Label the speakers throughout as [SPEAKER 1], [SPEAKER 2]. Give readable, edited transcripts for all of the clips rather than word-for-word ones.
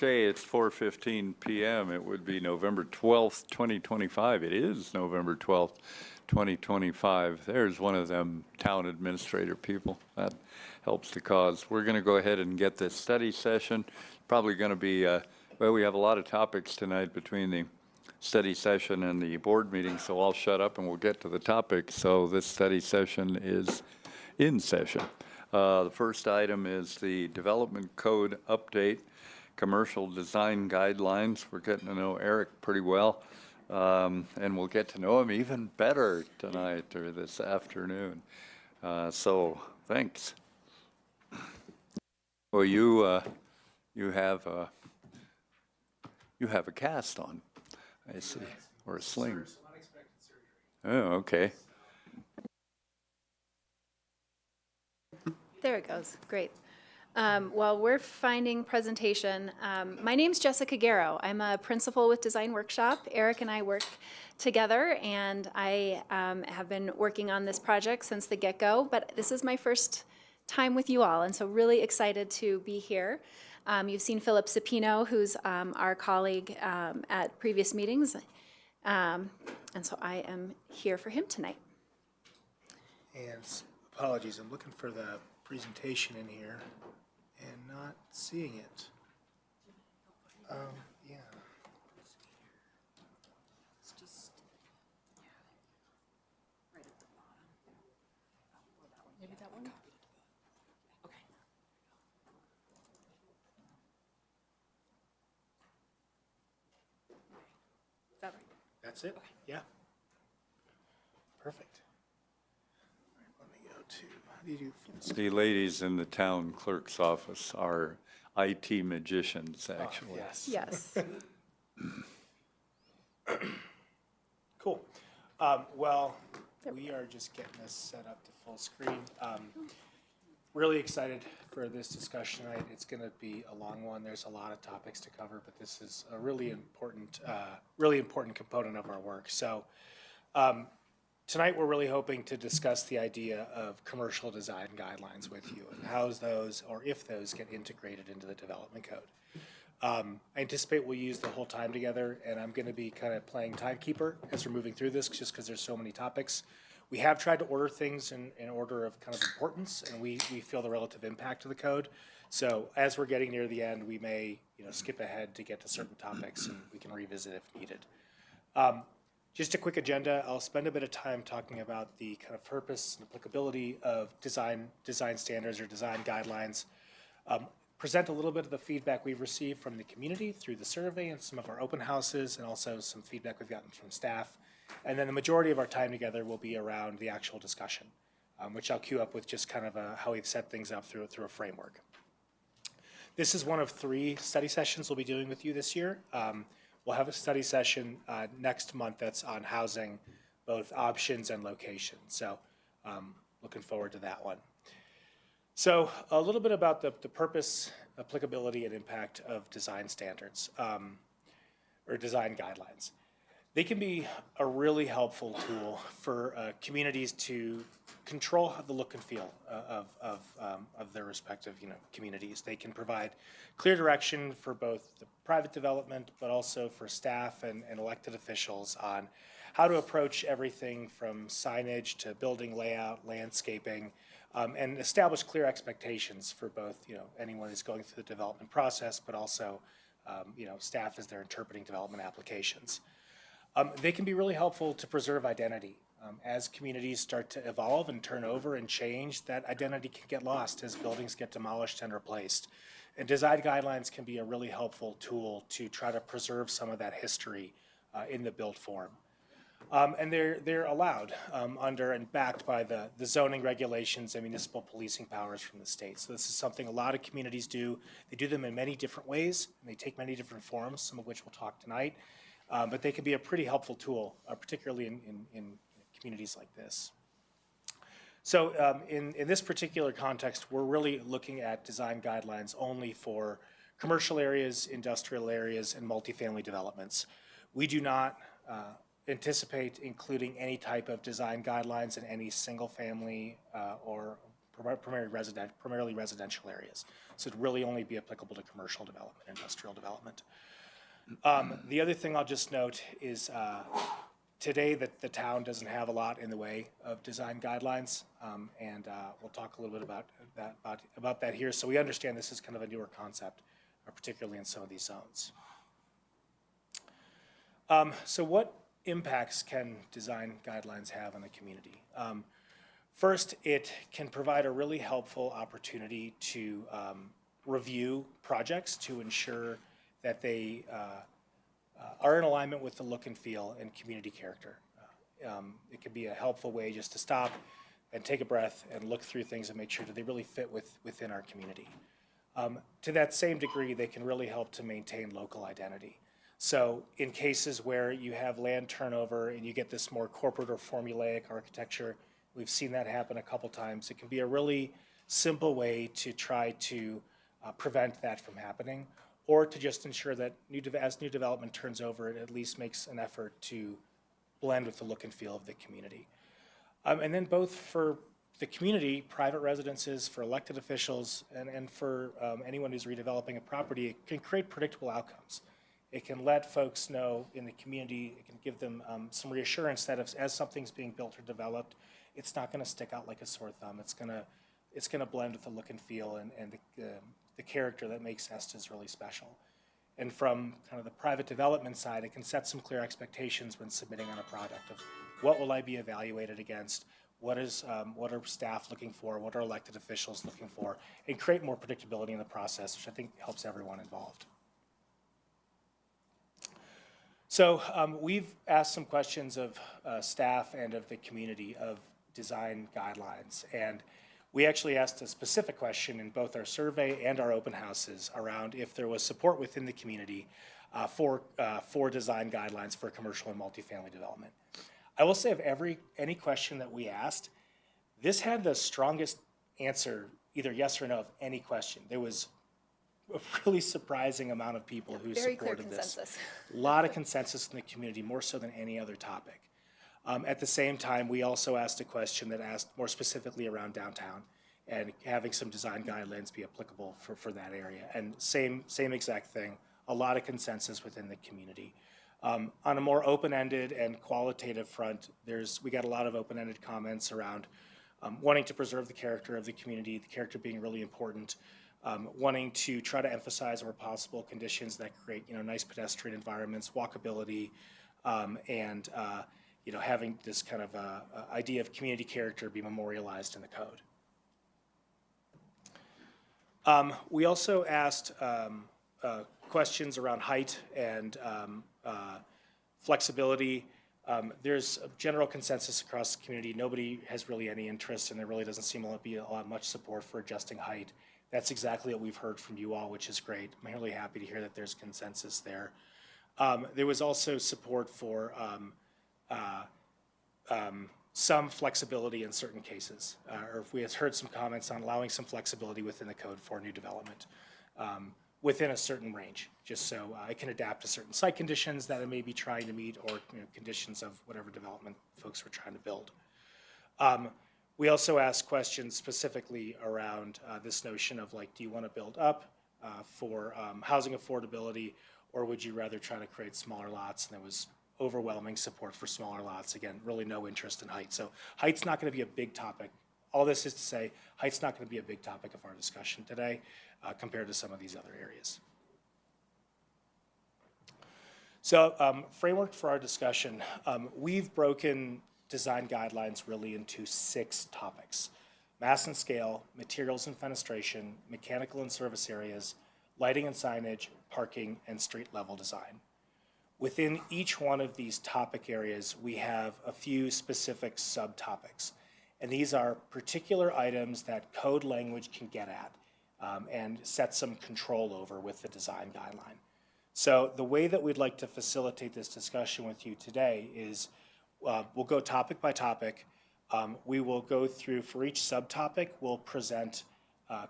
[SPEAKER 1] Okay, it's 4:15 p.m. It would be November 12th, 2025. It is November 12th, 2025. There's one of them town administrator people. That helps the cause. We're going to go ahead and get this study session. Probably going to be, well, we have a lot of topics tonight between the study session and the board meeting, so I'll shut up and we'll get to the topic. So this study session is in session. The first item is the Development Code update. Commercial design guidelines. We're getting to know Eric pretty well, and we'll get to know him even better tonight or this afternoon. So thanks. Well, you have a cast on, I see, or a sling.
[SPEAKER 2] Unexpected surgery.
[SPEAKER 1] Oh, okay.
[SPEAKER 3] There it goes. Great. While we're finding presentation, my name's Jessica Garrow. I'm a principal with Design Workshop. Eric and I work together, and I have been working on this project since the get-go, but this is my first time with you all, and so really excited to be here. You've seen Philip Cipino, who's our colleague at previous meetings, and so I am here for him tonight.
[SPEAKER 2] And apologies, I'm looking for the presentation in here and not seeing it. Yeah.
[SPEAKER 4] It's just right at the bottom. Maybe that one? Okay. Is that right?
[SPEAKER 2] That's it? Yeah. Perfect. All right, let me go to, how do you do full screen?
[SPEAKER 1] The ladies in the town clerk's office are IT magicians, actually.
[SPEAKER 2] Yes.
[SPEAKER 3] Yes.
[SPEAKER 2] Cool. Well, we are just getting this set up to full screen. Really excited for this discussion tonight. It's going to be a long one. There's a lot of topics to cover, but this is a really important component of our work. So tonight we're really hoping to discuss the idea of commercial design guidelines with you and how those, or if those, get integrated into the development code. I anticipate we'll use the whole time together, and I'm going to be kind of playing timekeeper as we're moving through this, just because there's so many topics. We have tried to order things in order of kind of importance, and we feel the relative impact of the code. So as we're getting near the end, we may skip ahead to get to certain topics, and we can revisit if needed. Just a quick agenda. I'll spend a bit of time talking about the kind of purpose and applicability of design standards or design guidelines. Present a little bit of the feedback we've received from the community through the survey and some of our open houses, and also some feedback we've gotten from staff. And then the majority of our time together will be around the actual discussion, which I'll queue up with just kind of how we've set things up through a framework. This is one of 3 study sessions we'll be doing with you this year. We'll have a study session next month that's on housing, both options and location. So looking forward to that one. So a little bit about the purpose, applicability, and impact of design standards or design guidelines. They can be a really helpful tool for communities to control the look and feel of their respective communities. They can provide clear direction for both the private development, but also for staff and elected officials on how to approach everything from signage to building layout, landscaping, and establish clear expectations for both anyone who's going through the development process, but also staff as they're interpreting development applications. They can be really helpful to preserve identity. As communities start to evolve and turn over and change, that identity can get lost as buildings get demolished and replaced. And design guidelines can be a really helpful tool to try to preserve some of that history in the built form. And they're allowed under and backed by the zoning regulations and municipal policing powers from the state. So this is something a lot of communities do. They do them in many different ways, and they take many different forms, some of which we'll talk tonight. But they can be a pretty helpful tool, particularly in communities like this. So in this particular context, we're really looking at design guidelines only for commercial areas, industrial areas, and multifamily developments. We do not anticipate including any type of design guidelines in any single family or primarily residential areas. So it'd really only be applicable to commercial development, industrial development. The other thing I'll just note is today that the town doesn't have a lot in the way of design guidelines, and we'll talk a little bit about that here. So we understand this is kind of a newer concept, particularly in some of these zones. So what impacts can design guidelines have on the community? First, it can provide a really helpful opportunity to review projects to ensure that they are in alignment with the look and feel and community character. It can be a helpful way just to stop and take a breath and look through things and make sure that they really fit within our community. To that same degree, they can really help to maintain local identity. So in cases where you have land turnover and you get this more corporate or formulaic architecture, we've seen that happen a couple times. It can be a really simple way to try to prevent that from happening, or to just ensure that as new development turns over, it at least makes an effort to blend with the look and feel of the community. And then both for the community, private residences, for elected officials, and for anyone who's redeveloping a property, it can create predictable outcomes. It can let folks know in the community, it can give them some reassurance that as something's being built or developed, it's not going to stick out like a sore thumb. It's going to blend with the look and feel and the character that makes Estes really special. And from kind of the private development side, it can set some clear expectations when submitting on a project of what will I be evaluated against, what are staff looking for, what are elected officials looking for, and create more predictability in the process, which I think helps everyone involved. So we've asked some questions of staff and of the community of design guidelines, and we actually asked a specific question in both our survey and our open houses around if there was support within the community for design guidelines for commercial and multifamily development. I will say of any question that we asked, this had the strongest answer, either yes or no, of any question. There was a really surprising amount of people who
[SPEAKER 3] Very clear
[SPEAKER 2] supported this.
[SPEAKER 3] consensus.
[SPEAKER 2] A lot of consensus in the community, more so than any other topic. At the same time, we also asked a question that asked more specifically around downtown and having some design guidelines be applicable for that area. And same exact thing, a lot of consensus within the community. On a more open-ended and qualitative front, we got a lot of open-ended comments around wanting to preserve the character of the community, the character being really important, wanting to try to emphasize where possible conditions that create nice pedestrian environments, walkability, and having this kind of idea of community character be memorialized in the code. We also asked questions around height and flexibility. There's a general consensus across the community. Nobody has really any interest, and there really doesn't seem to be much support for adjusting height. That's exactly what we've heard from you all, which is great. I'm really happy to hear that there's consensus there. There was also support for some flexibility in certain cases, or we had heard some comments on allowing some flexibility within the code for new development within a certain range, just so it can adapt to certain site conditions that it may be trying to meet, or conditions of whatever development folks were trying to build. We also asked questions specifically around this notion of do you want to build up for housing affordability, or would you rather try to create smaller lots? And there was overwhelming support for smaller lots. Again, really no interest in height. So height's not going to be a big topic. All this is to say, height's not going to be a big topic of our discussion today compared to some of these other areas. So framework for our discussion, we've broken design guidelines really into 6 topics: mass and scale, materials and fenestration, mechanical and service areas, lighting and signage, parking, and street level design. Within each one of these topic areas, we have a few specific subtopics. And these are particular items that code language can get at and set some control over with the design guideline. So the way that we'd like to facilitate this discussion with you today is we'll go topic by topic. We will go through, for each subtopic, we'll present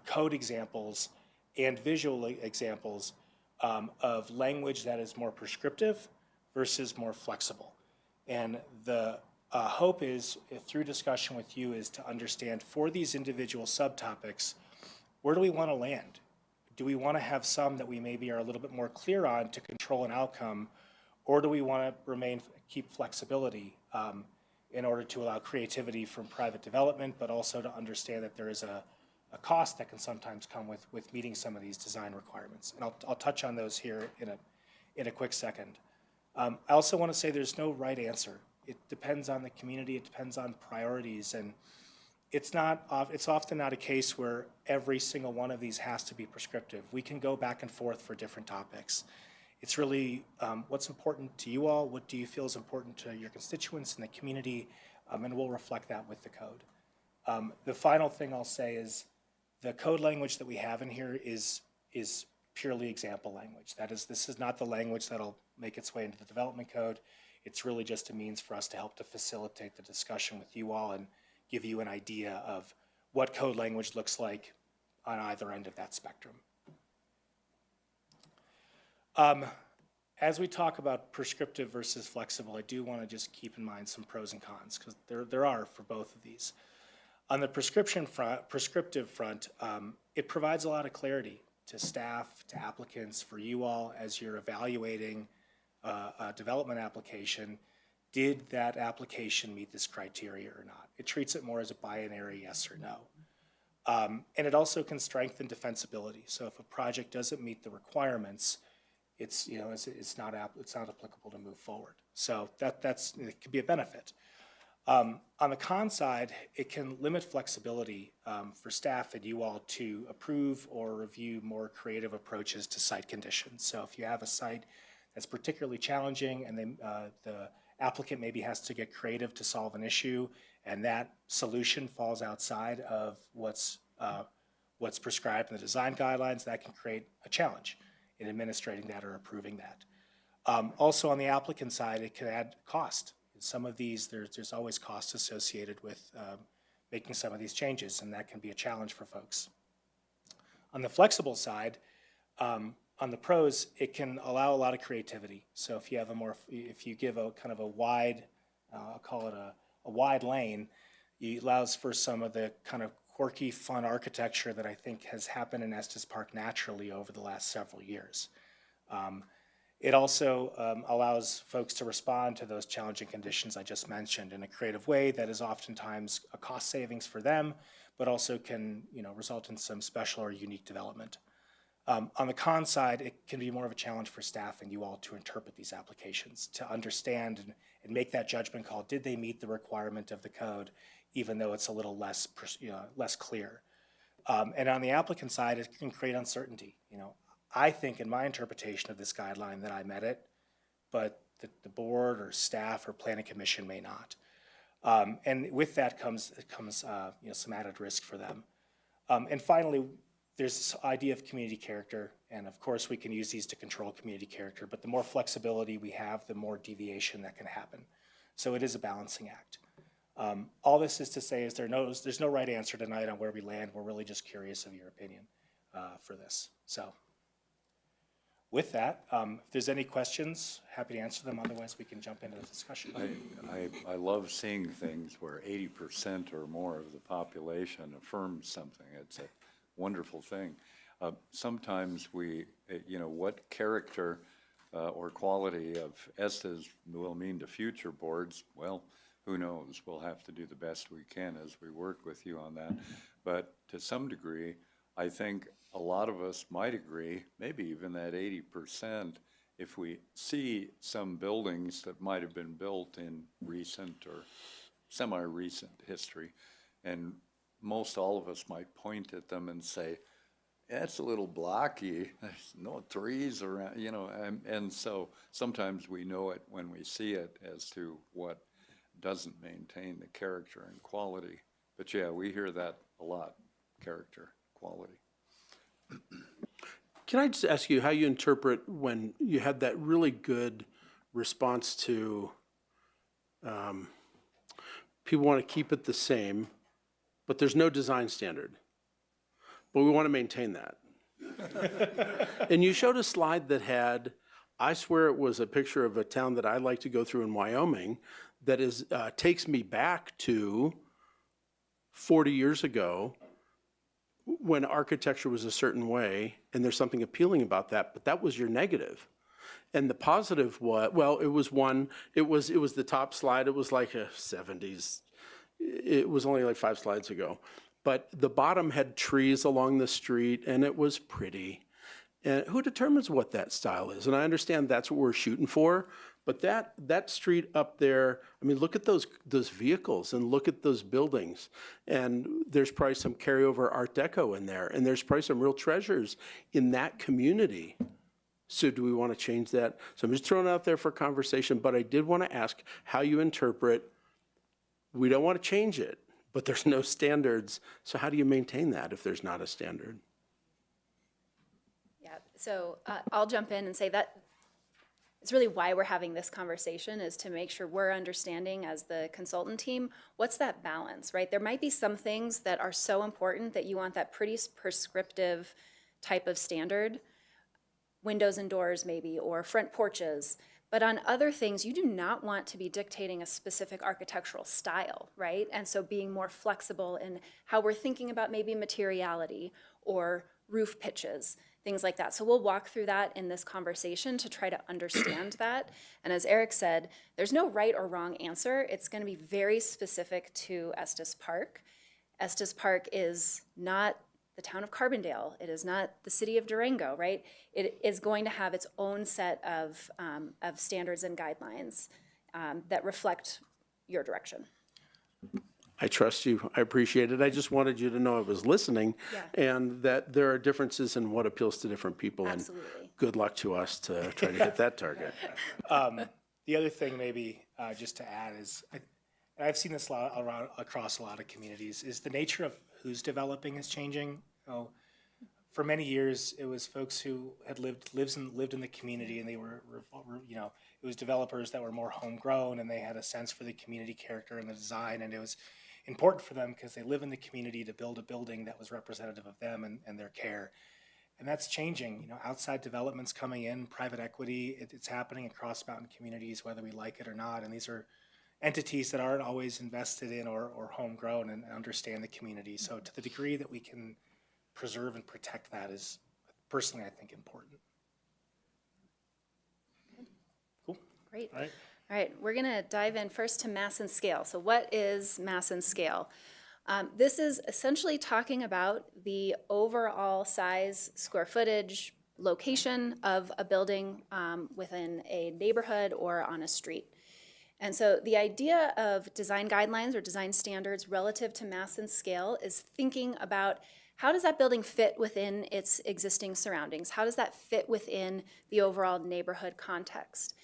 [SPEAKER 2] code examples and visual examples of language that is more prescriptive versus more flexible. And the hope is, through discussion with you, is to understand for these individual subtopics, where do we want to land? Do we want to have some that we maybe are a little bit more clear on to control an outcome, or do we want to keep flexibility in order to allow creativity from private development, but also to understand that there is a cost that can sometimes come with meeting some of these design requirements. And I'll touch on those here in a quick second. I also want to say there's no right answer. It depends on the community, it depends on priorities, and it's often not a case where every single one of these has to be prescriptive. We can go back and forth for different topics. It's really what's important to you all, what do you feel is important to your constituents and the community, and we'll reflect that with the code. The final thing I'll say is the code language that we have in here is purely example language. That is, this is not the language that'll make its way into the development code. It's really just a means for us to help to facilitate the discussion with you all and give you an idea of what code language looks like on either end of that spectrum. As we talk about prescriptive versus flexible, I do want to just keep in mind some pros and cons, because there are for both of these. On the prescriptive front, it provides a lot of clarity to staff, to applicants, for you all as you're evaluating a development application. Did that application meet this criteria or not? It treats it more as a binary yes or no. And it also can strengthen defensibility. So if a project doesn't meet the requirements, it's not applicable to move forward. So it could be a benefit. On the con side, it can limit flexibility for staff and you all to approve or review more creative approaches to site conditions. So if you have a site that's particularly challenging and the applicant maybe has to get creative to solve an issue, and that solution falls outside of what's prescribed in the design guidelines, that can create a challenge in administrating that or approving that. Also on the applicant side, it can add cost. Some of these, there's always cost associated with making some of these changes, and that can be a challenge for folks. On the flexible side, on the pros, it can allow a lot of creativity. So if you have if you give a kind of a wide, I'll call it a wide lane, it allows for some of the kind of quirky, fun architecture that I think has happened in Estes Park naturally over the last several years. It also allows folks to respond to those challenging conditions I just mentioned in a creative way that is oftentimes a cost savings for them, but also can result in some special or unique development. On the con side, it can be more of a challenge for staff and you all to interpret these applications, to understand and make that judgment call. Did they meet the requirement of the code, even though it's a little less clear? And on the applicant side, it can create uncertainty. I think in my interpretation of this guideline that I met it, but the board or staff or planning commission may not. And with that comes some added risk for them. And finally, there's this idea of community character, and of course we can use these to control community character, but the more flexibility we have, the more deviation that can happen. So it is a balancing act. All this is to say is there's no right answer tonight on where we land. We're really just curious of your opinion for this. So with that, if there's any questions, happy to answer them. Otherwise, we can jump into the discussion.
[SPEAKER 1] I love seeing things where 80% or more of the population affirms something. It's a wonderful thing. Sometimes what character or quality of Estes will mean to future boards, well, who knows? We'll have to do the best we can as we work with you on that. But to some degree, I think a lot of us might agree, maybe even that 80%, if we see some buildings that might have been built in recent or semi-recent history, and most all of us might point at them and say, that's a little blocky, there's no trees around, and so sometimes we know it when we see it as to what doesn't maintain the character and quality. But yeah, we hear that a lot, character, quality.
[SPEAKER 5] Can I just ask you how you interpret when you had that really good response to people want to keep it the same, but there's no design standard, but we want to maintain that. And you showed a slide that had, I swear it was a picture of a town that I like to go through in Wyoming that is, takes me back to 40 years ago when architecture was a certain way, and there's something appealing about that, but that was your negative. And the positive was, well, it was the top slide. It was like a 70s. It was only like 5 slides ago. But the bottom had trees along the street, and it was pretty. And who determines what that style is? And I understand that's what we're shooting for, but that street up there, I mean, look at those vehicles and look at those buildings. And there's probably some carryover Art Deco in there, and there's probably some real treasures in that community. So do we want to change that? So I'm just throwing it out there for conversation, but I did want to ask how you interpret, we don't want to change it, but there's no standards. So how do you maintain that if there's not a standard?
[SPEAKER 3] Yeah, so I'll jump in and say that it's really why we're having this conversation, is to make sure we're understanding as the consultant team, what's that balance, right? There might be some things that are so important that you want that pretty prescriptive type of standard, windows and doors maybe, or front porches. But on other things, you do not want to be dictating a specific architectural style, right? And so being more flexible in how we're thinking about maybe materiality or roof pitches, things like that. So we'll walk through that in this conversation to try to understand that. And as Eric said, there's no right or wrong answer. It's going to be very specific to Estes Park. Estes Park is not the town of Carbondale. It is not the city of Durango, right? It is going to have its own set of standards and guidelines that reflect your direction.
[SPEAKER 5] I trust you. I appreciate it. I just wanted you to know I was listening, and that there are differences in what appeals to different people.
[SPEAKER 3] Absolutely.
[SPEAKER 5] And good luck to us to try to hit that target.
[SPEAKER 2] The other thing maybe just to add is, and I've seen this across a lot of communities, is the nature of who's developing is changing. For many years, it was folks who had lived in the community, and they were, it was developers that were more homegrown, and they had a sense for the community character and the design, and it was important for them because they live in the community to build a building that was representative of them and their care. And that's changing. Outside developments coming in, private equity, it's happening across mountain communities, whether we like it or not. And these are entities that aren't always invested in or homegrown and understand the community. So to the degree that we can preserve and protect that is, personally, I think, important. Cool.
[SPEAKER 3] Great.
[SPEAKER 2] All right.
[SPEAKER 3] All right, we're going to dive in first to mass and scale. So what is mass and scale? This is essentially talking about the overall size, square footage, location of a building within a neighborhood or on a street. And so the idea of design guidelines or design standards relative to mass and scale is thinking about how does that building fit within its existing surroundings? How does that fit within the overall neighborhood context?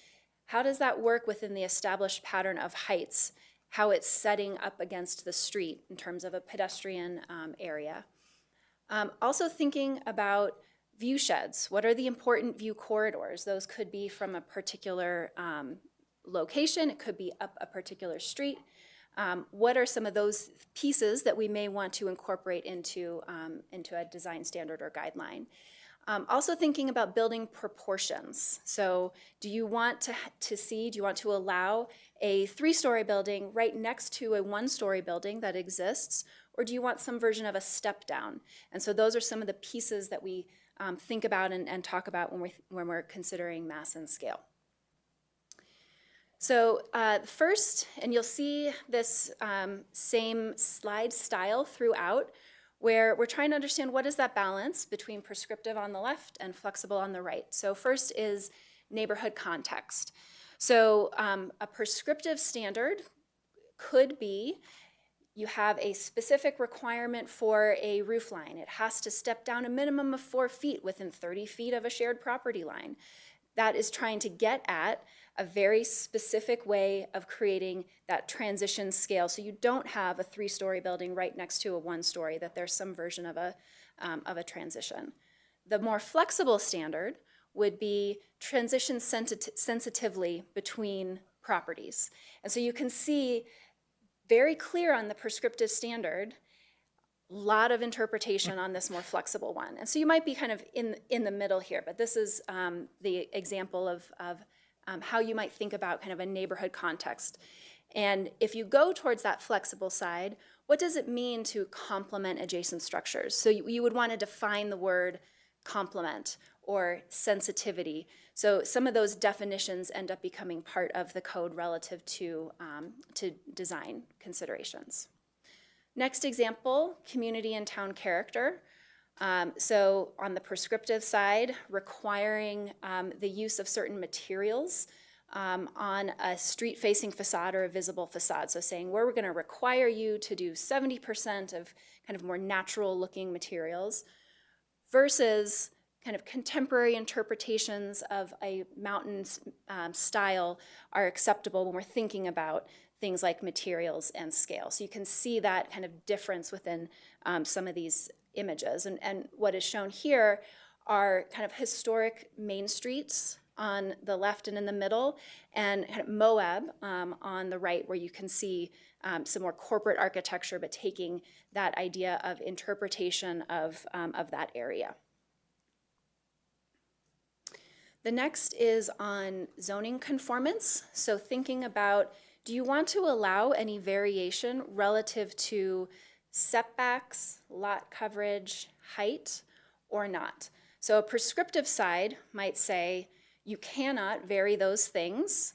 [SPEAKER 3] How does that work within the established pattern of heights, how it's setting up against the street in terms of a pedestrian area? Also thinking about view sheds. What are the important view corridors? Those could be from a particular location. It could be up a particular street. What are some of those pieces that we may want to incorporate into a design standard or guideline? Also thinking about building proportions. So do you want to allow a 3-story building right next to a 1-story building that exists, or do you want some version of a step down? And so those are some of the pieces that we think about and talk about when we're considering mass and scale. So first, and you'll see this same slide style throughout, where we're trying to understand what is that balance between prescriptive on the left and flexible on the right. So first is neighborhood context. So a prescriptive standard could be you have a specific requirement for a roof line. It has to step down a minimum of 4 feet within 30 feet of a shared property line. That is trying to get at a very specific way of creating that transition scale. So you don't have a 3-story building right next to a 1-story, that there's some version of a transition. The more flexible standard would be transition sensitively between properties. And so you can see very clear on the prescriptive standard, a lot of interpretation on this more flexible one. And so you might be kind of in the middle here, but this is the example of how you might think about kind of a neighborhood context. And if you go towards that flexible side, what does it mean to complement adjacent structures? So you would want to define the word complement or sensitivity. So some of those definitions end up becoming part of the code relative to design considerations. Next example, community and town character. So on the prescriptive side, requiring the use of certain materials on a street-facing facade or a visible facade. So saying we're going to require you to do 70% of kind of more natural-looking materials versus kind of contemporary interpretations of a mountain style are acceptable when we're thinking about things like materials and scale. So you can see that kind of difference within some of these images. And what is shown here are kind of historic main streets on the left and in the middle, and kind of Moab on the right, where you can see some more corporate architecture, but taking that idea of interpretation of that area. The next is on zoning conformance. So thinking about, do you want to allow any variation relative to setbacks, lot coverage, height, or not? So a prescriptive side might say you cannot vary those things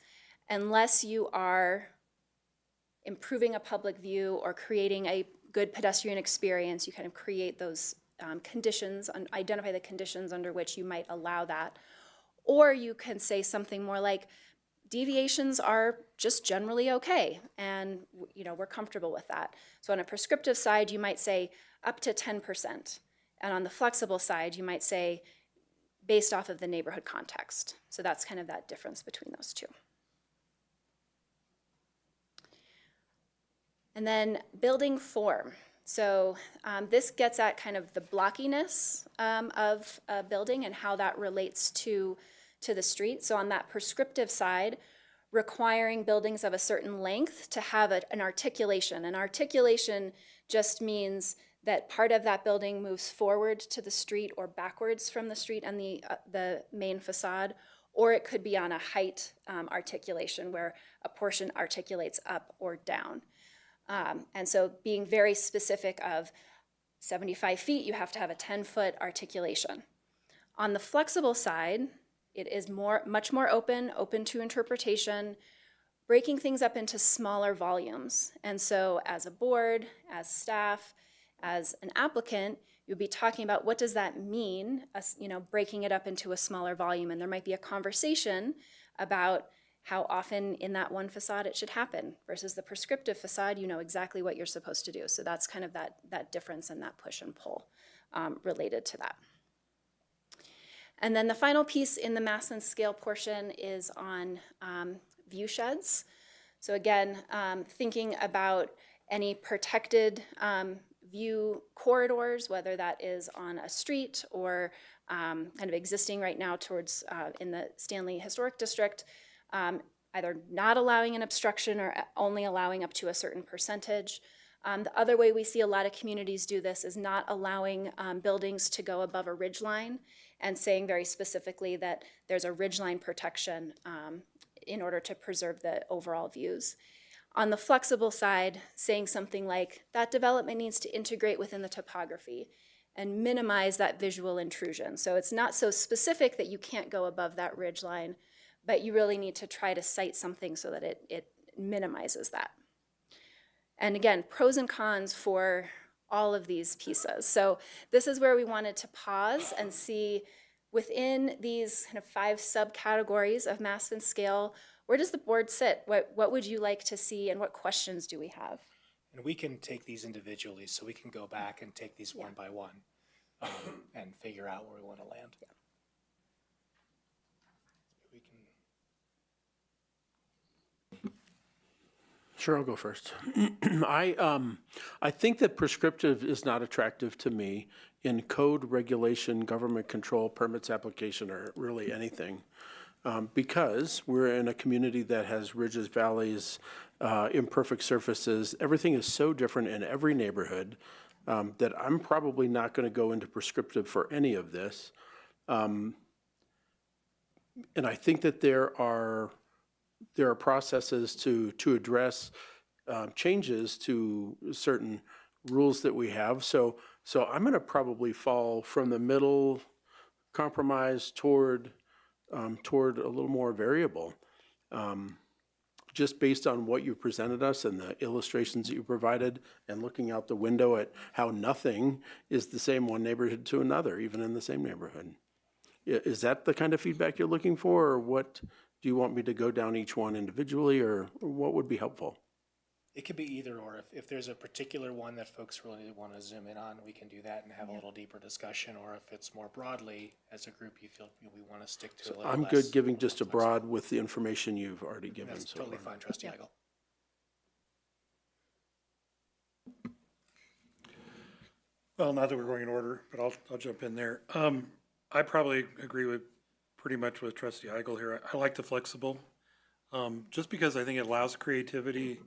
[SPEAKER 3] unless you are improving a public view or creating a good pedestrian experience. You kind of create those conditions, identify the conditions under which you might allow that. Or you can say something more like, deviations are just generally okay, and we're comfortable with that. So on a prescriptive side, you might say up to 10%. And on the flexible side, you might say based off of the neighborhood context. So that's kind of that difference between those two. And then building form. So this gets at kind of the blockiness of a building and how that relates to the street. So on that prescriptive side, requiring buildings of a certain length to have an articulation. And articulation just means that part of that building moves forward to the street or backwards from the street and the main facade, or it could be on a height articulation where a portion articulates up or down. And so being very specific of 75 feet, you have to have a 10-foot articulation. On the flexible side, it is much more open to interpretation, breaking things up into smaller volumes. And so as a board, as staff, as an applicant, you'll be talking about what does that mean, breaking it up into a smaller volume. And there might be a conversation about how often in that one facade it should happen versus the prescriptive facade, you know exactly what you're supposed to do. So that's kind of that difference and that push and pull related to that. And then the final piece in the mass and scale portion is on view sheds. So again, thinking about any protected view corridors, whether that is on a street or kind of existing right now towards in the Stanley Historic District, either not allowing an obstruction or only allowing up to a certain percentage. The other way we see a lot of communities do this is not allowing buildings to go above a ridgeline and saying very specifically that there's a ridgeline protection in order to preserve the overall views. On the flexible side, saying something like that development needs to integrate within the topography and minimize that visual intrusion. So it's not so specific that you can't go above that ridgeline, but you really need to try to cite something so that it minimizes that. And again, pros and cons for all of these pieces. So this is where we wanted to pause and see within these kind of 5 subcategories of mass and scale, where does the board sit? What would you like to see and what questions do we have?
[SPEAKER 2] And we can take these individually, so we can go back and take these one by one and figure out where we want to land. Yeah. We can.
[SPEAKER 5] Sure, I'll go first. I think that prescriptive is not attractive to me in code, regulation, government control, permits application, or really anything. Because we're in a community that has ridges, valleys, imperfect surfaces. Everything is so different in every neighborhood that I'm probably not going to go into prescriptive for any of this. And I think that there are there are processes to address changes to certain rules that we have. So I'm going to probably fall from the middle compromise toward a little more variable. Just based on what you presented us and the illustrations that you provided and looking out the window at how nothing is the same one neighborhood to another, even in the same neighborhood. Is that the kind of feedback you're looking for, or what, do you want me to go down each one individually, or what would be helpful?
[SPEAKER 2] It could be either or. If there's a particular one that folks really want to zoom in on, we can do that and have a little deeper discussion. Or if it's more broadly, as a group, you feel we want to stick to a little
[SPEAKER 5] I'm
[SPEAKER 2] less.
[SPEAKER 5] good giving just a broad with the information you've already given
[SPEAKER 2] That's
[SPEAKER 5] so
[SPEAKER 2] totally
[SPEAKER 5] far.
[SPEAKER 2] fine, Trustee Heigl.
[SPEAKER 6] Well, not that we're going in order, but I'll jump in there. I probably agree with pretty much with Trustee Heigl here. I like the flexible, just because I think it allows creativity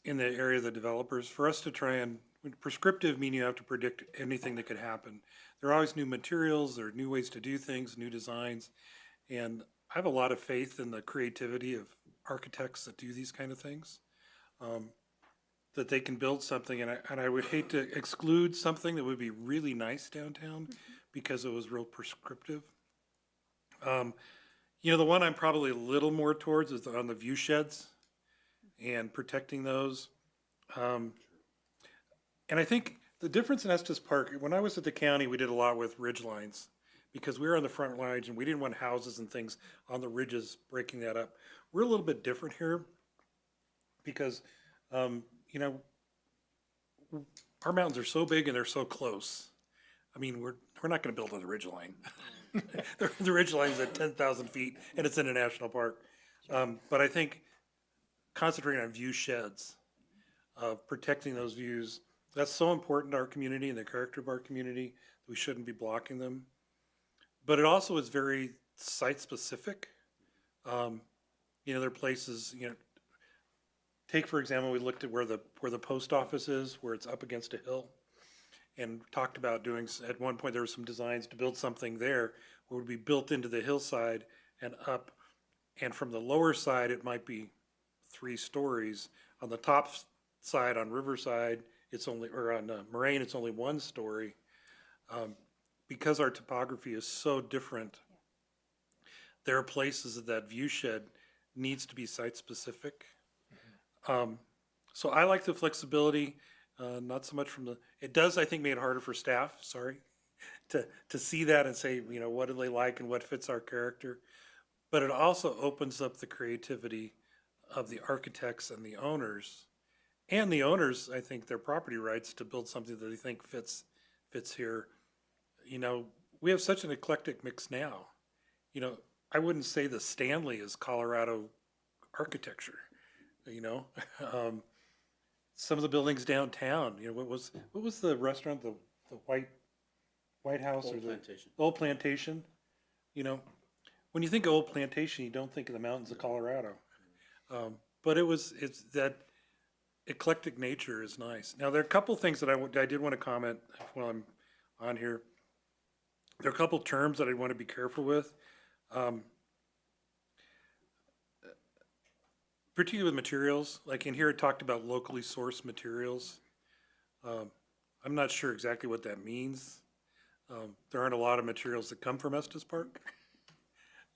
[SPEAKER 6] in the area of the developers. For us to try and, prescriptive mean you have to predict anything that could happen. There are always new materials, there are new ways to do things, new designs, and I have a lot of faith in the creativity of architects that do these kind of things. That they can build something, and I would hate to exclude something that would be really nice downtown because it was real prescriptive. You know, the one I'm probably a little more towards is on the view sheds and protecting those. And I think the difference in Estes Park, when I was at the county, we did a lot with ridge lines because we were on the front lines and we didn't want houses and things on the ridges breaking that up. We're a little bit different here because you know, our mountains are so big and they're so close. I mean, we're not going to build on the ridge line. The ridge line is at 10,000 feet and it's in a national park. But I think concentrating on view sheds, protecting those views, that's so important to our community and the character of our community. We shouldn't be blocking them. But it also is very site specific. You know, there are places, you know, take, for example, we looked at where the post office is, where it's up against a hill, and talked about doing, at one point there were some designs to build something there where it would be built into the hillside and up, and from the lower side it might be 3 stories. On the top side, on Riverside, it's only, or on Moraine, it's only 1 story. Because our topography is so different, there are places that view shed needs to be site specific. So I like the flexibility, not so much from the, it does, I think, make it harder for staff, sorry, to see that and say, you know, what do they like and what fits our character. But it also opens up the creativity of the architects and the owners. And the owners, I think, their property rights to build something that they think fits here. You know, we have such an eclectic mix now. You know, I wouldn't say the Stanley is Colorado architecture. You know, some of the buildings downtown, you know, what was the restaurant, the White House or the Old Plantation? You know, when you think of Old Plantation, you don't think of the mountains of Colorado. But it's that eclectic nature is nice. Now, there are a couple things that I did want to comment while I'm on here. There are a couple terms that I want to be careful with. Particularly with materials, like in here it talked about locally sourced materials. I'm not sure exactly what that means. There aren't a lot of materials that come from Estes Park.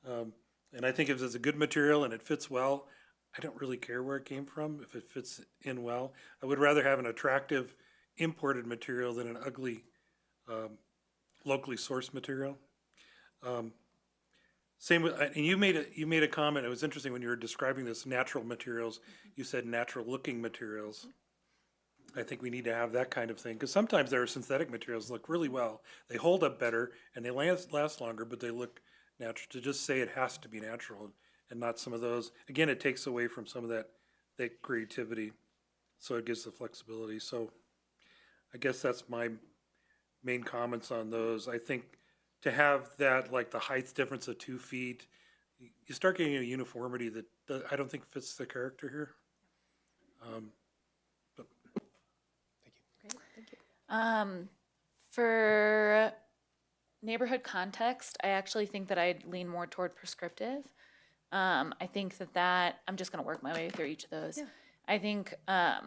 [SPEAKER 6] And I think if it's a good material and it fits well, I don't really care where it came from, if it fits in well. I would rather have an attractive imported material than an ugly locally sourced material. Same with, and you made a comment, it was interesting when you were describing this natural materials, you said natural looking materials. I think we need to have that kind of thing, because sometimes there are synthetic materials that look really well. They hold up better and they last longer, but they look natural. To just say it has to be natural and not some of those, again, it takes away from some of that creativity. So it gives the flexibility. So I guess that's my main comments on those. I think to have that, like the height difference of 2 feet, you start getting a uniformity that I don't think fits the character here. But
[SPEAKER 3] Great, thank you.
[SPEAKER 4] For neighborhood context, I actually think that I'd lean more toward prescriptive. I think I'm just gonna work my way through each of those. I think, I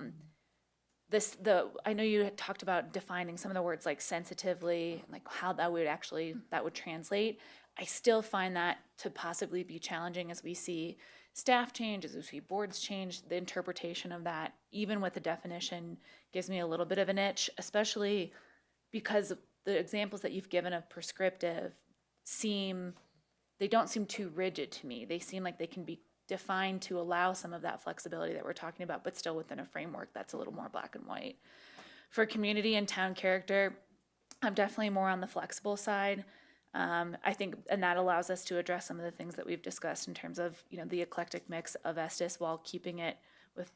[SPEAKER 4] know you had talked about defining some of the words like sensitively, like how that would translate. I still find that to possibly be challenging as we see staff change, as we see boards change, the interpretation of that, even with the definition, gives me a little bit of an itch, especially because the examples that you've given of prescriptive they don't seem too rigid to me. They seem like they can be defined to allow some of that flexibility that we're talking about, but still within a framework that's a little more black and white. For community and town character, I'm definitely more on the flexible side. I think, and that allows us to address some of the things that we've discussed in terms of, the eclectic mix of Estes while keeping it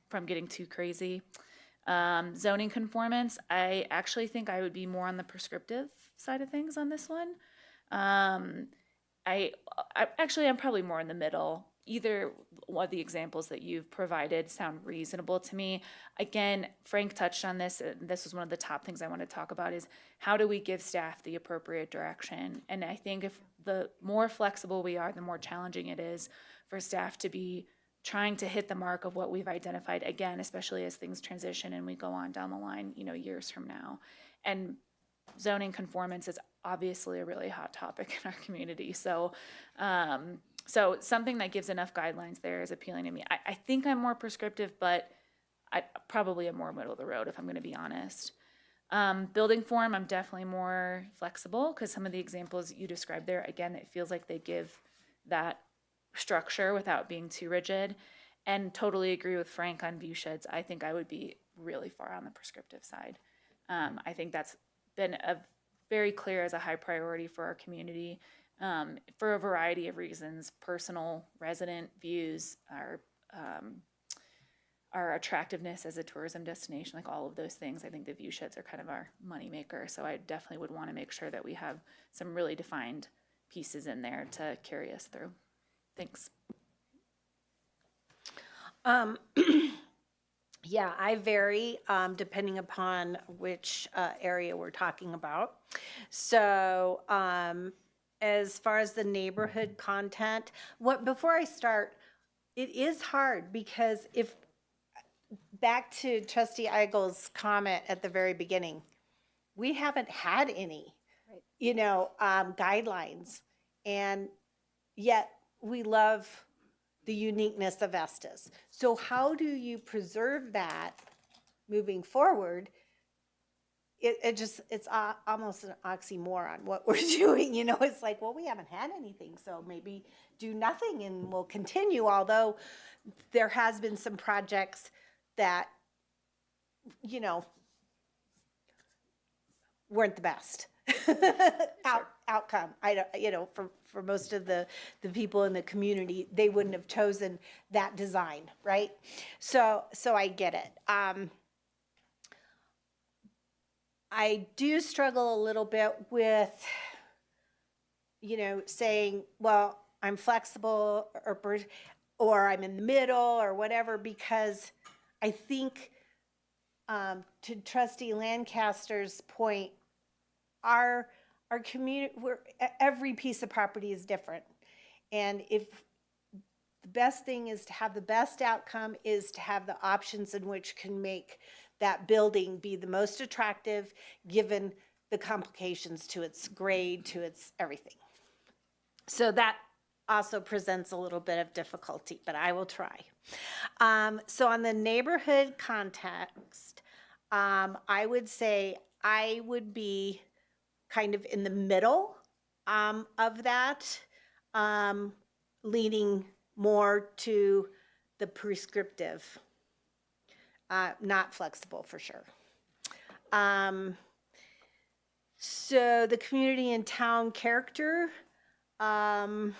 [SPEAKER 4] from getting too crazy. Zoning conformance, I actually think I would be more on the prescriptive side of things on this one. I'm probably more in the middle. Either one of the examples that you've provided sound reasonable to me. Again, Frank touched on this. This was one of the top things I want to talk about is how do we give staff the appropriate direction? And I think if the more flexible we are, the more challenging it is for staff to be trying to hit the mark of what we've identified, again, especially as things transition and we go on down the line, years from now. And zoning conformance is obviously a really hot topic in our community. So something that gives enough guidelines there is appealing to me. I think I'm more prescriptive, but I probably am more middle of the road if I'm going to be honest. Building form, I'm definitely more flexible because some of the examples you described there, again, it feels like they give that structure without being too rigid. And totally agree with Frank on view sheds. I think I would be really far on the prescriptive side. I think that's been very clear as a high priority for our community for a variety of reasons. Personal, resident views, our attractiveness as a tourism destination, like all of those things. I think the view sheds are kind of our moneymaker. So I definitely would want to make sure that we have some really defined pieces in there to carry us through. Thanks.
[SPEAKER 7] Yeah, I vary depending upon which area we're talking about. So as far as the neighborhood content, before I start, it is hard because back to Trustee Eigel's comment at the very beginning, we haven't had any, guidelines, and yet we love the uniqueness of Estes. So how do you preserve that moving forward? It's almost an oxymoron what we're doing. It's like, well, we haven't had anything, so maybe do nothing and we'll continue. Although there has been some projects that, weren't the best outcome. For most of the people in the community, they wouldn't have chosen that design, right? So I get it. I do struggle a little bit with, saying, well, I'm flexible or I'm in the middle or whatever, because I think to Trustee Lancaster's point, our community, every piece of property is different. And if the best thing is to have the best outcome is to have the options in which can make that building be the most attractive, given the complications to its grade, to its everything. So that also presents a little bit of difficulty, but I will try. So on the neighborhood context, I would say I would be kind of in the middle of that, leaning more to the prescriptive, not flexible for sure. So the community and town character, I'm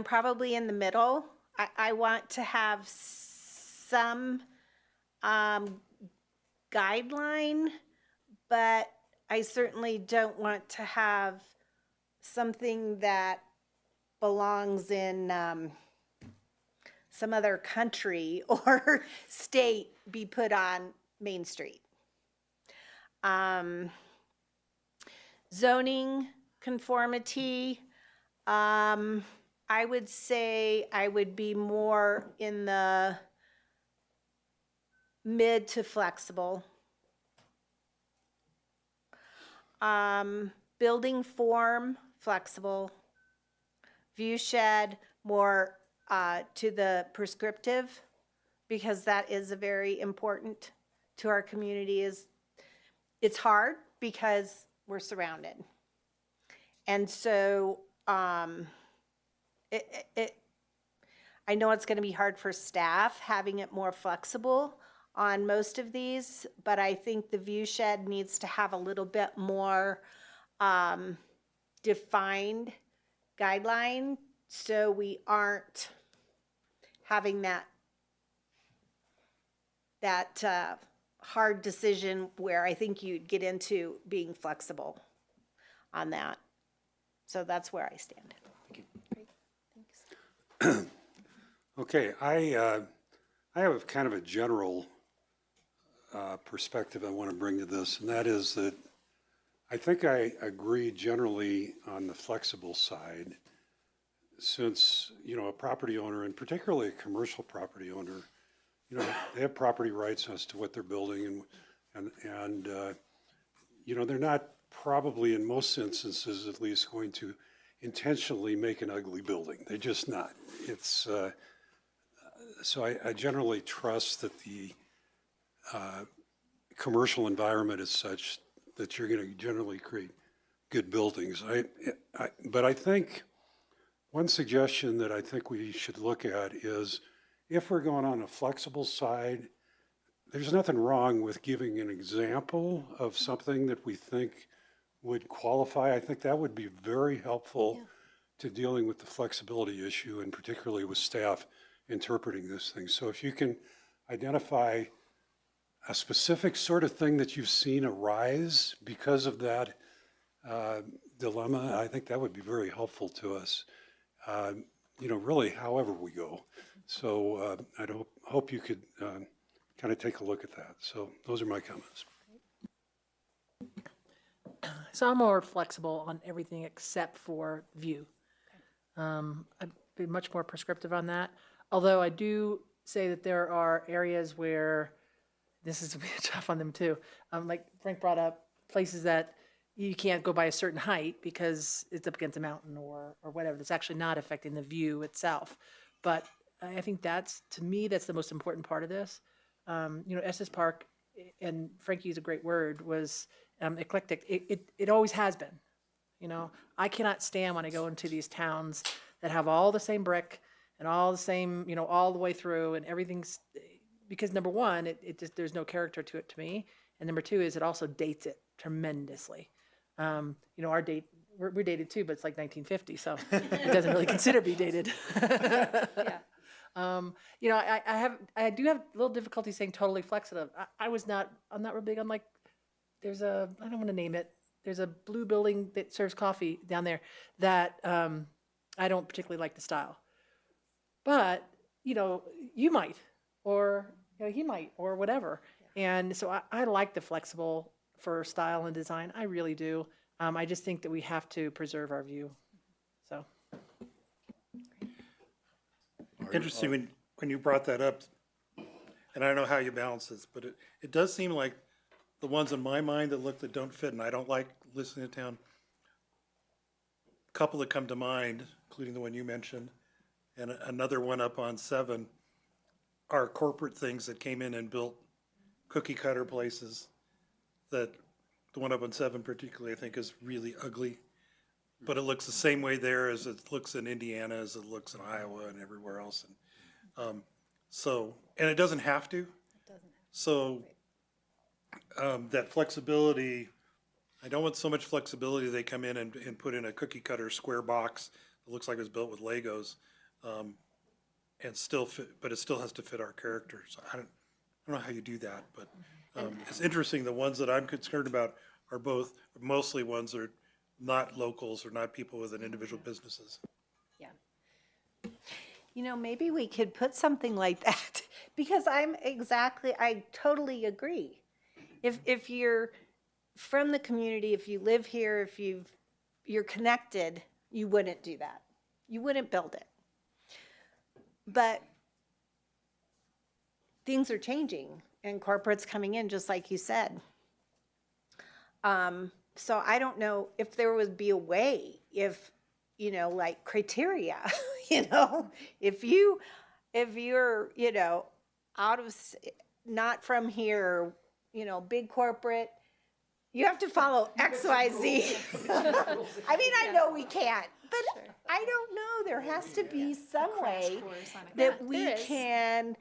[SPEAKER 7] probably in the middle. I want to have some guideline, but I certainly don't want to have something that belongs in some other country or state be put on Main Street. Zoning conformity, I would say I would be more in the mid to flexible. Building form, flexible. View shed, more to the prescriptive, because that is a very important to our community. It's hard because we're surrounded. And so I know it's going to be hard for staff having it more flexible on most of these, but I think the view shed needs to have a little bit more defined guideline, so we aren't having that hard decision where I think you'd get into being flexible on that. So that's where I stand.
[SPEAKER 8] Okay, I have kind of a general perspective I want to bring to this, and that is that I think I agree generally on the flexible side, since, you know, a property owner, and particularly a commercial property owner, you know, they have property rights as to what they're building, and you know, they're not probably, in most instances at least, going to intentionally make an ugly building. They're just not. It's so I generally trust that the commercial environment is such that you're going to generally create good buildings. But I think one suggestion that I think we should look at is, if we're going on a flexible side, there's nothing wrong with giving an example of something that we think would qualify. I think that would be very helpful to dealing with the flexibility issue, and particularly with staff interpreting this thing. So if you can identify a specific sort of thing that you've seen arise because of that dilemma, I think that would be very helpful to us, you know, really however we go. So I hope you could kind of take a look at that. So those are my comments.
[SPEAKER 9] So I'm more flexible on everything except for view. I'd be much more prescriptive on that. Although I do say that there are areas where this is tough on them too. Like Frank brought up, places that you can't go by a certain height because it's up against a mountain or whatever. That's actually not affecting the view itself. But I think to me, that's the most important part of this. You know, Estes Park, and Frank used a great word, was eclectic. It always has been. You know, I cannot stand when I go into these towns that have all the same brick and all the same, you know, all the way through, and everything's, because number one, it just, there's no character to it to me. And number two is it also dates it tremendously. You know, our date, we're dated too, but it's like 1950, so it doesn't really consider be dated.
[SPEAKER 3] Yeah.
[SPEAKER 9] You know, I do have a little difficulty saying totally flexible. I'm not real big on, like, I don't want to name it. There's a blue building that serves coffee down there that I don't particularly like the style. But, you know, you might, or, you know, he might, or whatever. And so I like the flexible for style and design. I really do. I just think that we have to preserve our view. So.
[SPEAKER 6] Interesting when you brought that up, and I don't know how you balance this, but it does seem like the ones in my mind that don't fit, and I don't like listening to town. A couple that come to mind, including the one you mentioned, and another one up on 7, are corporate things that came in and built cookie cutter places. That the one up on 7 particularly, I think, is really ugly. But it looks the same way there as it looks in Indiana, as it looks in Iowa and everywhere else. And and it doesn't have to. So that flexibility, I don't want so much flexibility they come in and put in a cookie cutter square box that looks like it was built with Legos, and still fit, but it still has to fit our character. So I don't know how you do that, but it's interesting. The ones that I'm concerned about are mostly ones that are not locals or not people within individual businesses.
[SPEAKER 3] Yeah.
[SPEAKER 7] You know, maybe we could put something like that, because I totally agree. If you're from the community, if you live here, if you're connected, you wouldn't do that. You wouldn't build it. But things are changing and corporate's coming in, just like you said. So I don't know if there would be a way, if, like criteria, if you're, out of, not from here, big corporate, you have to follow X, Y, Z. I mean, I know we can't, but I don't know. There has to be some way that we
[SPEAKER 3] there is.
[SPEAKER 7] can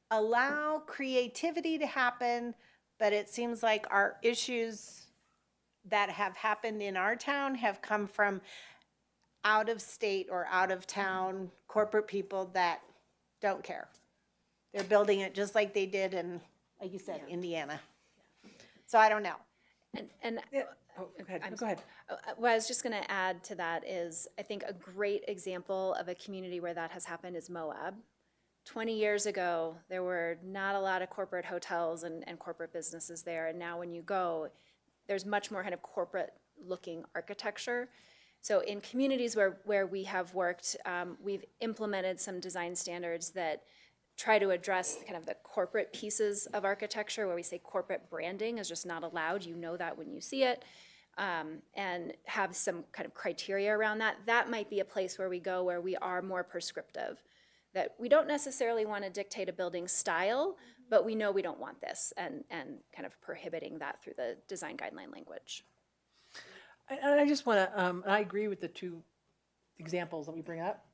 [SPEAKER 7] allow creativity to happen, but it seems like our issues that have happened in our town have come from out of state or out of town corporate people that don't care. They're building it just like they did in, like you said, Indiana. So I don't know.
[SPEAKER 3] And
[SPEAKER 9] Oh, go ahead, go ahead.
[SPEAKER 3] what I was just going to add to that is, I think a great example of a community where that has happened is Moab. 20 years ago, there were not a lot of corporate hotels and corporate businesses there. And now when you go, there's much more kind of corporate looking architecture. So in communities where we have worked, we've implemented some design standards that try to address kind of the corporate pieces of architecture, where we say corporate branding is just not allowed. You know that when you see it, and have some kind of criteria around that. That might be a place where we go where we are more prescriptive, that we don't necessarily want to dictate a building style, but we know we don't want this, and kind of prohibiting that through the design guideline language.
[SPEAKER 9] I just want to, I agree with the two examples that we bring up.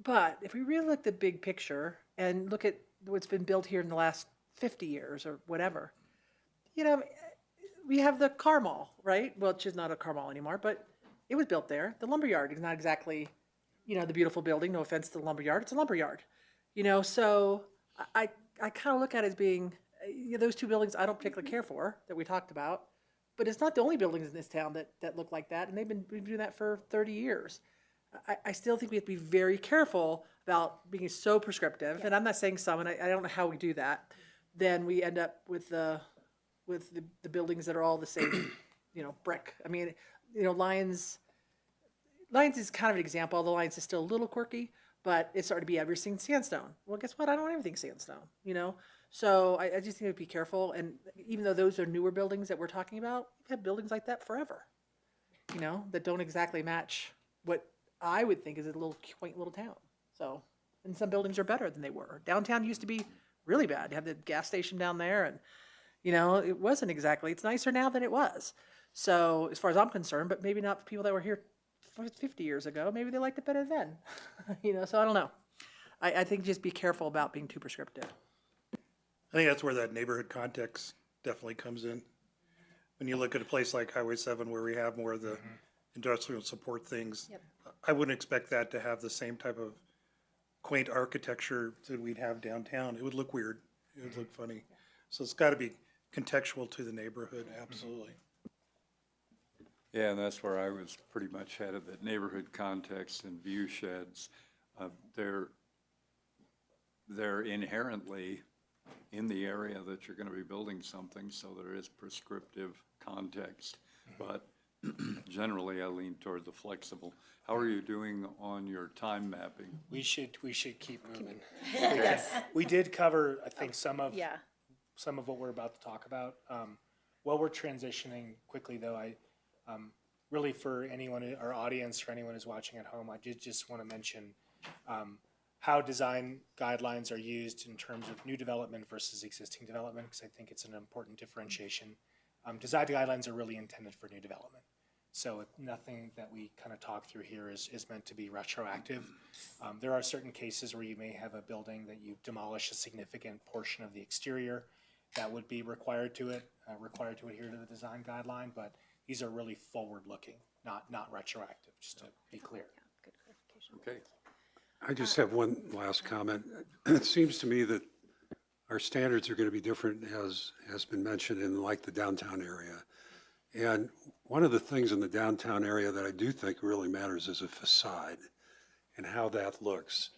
[SPEAKER 9] But if we really look at the big picture and look at what's been built here in the last 50 years or whatever, we have the car mall, right? Well, which is not a car mall anymore, but it was built there. The lumberyard is not exactly, the beautiful building. No offense to the lumberyard. It's a lumberyard. So I kind of look at it as being, those two buildings I don't particularly care for that we talked about. But it's not the only buildings in this town that look like that, and we've been doing that for 30 years. I still think we have to be very careful about being so prescriptive, and I'm not saying some, and I don't know how we do that. Then we end up with the buildings that are all the same, brick. I mean, Lions is kind of an example, although Lions is still a little quirky, but it's starting to be everything sandstone. Well, guess what? I don't want everything sandstone, So I just need to be careful. And even though those are newer buildings that we're talking about, we've had buildings like that forever, that don't exactly match what I would think is a little quaint little town. So, and some buildings are better than they were. Downtown used to be really bad. You have the gas station down there, and, it wasn't exactly, it's nicer now than it was. So as far as I'm concerned, but maybe not people that were here 50 years ago, maybe they liked it better then, so I don't know. I think just be careful about being too prescriptive.
[SPEAKER 6] I think that's where that neighborhood context definitely comes in. When you look at a place like Highway 7 where we have more of the industrial support things,
[SPEAKER 3] Yep.
[SPEAKER 6] I wouldn't expect that to have the same type of quaint architecture that we'd have downtown. It would look weird. It would look funny. So it's got to be contextual to the neighborhood, absolutely.
[SPEAKER 1] Yeah, and that's where I was pretty much headed, that neighborhood context and view sheds. They're inherently in the area that you're going to be building something, so there is prescriptive context. But generally, I lean toward the flexible. How are you doing on your time mapping?
[SPEAKER 2] We should keep moving. Yes. We did cover, I think, some of what we're about to talk about. While we're transitioning quickly, though, really for anyone in our audience or anyone who's watching at home, I did just want to mention how design guidelines are used in terms of new development versus existing development, because I think it's an important differentiation. Design guidelines are really intended for new development. So nothing that we kind of talk through here is meant to be retroactive. There are certain cases where you may have a building that you demolish a significant portion of the exterior that would be required to adhere to the design guideline, but these are really forward-looking, not retroactive, just to be clear.
[SPEAKER 3] Good clarification.
[SPEAKER 1] Okay.
[SPEAKER 8] I just have one last comment. It seems to me that our standards are going to be different, as has been mentioned, in like the downtown area. And one of the things in the downtown area that I do think really matters is a facade and how that looks.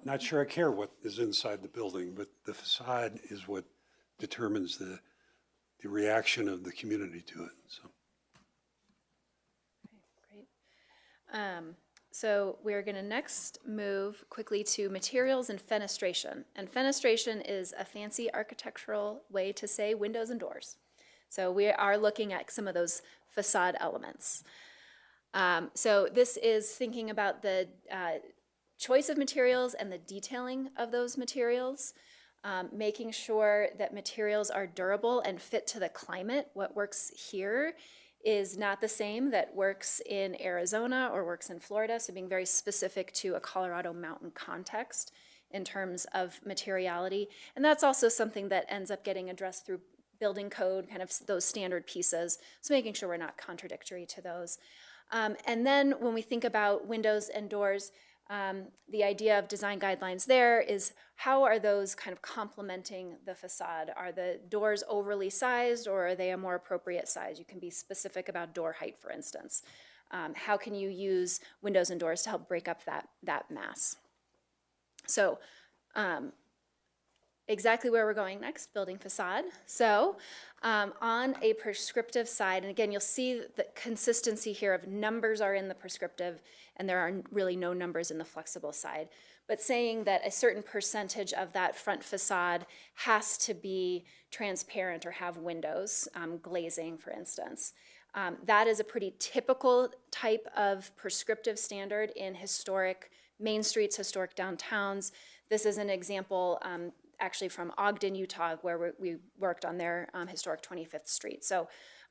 [SPEAKER 8] Not sure I care what is inside the building, but the facade is what determines the reaction of the community to it, so.
[SPEAKER 3] Great. So we're going to next move quickly to materials and fenestration. And fenestration is a fancy architectural way to say windows and doors. So we are looking at some of those facade elements. So this is thinking about the choice of materials and the detailing of those materials, making sure that materials are durable and fit to the climate. What works here is not the same that works in Arizona or works in Florida, so being very specific to a Colorado mountain context in terms of materiality. And that's also something that ends up getting addressed through building code, kind of those standard pieces, so making sure we're not contradictory to those. And then when we think about windows and doors, the idea of design guidelines there is how are those kind of complementing the facade? Are the doors overly sized or are they a more appropriate size? You can be specific about door height, for instance. How can you use windows and doors to help break up that mass? So exactly where we're going next, building facade. So on a prescriptive side, and again, you'll see the consistency here of numbers are in the prescriptive and there are really no numbers in the flexible side, but saying that a certain percentage of that front facade has to be transparent or have windows, glazing, for instance. That is a pretty typical type of prescriptive standard in historic main streets, historic downtowns. This is an example actually from Ogden, Utah, where we worked on their historic 25th Street. So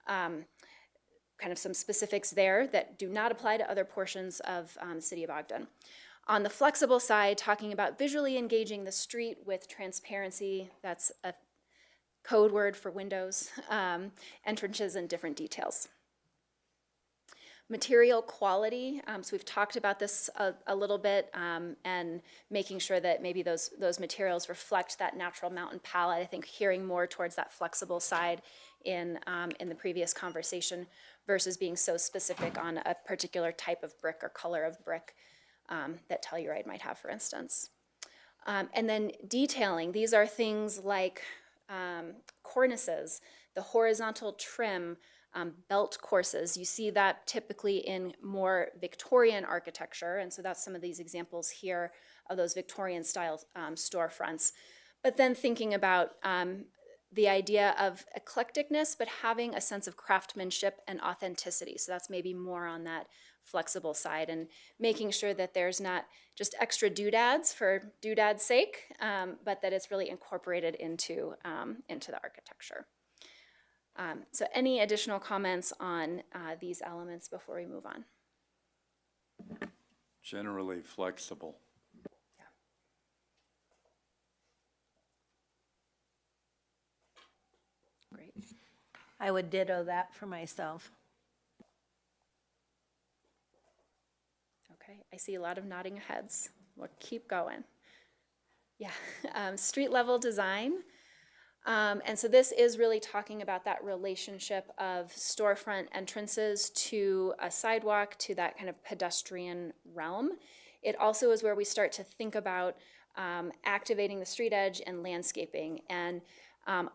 [SPEAKER 3] kind of some specifics there that do not apply to other portions of the city of Ogden. On the flexible side, talking about visually engaging the street with transparency, that's a code word for windows, entrances, and different details. Material quality, so we've talked about this a little bit, and making sure that maybe those materials reflect that natural mountain palette. I think hearing more towards that flexible side in the previous conversation versus being so specific on a particular type of brick or color of brick that Telluride might have, for instance. And then detailing, these are things like cornices, the horizontal trim, belt courses. You see that typically in more Victorian architecture, and so that's some of these examples here of those Victorian style storefronts. But then thinking about the idea of eclecticness, but having a sense of craftsmanship and authenticity. So that's maybe more on that flexible side, and making sure that there's not just extra doodads for doodad's sake, but that it's really incorporated into the architecture. So any additional comments on these elements before we move on?
[SPEAKER 1] Generally flexible.
[SPEAKER 3] Great.
[SPEAKER 7] I would ditto that for myself.
[SPEAKER 3] Okay, I see a lot of nodding heads. We'll keep going. Yeah, street level design. And so this is really talking about that relationship of storefront entrances to a sidewalk, to that kind of pedestrian realm. It also is where we start to think about activating the street edge and landscaping. And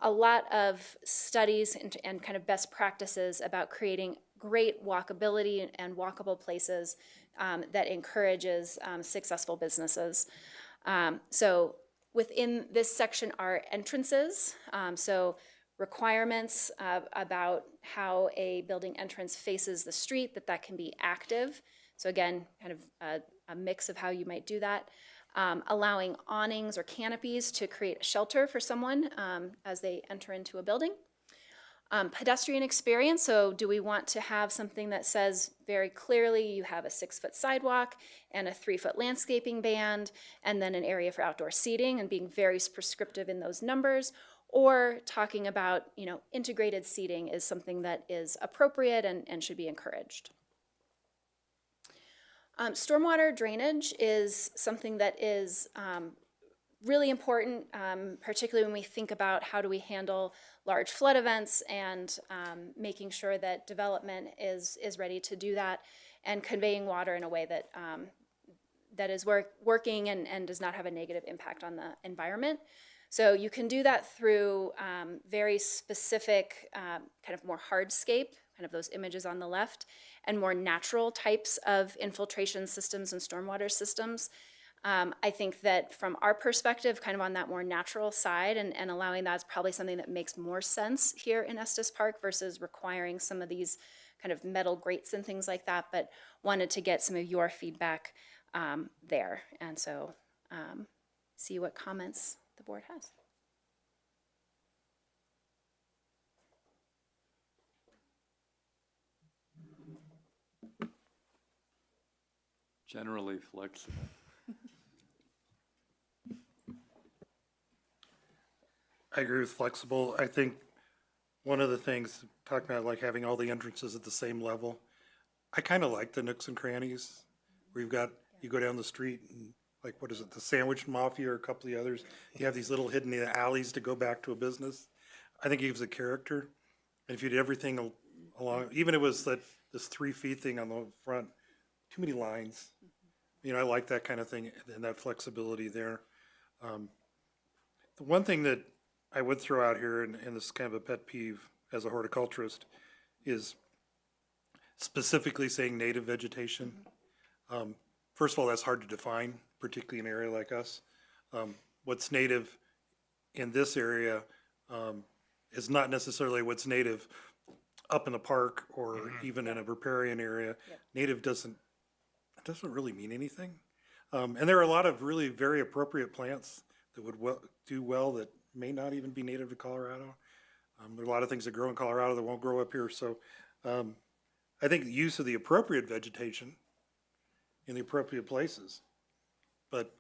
[SPEAKER 3] a lot of studies and kind of best practices about creating great walkability and walkable places that encourages successful businesses. So within this section are entrances, so requirements about how a building entrance faces the street, that can be active. So again, kind of a mix of how you might do that. Allowing awnings or canopies to create shelter for someone as they enter into a building. Pedestrian experience, so do we want to have something that says very clearly you have a 6-foot sidewalk and a 3-foot landscaping band and then an area for outdoor seating, and being very prescriptive in those numbers, or talking about, integrated seating is something that is appropriate and should be encouraged. Stormwater drainage is something that is really important, particularly when we think about how do we handle large flood events and making sure that development is ready to do that, and conveying water in a way that that is working and does not have a negative impact on the environment. So you can do that through very specific, kind of more hardscape, kind of those images on the left, and more natural types of infiltration systems and stormwater systems. I think that from our perspective, kind of on that more natural side and allowing that is probably something that makes more sense here in Estes Park versus requiring some of these kind of metal grates and things like that, but wanted to get some of your feedback there. And so see what comments the board has.
[SPEAKER 1] Generally flexible.
[SPEAKER 6] I agree with flexible. I think one of the things, talking about like having all the entrances at the same level, I kind of like the nooks and crannies where you go down the street and like, what is it, the Sandwich Mafia or a couple of the others, you have these little hidden alleys to go back to a business. I think it gives a character. And if you did everything along, even if it was this 3 feet thing on the front, too many lines. I like that kind of thing and that flexibility there. The one thing that I would throw out here, and this is kind of a pet peeve as a horticulturist, is specifically saying native vegetation. First of all, that's hard to define, particularly in an area like us. What's native in this area is not necessarily what's native up in the park or even in a riparian area. Native doesn't really mean anything. And there are a lot of really very appropriate plants that would do well that may not even be native to Colorado. There are a lot of things that grow in Colorado that won't grow up here. So I think the use of the appropriate vegetation in the appropriate places, but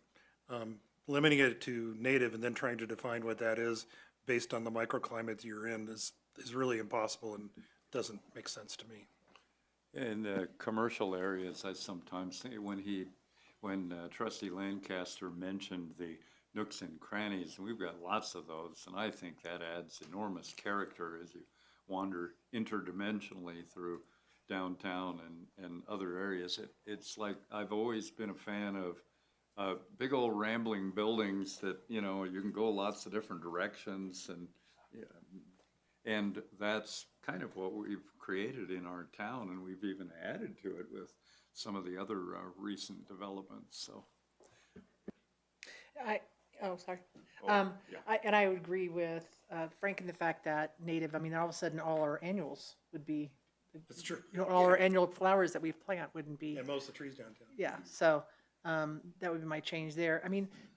[SPEAKER 6] limiting it to native and then trying to define what that is based on the microclimate you're in is really impossible and doesn't make sense to me.
[SPEAKER 1] In commercial areas, I sometimes think when Trustee Lancaster mentioned the nooks and crannies, and we've got lots of those, and I think that adds enormous character as you wander interdimensionally through downtown and other areas. It's like I've always been a fan of big old rambling buildings that, you can go lots of different directions, and that's kind of what we've created in our town, and we've even added to it with some of the other recent developments. So.
[SPEAKER 9] Sorry.
[SPEAKER 1] Yeah.
[SPEAKER 9] I would agree with Frank in the fact that native, all of a sudden all our annuals would be,
[SPEAKER 6] That's true.
[SPEAKER 9] all our annual flowers that we plant wouldn't be.
[SPEAKER 6] And most of the trees downtown.
[SPEAKER 9] Yeah, so that would be my change there.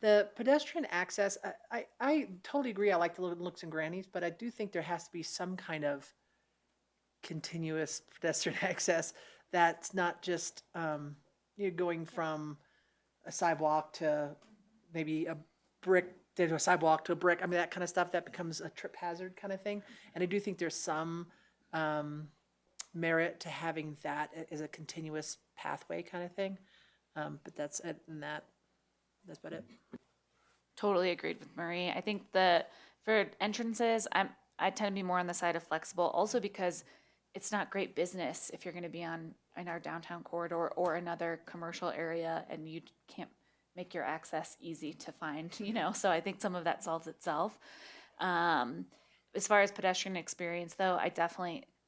[SPEAKER 9] The pedestrian access, I totally agree. I like the little nooks and grannies, but I do think there has to be some kind of continuous pedestrian access that's not just you're going from a sidewalk to maybe a brick, to a sidewalk to a brick. That kind of stuff that becomes a trip hazard kind of thing. And I do think there's some merit to having that as a continuous pathway kind of thing. But that's it, and that's about it.
[SPEAKER 4] Totally agreed with Marie. I think for entrances, I tend to be more on the side of flexible, also because it's not great business if you're going to be in our downtown corridor or another commercial area and you can't make your access easy to find, so I think some of that solves itself. As far as pedestrian experience though,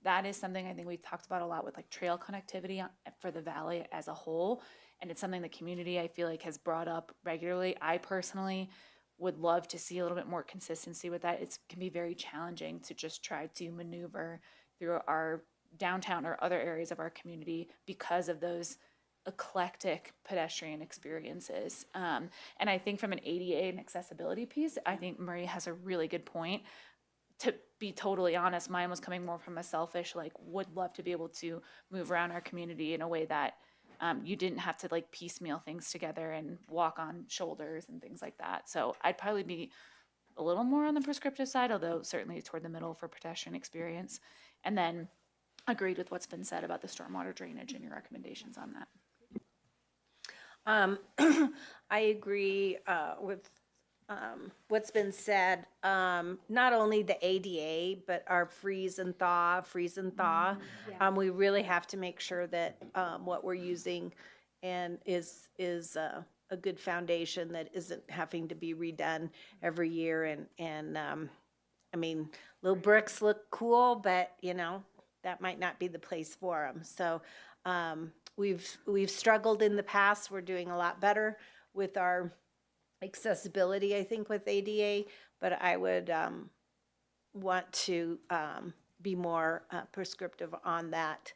[SPEAKER 4] that is something I think we've talked about a lot with like trail connectivity for the valley as a whole. And it's something the community I feel like has brought up regularly. I personally would love to see a little bit more consistency with that. It can be very challenging to just try to maneuver through our downtown or other areas of our community because of those eclectic pedestrian experiences. And I think from an ADA and accessibility piece, I think Marie has a really good point. To be totally honest, mine was coming more from a selfish, would love to be able to move around our community in a way that you didn't have to piecemeal things together and walk on shoulders and things like that. So I'd probably be a little more on the prescriptive side, although certainly toward the middle for pedestrian experience. And then agreed with what's been said about the stormwater drainage and your recommendations on that.
[SPEAKER 7] I agree with what's been said. Not only the ADA, but our freeze and thaw. We really have to make sure that what we're using and is a good foundation that isn't having to be redone every year. And I mean, little bricks look cool, but you know, that might not be the place for them. So we've struggled in the past. We're doing a lot better with our accessibility, I think, with ADA, but I would want to be more prescriptive on that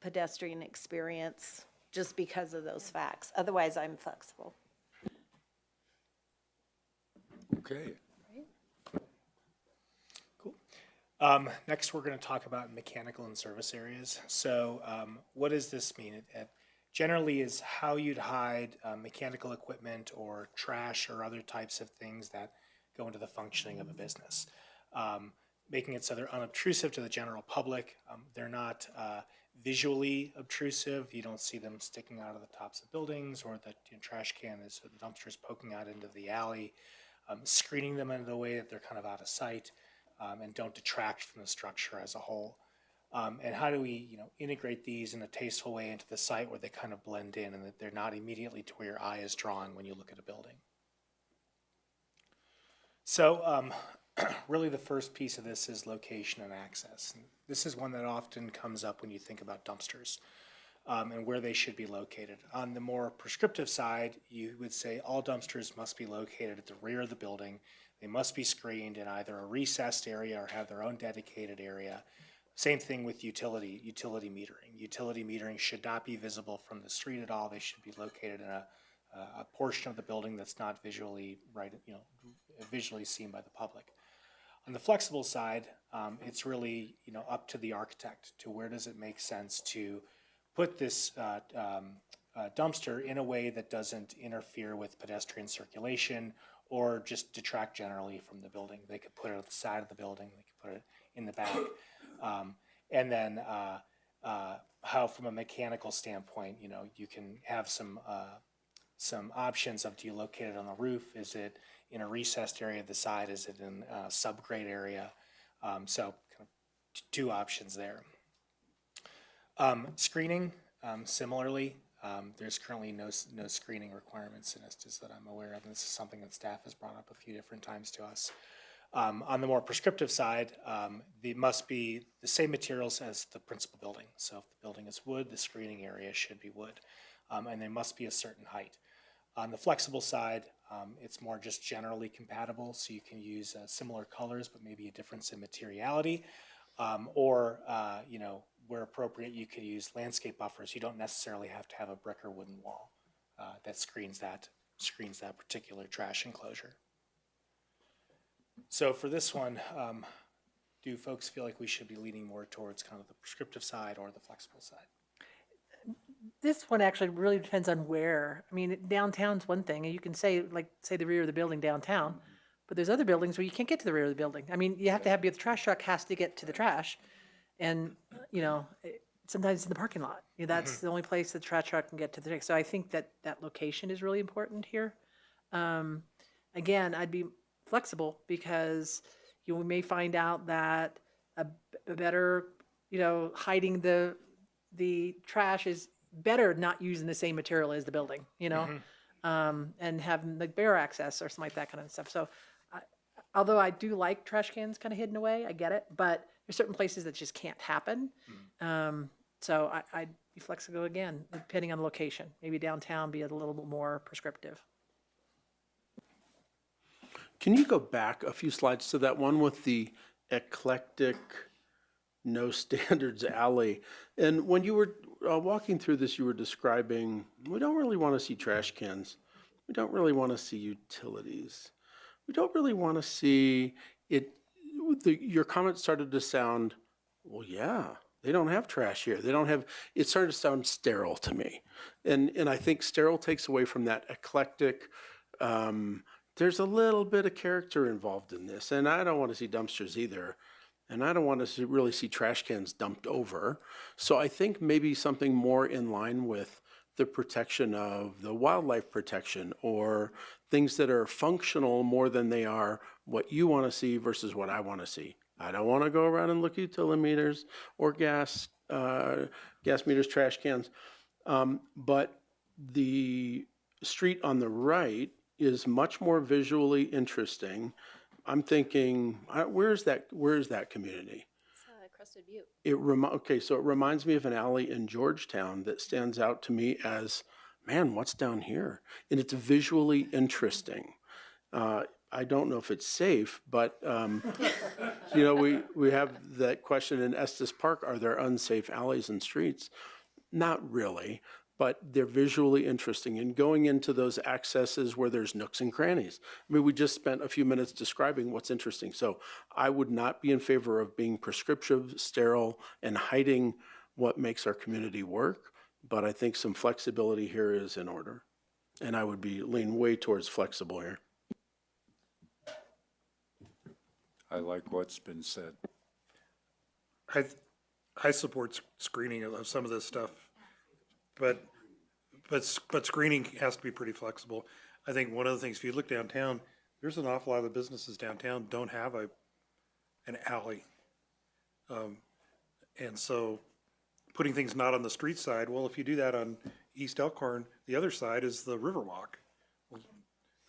[SPEAKER 7] pedestrian experience just because of those facts. Otherwise, I'm flexible.
[SPEAKER 1] Okay.
[SPEAKER 2] Next, we're going to talk about mechanical and service areas. So what does this mean? It generally is how you'd hide mechanical equipment or trash or other types of things that go into the functioning of a business. Making it so they're unobtrusive to the general public. They're not visually obtrusive. You don't see them sticking out of the tops of buildings, or the trash can is, or the dumpster is poking out into the alley. Screening them in a way that they're kind of out of sight. And don't detract from the structure as a whole. And how do we, integrate these in a tasteful way into the site where they kind of blend in and that they're not immediately to where your eye is drawn when you look at a building. So really the first piece of this is location and access. And this is one that often comes up when you think about dumpsters and where they should be located. On the more prescriptive side, you would say all dumpsters must be located at the rear of the building. They must be screened in either a recessed area or have their own dedicated area. Same thing with utility metering. Utility metering should not be visible from the street at all. They should be located in a portion of the building that's not visually visually seen by the public. On the flexible side, it's really up to the architect to where does it make sense to put this dumpster in a way that doesn't interfere with pedestrian circulation or just detract generally from the building. They could put it at the side of the building, they could put it in the back. And then how from a mechanical standpoint, you can have some options of, do you locate it on the roof? Is it in a recessed area of the side? Is it in a subgrade area? So kind of two options there. Screening, similarly, there's currently no screening requirements in Estes that I'm aware of, and this is something that staff has brought up a few different times to us. On the more prescriptive side, it must be the same materials as the principal building. So if the building is wood, the screening area should be wood, and they must be a certain height. On the flexible side, it's more just generally compatible, so you can use similar colors, but maybe a difference in materiality, or where appropriate, you could use landscape buffers. You don't necessarily have to have a brick or wooden wall that screens that particular trash enclosure. So for this one, do folks feel like we should be leaning more towards kind of the prescriptive side or the flexible side?
[SPEAKER 9] This one actually really depends on where. I mean, downtown's one thing, and you can say the rear of the building downtown, but there's other buildings where you can't get to the rear of the building. I mean, you have to have, the trash truck has to get to the trash, and, sometimes in the parking lot. That's the only place the trash truck can get to the trash. So I think that location is really important here. Again, I'd be flexible because we may find out that a better, hiding the trash is better not using the same material as the building, and having like bare access or something like that kind of stuff. So although I do like trash cans kind of hidden away, I get it, but there's certain places that just can't happen. So I'd be flexible again, depending on the location. Maybe downtown be a little bit more prescriptive.
[SPEAKER 5] Can you go back a few slides to that one with the eclectic, no standards alley? And when you were walking through this, you were describing, we don't really want to see trash cans. We don't really want to see utilities. We don't really want to see it. Your comment started to sound, well, yeah, they don't have trash here. They don't have, it started to sound sterile to me. And I think sterile takes away from that eclectic, there's a little bit of character involved in this. And I don't want to see dumpsters either. And I don't want to really see trash cans dumped over. So I think maybe something more in line with the protection of the wildlife protection, or things that are functional more than they are what you want to see versus what I want to see. I don't want to go around and look at utility meters or gas meters, trash cans. But the street on the right is much more visually interesting. I'm thinking, where's that community?
[SPEAKER 3] It's Crested Butte.
[SPEAKER 5] Okay, so it reminds me of an alley in Georgetown that stands out to me as, man, what's down here? And it's visually interesting. I don't know if it's safe, but, we have that question in Estes Park, are there unsafe alleys and streets? Not really, but they're visually interesting. And going into those accesses where there's nooks and crannies. I mean, we just spent a few minutes describing what's interesting. So I would not be in favor of being prescriptive, sterile, and hiding what makes our community work. But I think some flexibility here is in order. And I would lean way towards flexible here.
[SPEAKER 1] I like what's been said.
[SPEAKER 6] I support screening of some of this stuff, but screening has to be pretty flexible. I think one of the things, if you look downtown, there's an awful lot of the businesses downtown don't have an alley. And so putting things not on the street side, well, if you do that on East Elkhorn, the other side is the Riverwalk. Well,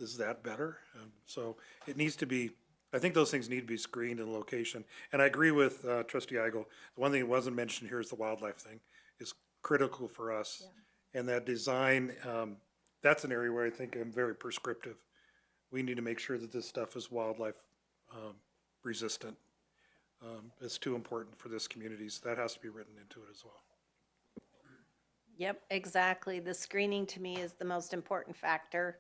[SPEAKER 6] is that better? So it needs to be, I think those things need to be screened in location. And I agree with Trustee Eigel. The one thing that wasn't mentioned here is the wildlife thing is critical for us. Yeah. And that design, that's an area where I think I'm very prescriptive. We need to make sure that this stuff is wildlife resistant. It's too important for this community, so that has to be written into it as well.
[SPEAKER 7] Yep, exactly. The screening to me is the most important factor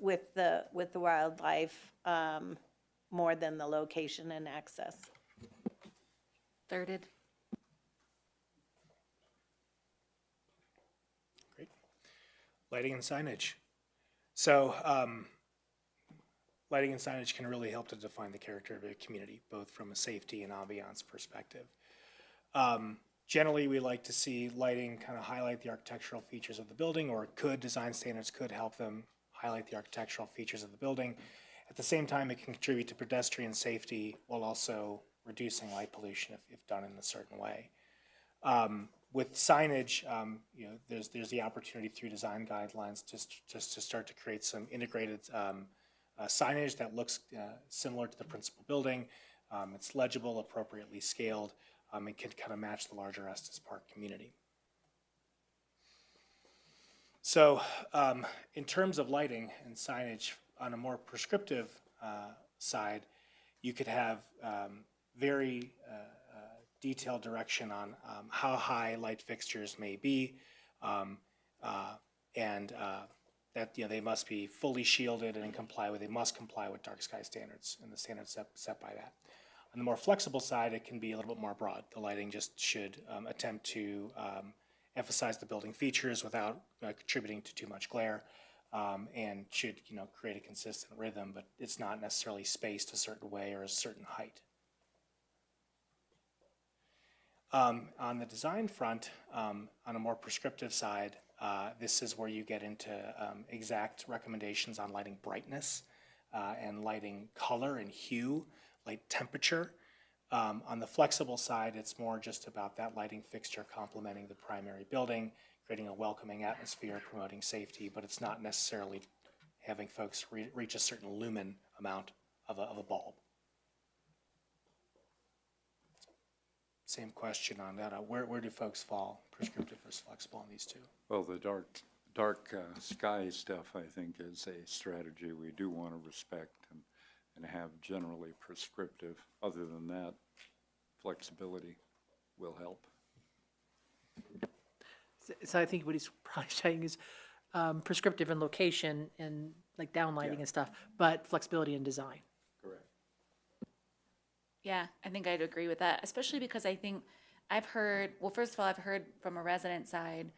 [SPEAKER 7] with the wildlife, more than the location and access.
[SPEAKER 4] Thirded.
[SPEAKER 2] Great. Lighting and signage. So, lighting and signage can really help to define the character of a community, both from a safety and ambiance perspective. Generally, we like to see lighting kind of highlight the architectural features of the building, or design standards could help them highlight the architectural features of the building. At the same time, it can contribute to pedestrian safety while also reducing light pollution if done in a certain way. With signage, there's the opportunity through design guidelines just to start to create some integrated signage that looks similar to the principal building. It's legible, appropriately scaled, and can kind of match the larger Estes Park community. So in terms of lighting and signage on a more prescriptive side, you could have very detailed direction on how high light fixtures may be, and that they must be fully shielded and they must comply with dark sky standards and the standards set by that. On the more flexible side, it can be a little bit more broad. The lighting just should attempt to emphasize the building features without contributing to too much glare, and should create a consistent rhythm, but it's not necessarily spaced a certain way or a certain height. On the design front, on a more prescriptive side, this is where you get into exact recommendations on lighting brightness and lighting color and hue, light temperature. On the flexible side, it's more just about that lighting fixture complementing the primary building, creating a welcoming atmosphere, promoting safety, but it's not necessarily having folks reach a certain lumen amount of a bulb. Same question on that. Where do folks fall, prescriptive versus flexible on these two?
[SPEAKER 1] Well, the dark sky stuff, I think, is a strategy we do want to respect and have generally prescriptive. Other than that, flexibility will help.
[SPEAKER 9] So I think what he's probably saying is prescriptive in location and like downlighting and stuff, but flexibility in design.
[SPEAKER 1] Correct.
[SPEAKER 4] Yeah, I think I'd agree with that, especially because I think I've heard, well, first of all, I've heard from a resident side,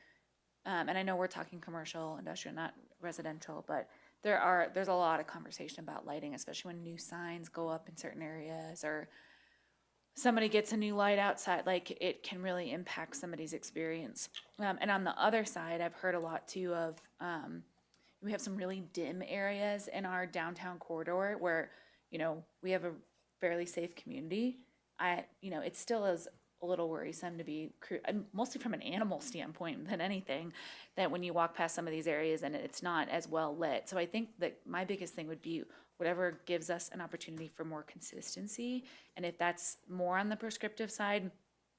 [SPEAKER 4] and I know we're talking commercial, industrial, not residential, but there's a lot of conversation about lighting, especially when new signs go up in certain areas or somebody gets a new light outside, like it can really impact somebody's experience. And on the other side, I've heard a lot too of, we have some really dim areas in our downtown corridor where, we have a fairly safe community. It still is a little worrisome to be, and mostly from an animal standpoint than anything, that when you walk past some of these areas and it's not as well lit. So I think that my biggest thing would be whatever gives us an opportunity for more consistency. And if that's more on the prescriptive side,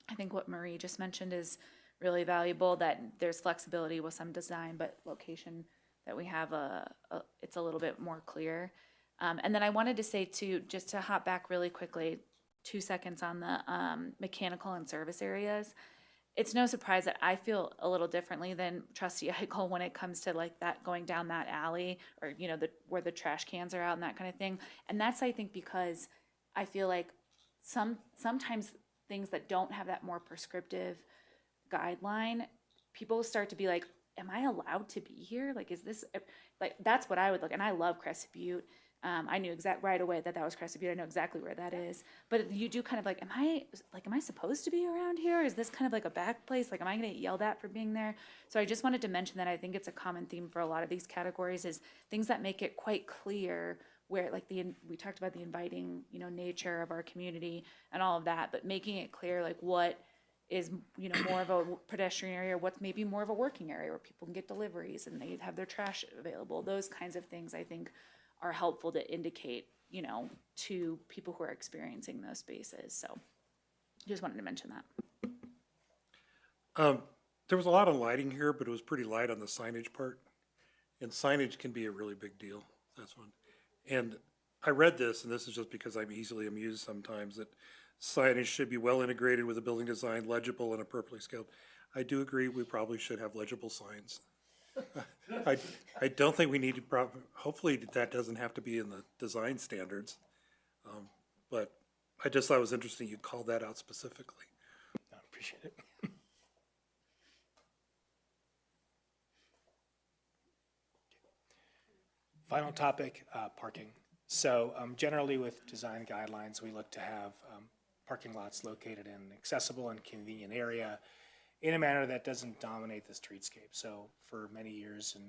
[SPEAKER 4] I think what Marie just mentioned is really valuable, that there's flexibility with some design, but location that we have it's a little bit more clear. And then I wanted to say too, just to hop back really quickly, 2 seconds on the mechanical and service areas. It's no surprise that I feel a little differently than Trustee Eichel when it comes to like that going down that alley, or you know, where the trash cans are out and that kind of thing. And that's, I think, because I feel like sometimes things that don't have that more prescriptive guideline, people start to be like, am I allowed to be here? Like, is this, like, that's what I would look, and I love Crescent Butte. I knew right away that was Crescent Butte. I know exactly where that is. But you do kind of like, am I supposed to be around here? Is this kind of like a back place? Like, am I going to get yelled at for being there? So I just wanted to mention that I think it's a common theme for a lot of these categories, is things that make it quite clear where, like, we talked about the inviting, you know, nature of our community and all of that, but making it clear, like, what is, you know, more of a pedestrian area, what's maybe more of a working area where people can get deliveries and they have their trash available. Those kinds of things, I think, are helpful to indicate, you know, to people who are experiencing those spaces. So just wanted to mention that.
[SPEAKER 6] There was a lot of lighting here, but it was pretty light on the signage part. And signage can be a really big deal. That's one. And I read this, and this is just because I'm easily amused sometimes, that signage should be well integrated with the building design, legible and appropriately scaled. I do agree we probably should have legible signs. I don't think we need to, hopefully that doesn't have to be in the design standards. But I just thought it was interesting you called that out specifically.
[SPEAKER 2] I appreciate it. Final topic, parking. So generally with design guidelines, we look to have parking lots located in an accessible and convenient area in a manner that doesn't dominate the streetscape. So for many years, and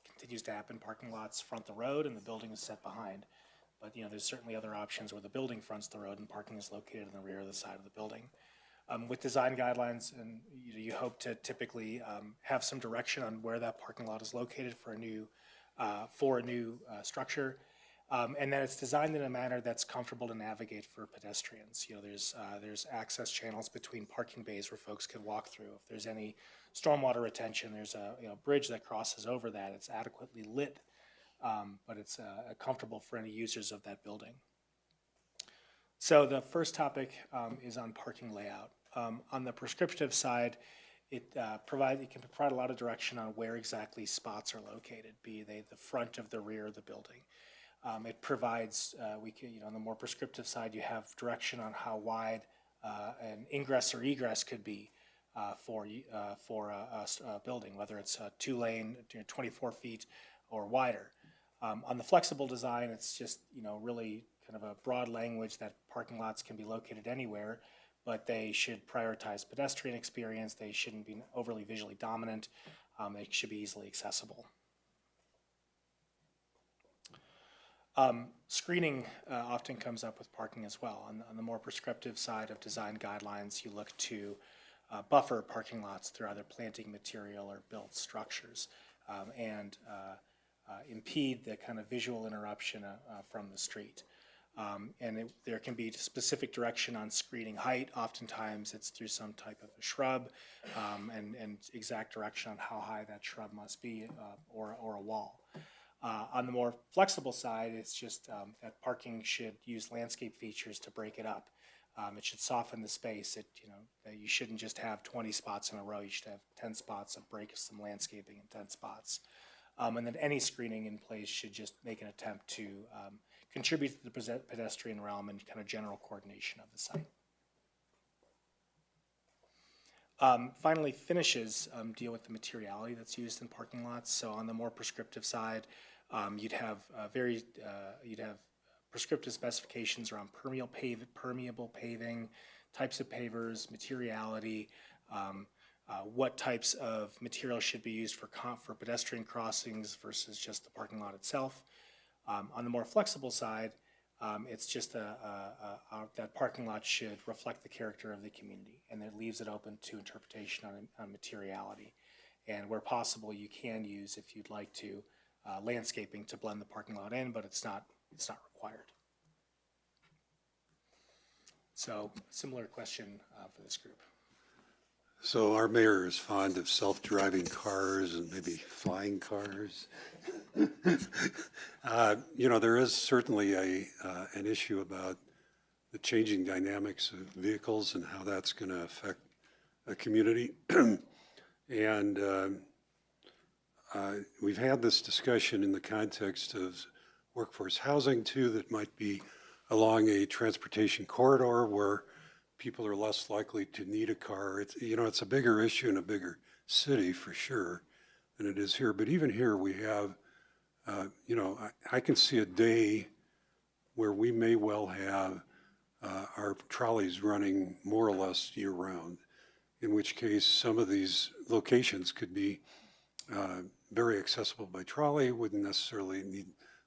[SPEAKER 2] it continues to happen, parking lots front the road and the building is set behind. But, you know, there's certainly other options where the building fronts the road and parking is located in the rear of the side of the building. With design guidelines, and you hope to typically have some direction on where that parking lot is located for a new structure. And then it's designed in a manner that's comfortable to navigate for pedestrians. You know, there's access channels between parking bays where folks can walk through. If there's any stormwater retention, there's a bridge that crosses over that. It's adequately lit, but it's comfortable for any users of that building. So the first topic is on parking layout. On the prescriptive side, it can provide a lot of direction on where exactly spots are located, be they the front of the rear of the building. It provides, on the more prescriptive side, you have direction on how wide an ingress or egress could be for a building, whether it's a 2-lane, 24 feet or wider. On the flexible design, it's just, really kind of a broad language that parking lots can be located anywhere, but they should prioritize pedestrian experience. They shouldn't be overly visually dominant. They should be easily accessible. Screening often comes up with parking as well. On the more prescriptive side of design guidelines, you look to buffer parking lots through either planting material or built structures and impede the kind of visual interruption from the street. There can be specific direction on screening height. Oftentimes it's through some type of a shrub and exact direction on how high that shrub must be or a wall. On the more flexible side, it's just that parking should use landscape features to break it up. It should soften the space. You shouldn't just have 20 spots in a row. You should have 10 spots of break some landscaping in 10 spots. And then any screening in place should just make an attempt to contribute to the pedestrian realm and kind of general coordination of the site. Finally, finishes deal with the materiality that's used in parking lots. So on the more prescriptive side, you'd have prescriptive specifications around permeable paving, types of pavers, materiality, what types of material should be used for pedestrian crossings versus just the parking lot itself. On the more flexible side, It's just that parking lot should reflect the character of the community, and it leaves it open to interpretation on materiality. And where possible, you can use, if you'd like to, landscaping to blend the parking lot in, but it's not required. So similar question for this group.
[SPEAKER 8] So our mayor is fond of self-driving cars and maybe flying cars. There is certainly an issue about the changing dynamics of vehicles and how that's going to affect a community. And we've had this discussion in the context of workforce housing too, that might be along a transportation corridor where people are less likely to need a car. It's a bigger issue in a bigger city for sure than it is here. But even here we have, I can see a day where we may well have our trolleys running more or less year round, in which case some of these locations could be very accessible by trolley, wouldn't necessarily need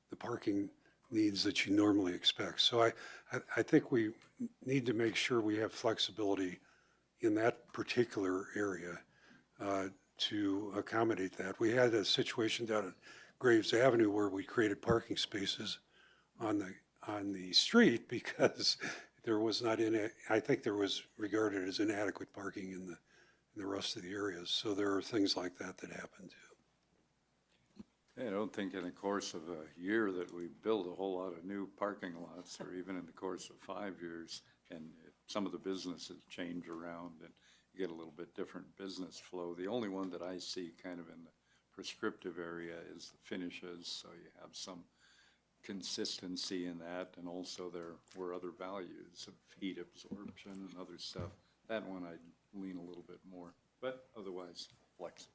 [SPEAKER 8] the parking needs that you normally expect. So I think we need to make sure we have flexibility in that particular area to accommodate that. We had a situation down at Graves Avenue where we created parking spaces on the street because there was not I think there was regarded as inadequate parking in the rest of the areas. So there are things like that happen too.
[SPEAKER 1] I don't think in the course of a year that we build a whole lot of new parking lots, or even in the course of 5 years, and some of the businesses change around and you get a little bit different business flow. The only one that I see kind of in the prescriptive area is the finishes, so you have some consistency in that, and also there were other values of heat absorption and other stuff. That one I'd lean a little bit more, but otherwise flexible.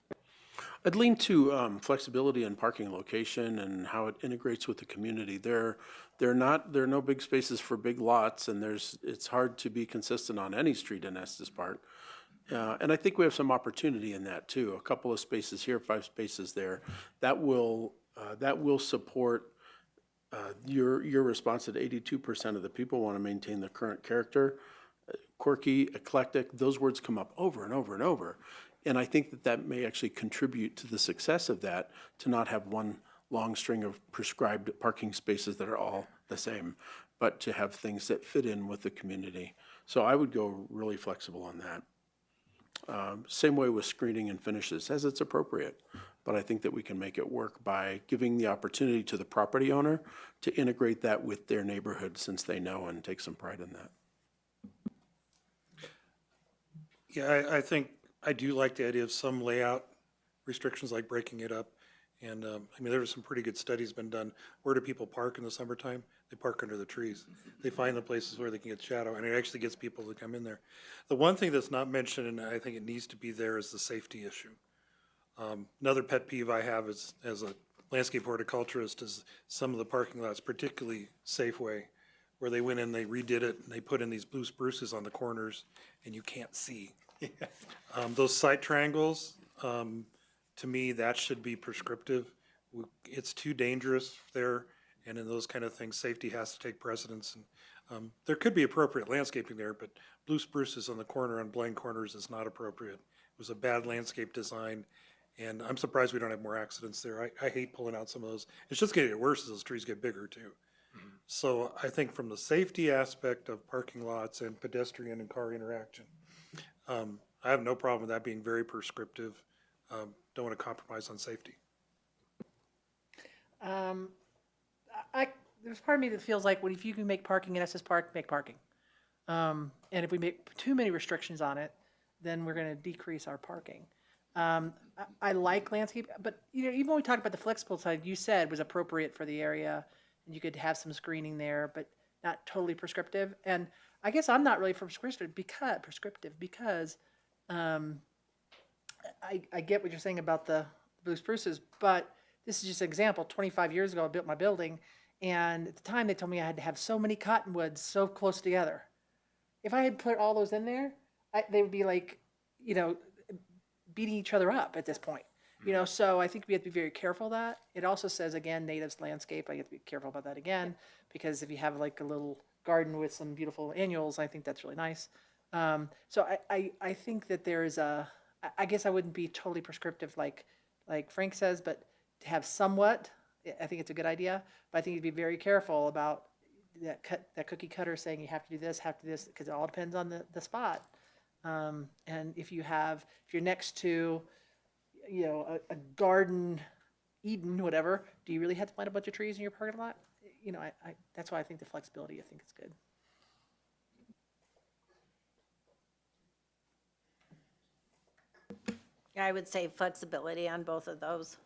[SPEAKER 5] I'd lean to flexibility in parking location and how it integrates with the community. There are no big spaces for big lots, and it's hard to be consistent on any street in Estes Park. And I think we have some opportunity in that too. A couple of spaces here, 5 spaces there. That will support your response that 82% of the people want to maintain the current character. Quirky, eclectic, those words come up over and over and over. And I think that may actually contribute to the success of that, to not have one long string of prescribed parking spaces that are all the same, but to have things that fit in with the community. So I would go really flexible on that. Same way with screening and finishes, as it's appropriate. But I think that we can make it work by giving the opportunity to the property owner to integrate that with their neighborhood, since they know and take some pride in that.
[SPEAKER 6] Yeah, I think I do like the idea of some layout restrictions, like breaking it up. And there were some pretty good studies been done. Where do people park in the summertime? They park under the trees. They find the places where they can get shadow, and it actually gets people to come in there. The one thing that's not mentioned, and I think it needs to be there, is the safety issue. Another pet peeve I have is, as a landscape horticulturist, is some of the parking lots, particularly Safeway, where they went in, they redid it, and they put in these blue spruces on the corners, and you can't see. Those site triangles, to me, that should be prescriptive. It's too dangerous there, and in those kind of things, safety has to take precedence. And there could be appropriate landscaping there, but blue spruces on the corner on blank corners is not appropriate. It was a bad landscape design, and I'm surprised we don't have more accidents there. I hate pulling out some of those. It's just going to get worse as those trees get bigger too. Mm-hmm. So I think from the safety aspect of parking lots and pedestrian and car interaction, I have no problem with that being very prescriptive. Don't want to compromise on safety.
[SPEAKER 9] There's part of me that feels like, if you can make parking in Estes Park, make parking. And if we make too many restrictions on it, then we're going to decrease our parking. I like landscape, but even when we talked about the flexible side, you said was appropriate for the area, and you could have some screening there, but not totally prescriptive. And I guess I'm not really for prescriptive because I get what you're saying about the blue spruces, but this is just an example. 25 years ago, I built my building, and at the time they told me I had to have so many cottonwoods so close together. If I had put all those in there, they would be like, beating each other up at this point. You know, so I think we have to be very careful of that. It also says, again, natives landscape, I have to be careful about that again, because if you have like a little garden with some beautiful annuals, I think that's really nice. So I think that there is I guess I wouldn't be totally prescriptive like Frank says, but to have somewhat, I think it's a good idea, but I think you'd be very careful about that cookie cutter saying you have to do this, because it all depends on the spot. And if you're next to, you know, a garden, Eden, whatever, do you really have to plant a bunch of trees in your parking lot? You know, that's why I think the flexibility, I think is good.
[SPEAKER 7] I would say flexibility on both of those.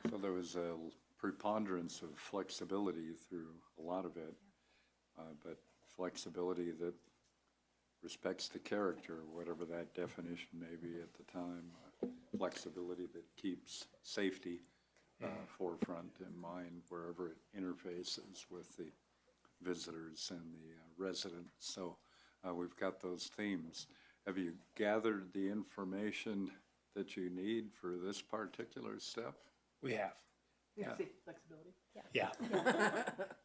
[SPEAKER 1] So there was a preponderance of flexibility through a lot of it, but flexibility that respects the character, whatever that definition may be at the time. Flexibility that keeps safety forefront in mind wherever it interfaces with the visitors and the residents. So we've got those themes. Have you gathered the information that you need for this particular step?
[SPEAKER 2] We have.
[SPEAKER 9] Yeah. Flexibility.
[SPEAKER 2] Yeah.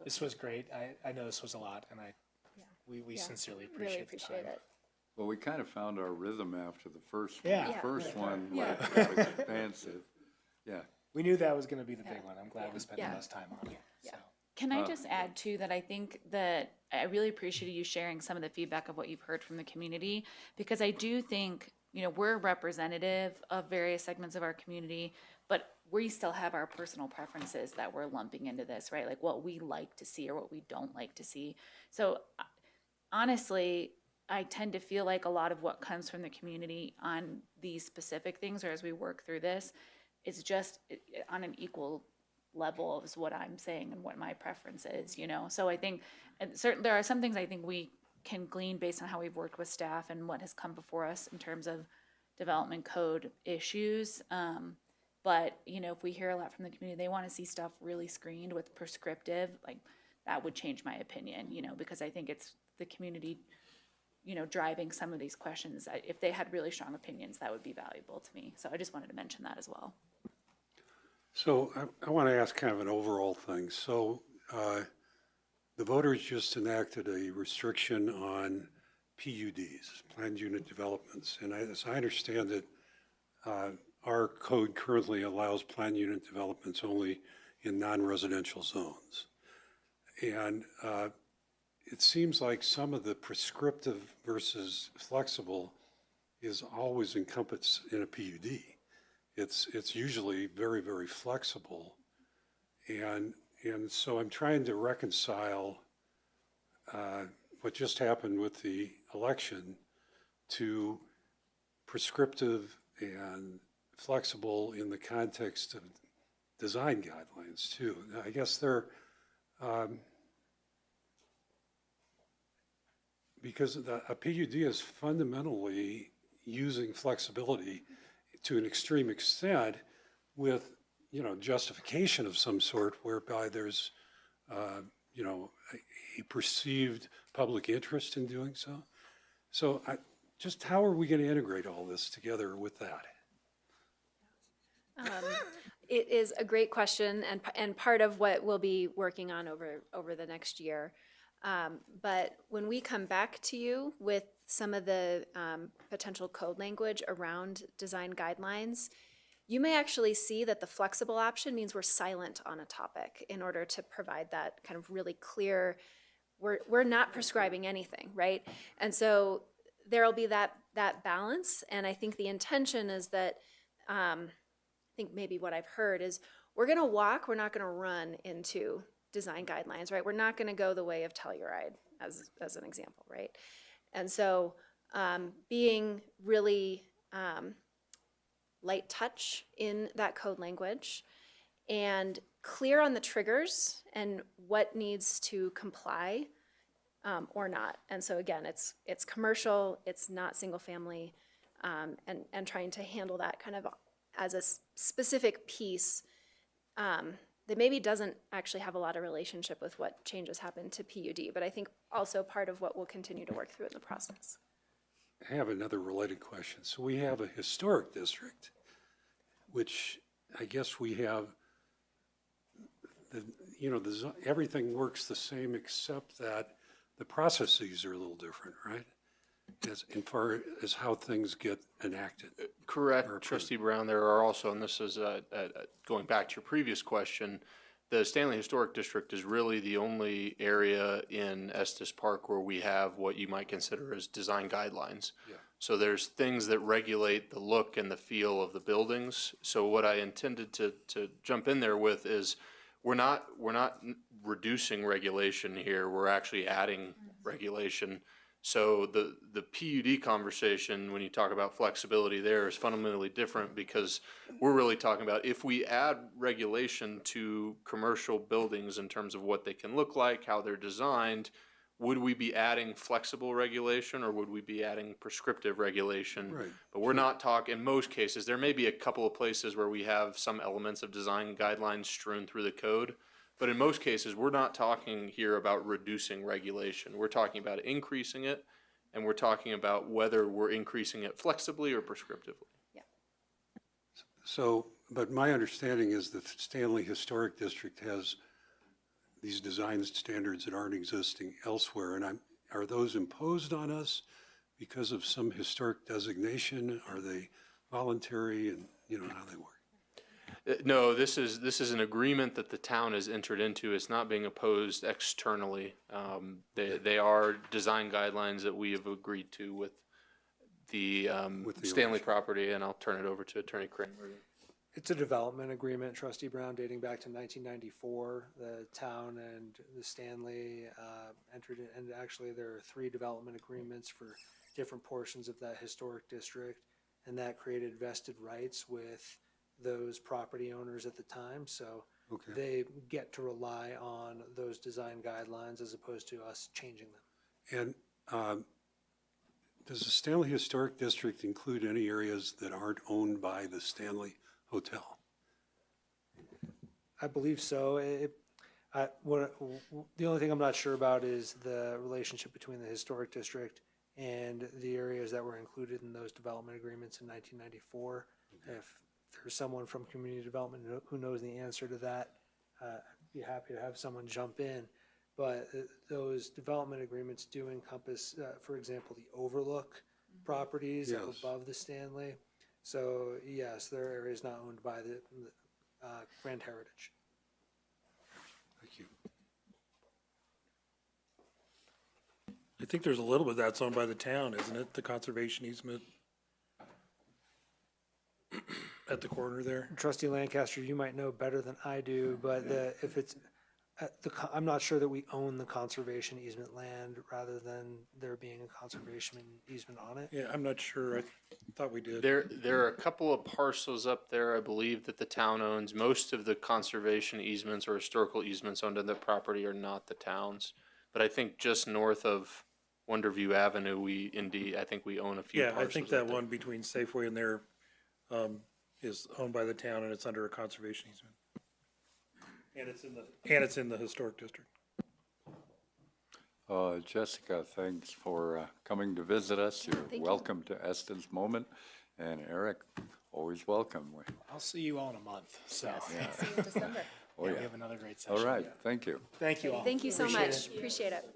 [SPEAKER 2] This was great. I know this was a lot, and we sincerely
[SPEAKER 3] Really
[SPEAKER 2] appreciate the
[SPEAKER 3] appreciate
[SPEAKER 2] time.
[SPEAKER 3] it.
[SPEAKER 1] Well, we kind of found our rhythm after the first one.
[SPEAKER 2] Yeah.
[SPEAKER 1] The
[SPEAKER 2] Yeah.
[SPEAKER 1] first one was expansive. Yeah.
[SPEAKER 2] We knew that was going to be the big one. I'm glad we spent
[SPEAKER 3] Yeah.
[SPEAKER 2] the most time on it. So.
[SPEAKER 4] Can I just add too that I think that I really appreciate you sharing some of the feedback of what you've heard from the community, because I do think, you know, we're representative of various segments of our community, but we still have our personal preferences that we're lumping into this, right? Like what we like to see or what we don't like to see. So honestly, I tend to feel like a lot of what comes from the community on these specific things, or as we work through this, is just on an equal level as what I'm saying and what my preference is, you know? So I think, and certain, there are some things I think we can glean based on how we've worked with staff and what has come before us in terms of development code issues. But, you know, if we hear a lot from the community, they want to see stuff really screened with prescriptive, like that would change my opinion, you know, because I think it's the community, you know, driving some of these questions. If they had really strong opinions, that would be valuable to me. So I just wanted to mention that as well.
[SPEAKER 8] So I want to ask kind of an overall thing. So the voters just enacted a restriction on PUDs, planned unit developments. And as I understand it, our code currently allows planned unit developments only in non-residential zones. And it seems like some of the prescriptive versus flexible is always encompassed in a PUD. It's usually very, very flexible. And so I'm trying to reconcile what just happened with the election to prescriptive and flexible in the context of design guidelines too. I guess they're, because a PUD is fundamentally using flexibility to an extreme extent with, you know, justification of some sort whereby there's, you know, a perceived public interest in doing so. So just how are we going to integrate all this together with that?
[SPEAKER 3] It is a great question and part of what we'll be working on over the next year. But when we come back to you with some of the potential code language around design guidelines, you may actually see that the flexible option means we're silent on a topic in order to provide that kind of really clear, we're not prescribing anything, right? And so there'll be that balance, and I think the intention is that, I think maybe what I've heard is we're gonna walk, we're not gonna run into design guidelines, right? We're not gonna go the way of Telluride as an example, right? And so being really light touch in that code language and clear on the triggers and what needs to comply or not. And so again, it's commercial, it's not single family, and trying to handle that kind of as a specific piece that maybe doesn't actually have a lot of relationship with what changes happen to PUD, but I think also part of what we'll continue to work through in the process.
[SPEAKER 8] have another related question. So we have a historic district, which I guess we have, everything works the same except that the processes are a little different, right? As far as how things get enacted.
[SPEAKER 10] Correct,
[SPEAKER 8] approved.
[SPEAKER 10] Trustee Brown. There are also, and this is going back to your previous question, the Stanley Historic District is really the only area in Estes Park where we have what you might consider as design guidelines.
[SPEAKER 8] Yeah.
[SPEAKER 10] So there's things that regulate the look and the feel of the buildings. So what I intended to jump in there with is we're not reducing regulation here. We're actually adding regulation. So the PUD conversation, when you talk about flexibility there, is fundamentally different because we're really talking about if we add regulation to commercial buildings in terms of what they can look like, how they're designed, would we be adding flexible regulation or would we be adding prescriptive regulation?
[SPEAKER 8] Right.
[SPEAKER 10] But we're not talking, in most cases, there may be a couple of places where we have some elements of design guidelines strewn through the code. But in most cases, we're not talking here about reducing regulation. We're talking about increasing it, and we're talking about whether we're increasing it flexibly or prescriptively.
[SPEAKER 8] So, but my understanding is the Stanley Historic District has these design standards that aren't existing elsewhere, and are those imposed on us because of some historic designation? Are they voluntary, and how they work?
[SPEAKER 10] No, this is an agreement that the town has entered into. It's not being opposed externally. They are design guidelines that we have agreed to with the Stanley
[SPEAKER 8] ownership.
[SPEAKER 10] property, and I'll turn it over to Attorney Kramer.
[SPEAKER 11] It's a development agreement, Trustee Brown, dating back to 1994. The town and the Stanley entered in, and actually there are 3 development agreements for different portions of that historic district, and that created vested rights with those property owners at the time. So
[SPEAKER 8] Okay.
[SPEAKER 11] they get to rely on those design guidelines as opposed to us changing them.
[SPEAKER 8] And does the Stanley Historic District include any areas that aren't owned by the Stanley Hotel?
[SPEAKER 11] I believe so. The only thing I'm not sure about is the relationship between the historic district and the areas that were included in those development agreements in 1994. If there's someone from community development who knows the answer to that, I'd be happy to have someone jump in. But those development agreements do encompass, for example, the overlook properties up
[SPEAKER 8] Yes.
[SPEAKER 11] above the Stanley. So yes, there are areas not owned by the Grand Heritage.
[SPEAKER 8] Thank you.
[SPEAKER 6] I think there's a little bit that's owned by the town, isn't it? The conservation easement at the corner there.
[SPEAKER 11] Trustee Lancaster, you might know better than I do, but if it's, I'm not sure that we own the conservation easement land rather than there being a conservation easement on it.
[SPEAKER 6] Yeah, I'm not sure. I thought we did.
[SPEAKER 10] There are a couple of parcels up there, I believe, that the town owns. Most of the conservation easements or historical easements owned on the property are not the town's. But I think just north of Wonderview Avenue, I think we own a few
[SPEAKER 6] Yeah,
[SPEAKER 10] parcels.
[SPEAKER 6] I think
[SPEAKER 10] up
[SPEAKER 6] that
[SPEAKER 10] there.
[SPEAKER 6] one between Safeway and there is owned by the town and it's under a conservation easement. And it's in the historic district.
[SPEAKER 1] Jessica, thanks for coming to visit us. You're
[SPEAKER 3] Thank you.
[SPEAKER 1] welcome to Estes Moment. And Eric, always welcome.
[SPEAKER 2] I'll see you all in a month, so.
[SPEAKER 3] See you in December.
[SPEAKER 1] Oh,
[SPEAKER 2] We
[SPEAKER 1] yeah.
[SPEAKER 2] have another great session.
[SPEAKER 1] All right, thank you.
[SPEAKER 2] Thank you all.
[SPEAKER 3] Thank you so
[SPEAKER 2] Appreciate
[SPEAKER 3] much.
[SPEAKER 2] it.
[SPEAKER 3] Appreciate it.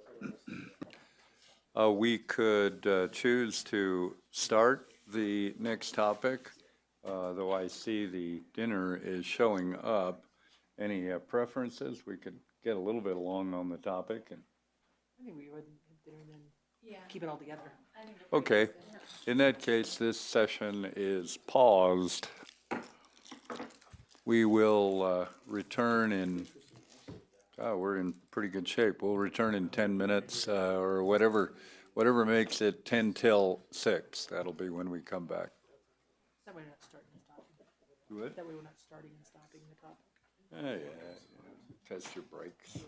[SPEAKER 1] We could choose to start the next topic, though I see the dinner is showing up. Any preferences? We could get a little bit along on the topic.
[SPEAKER 9] I think we would have dinner and then keep it all together.
[SPEAKER 1] Okay, in that case, this session is paused. We will return in, we're in pretty good shape. We'll return in 10 minutes or whatever makes it 10 till 6. That'll be when we come back.
[SPEAKER 9] That way we're not starting and stopping.
[SPEAKER 1] You would?
[SPEAKER 9] That way we're not starting and stopping the topic.
[SPEAKER 1] Yeah, test your brakes.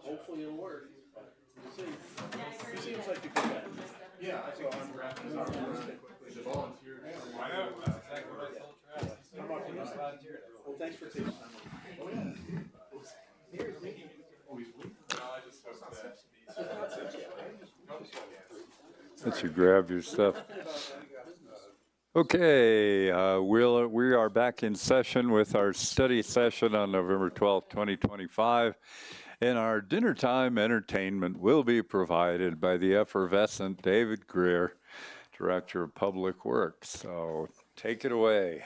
[SPEAKER 5] Hopefully it'll work. Seems like a good guy. Yeah, I think I'm optimistic. I'm optimistic. Well, thanks for taking time.
[SPEAKER 1] Let you grab your stuff. Okay, we are back in session with our study session on November 12th, 2025. And our dinner time entertainment will be provided by the effervescent David Greer, Director of Public Works. So take it away.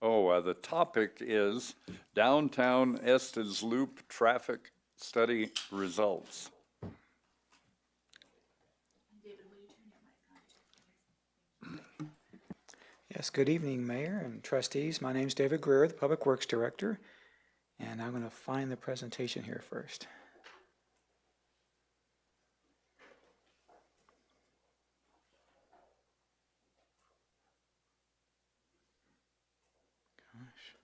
[SPEAKER 1] The topic is Downtown Estes Loop Traffic Study Results.
[SPEAKER 12] Yes, good evening, Mayor and trustees. My name is David Greer, the Public Works Director, and I'm going to find the presentation here first. Gosh.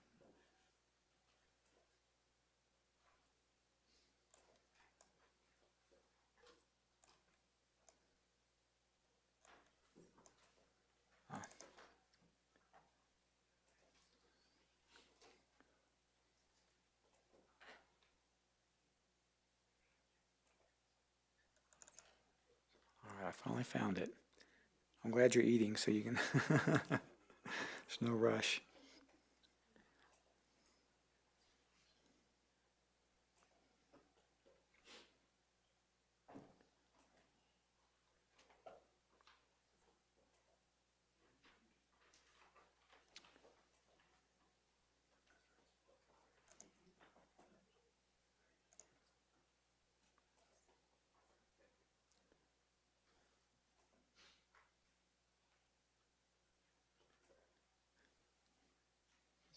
[SPEAKER 12] All right, I finally found it. I'm glad you're eating so you can, there's no rush.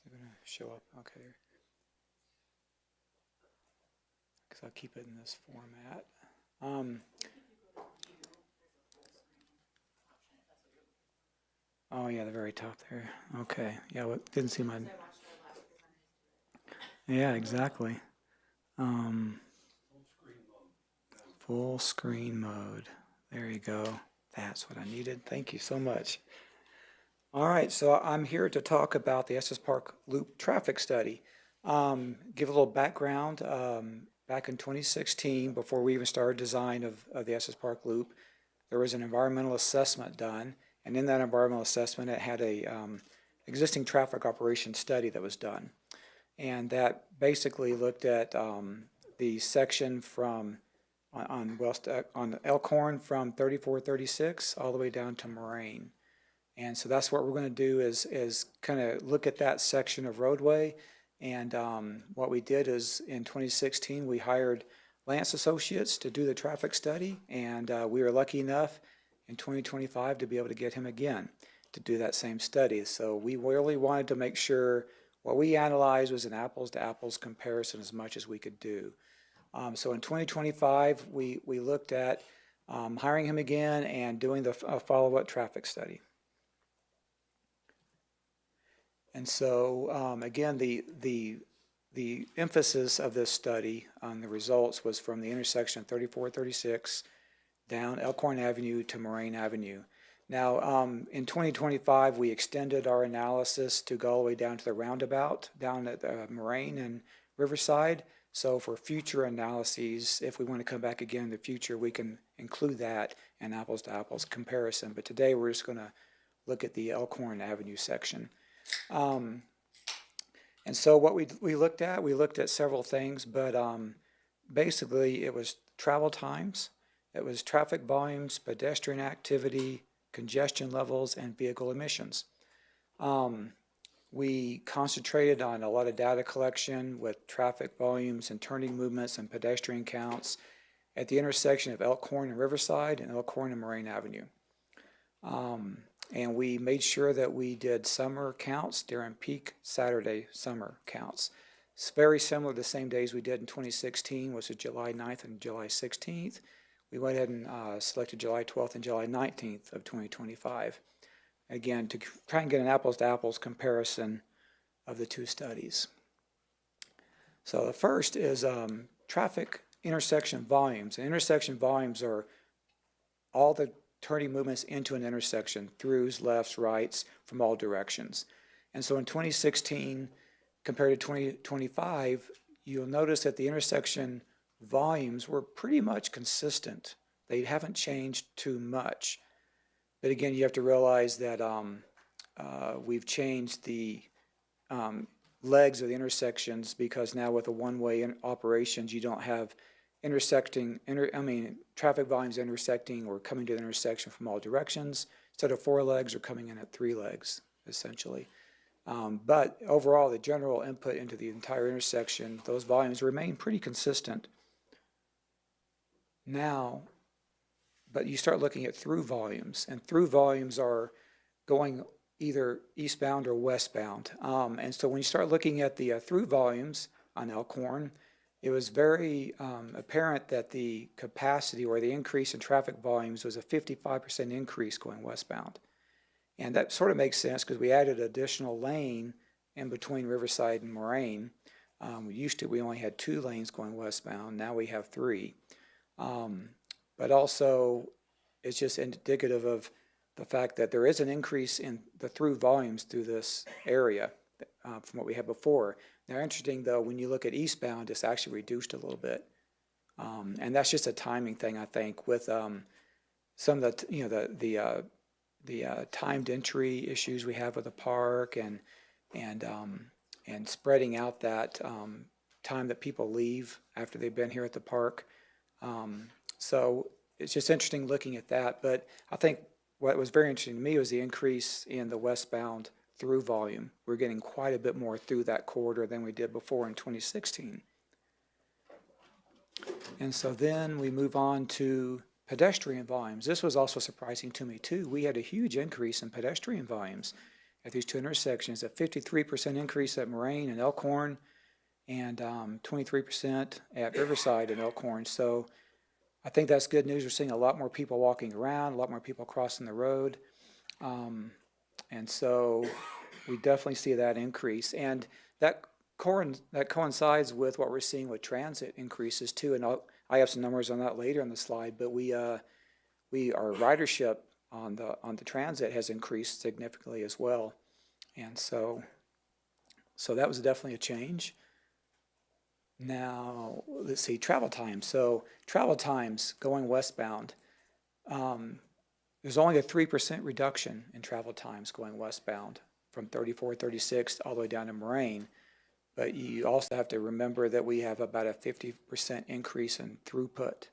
[SPEAKER 12] Is it going to show up? Okay. Because I'll keep it in this format. Oh yeah, the very top there. Okay. Yeah, well, didn't see my. Yeah, exactly. Full screen mode. There you go. That's what I needed. Thank you so much. All right, so I'm here to talk about the Estes Park Loop traffic study. Give a little background. Back in 2016, before we even started design of the Estes Park Loop, there was an environmental assessment done, and in that environmental assessment, it had a existing traffic operation study that was done, and that basically looked at the section from on Elkhorn from 3436 all the way down to Moraine. And so that's what we're going to do is kind of look at that section of roadway. And what we did is in 2016, we hired Lance Associates to do the traffic study. And we were lucky enough in 2025 to be able to get him again to do that same study. So we really wanted to make sure what we analyzed was an apples to apples comparison as much as we could do. So in 2025, we looked at hiring him again and doing the follow-up traffic study. And so again, the emphasis of this study on the results was from the intersection of 3436 down Elkhorn Avenue to Moraine Avenue. Now, in 2025, we extended our analysis to go all the way down to the roundabout down at Moraine and Riverside. So for future analyses, if we want to come back again in the future, we can include that in apples to apples comparison. But today we're just going to look at the Elkhorn Avenue section. And so what we looked at several things, but basically it was travel times, it was traffic volumes, pedestrian activity, congestion levels, and vehicle emissions. We concentrated on a lot of data collection with traffic volumes and turning movements and pedestrian counts at the intersection of Elkhorn and Riverside and Elkhorn and Moraine Avenue. And we made sure that we did summer counts during peak Saturday summer counts. It's very similar to the same days we did in 2016, which is July 9th and July 16th. We went ahead and selected July 12th and July 19th of 2025. Again, to try and get an apples-to-apples comparison of the two studies. So the first is traffic intersection volumes. And intersection volumes are all the turning movements into an intersection, throughs, lefts, rights, from all directions. And so in 2016, compared to 2025, you'll notice that the intersection volumes were pretty much consistent. They haven't changed too much. But again, you have to realize that we've changed the legs of the intersections, because now with the one-way operations, you don't have traffic volumes intersecting or coming to the intersection from all directions. Instead of 4 legs, are coming in at 3 legs, essentially. But overall, the general input into the entire intersection, those volumes remain pretty consistent. Now, but you start looking at through volumes, and through volumes are going either eastbound or westbound. And so when you start looking at the through volumes on Elkhorn, it was very apparent that the capacity or the increase in traffic volumes was a 55% increase going westbound. And that sort of makes sense because we added an additional lane in between Riverside and Moraine. We only had 2 lanes going westbound, now we have 3. But also, it's just indicative of the fact that there is an increase in the through volumes through this area from what we had before. Now, interesting though, when you look at eastbound, it's actually reduced a little bit, and that's just a timing thing, I think, with some of the timed entry issues we have with the park, and spreading out that time that people leave after they've been here at the park. So it's just interesting looking at that. But I think what was very interesting to me was the increase in the westbound through volume. We're getting quite a bit more through that corridor than we did before in 2016. And so then we move on to pedestrian volumes. This was also surprising to me too. We had a huge increase in pedestrian volumes at these 2 intersections, a 53% increase at Moraine and Elkhorn, and 23% at Riverside and Elkhorn. So I think that's good news. We're seeing a lot more people walking around, a lot more people crossing the road. And so we definitely see that increase. And that coincides with what we're seeing with transit increases too. And I have some numbers on that later on the slide, but our ridership on the transit has increased significantly as well. And so that was definitely a change. Now, let's see, travel time. So travel times going westbound, there's only a 3% reduction in travel times going westbound from 34, 36 all the way down to Moraine. But you also have to remember that we have about a 50% increase in throughput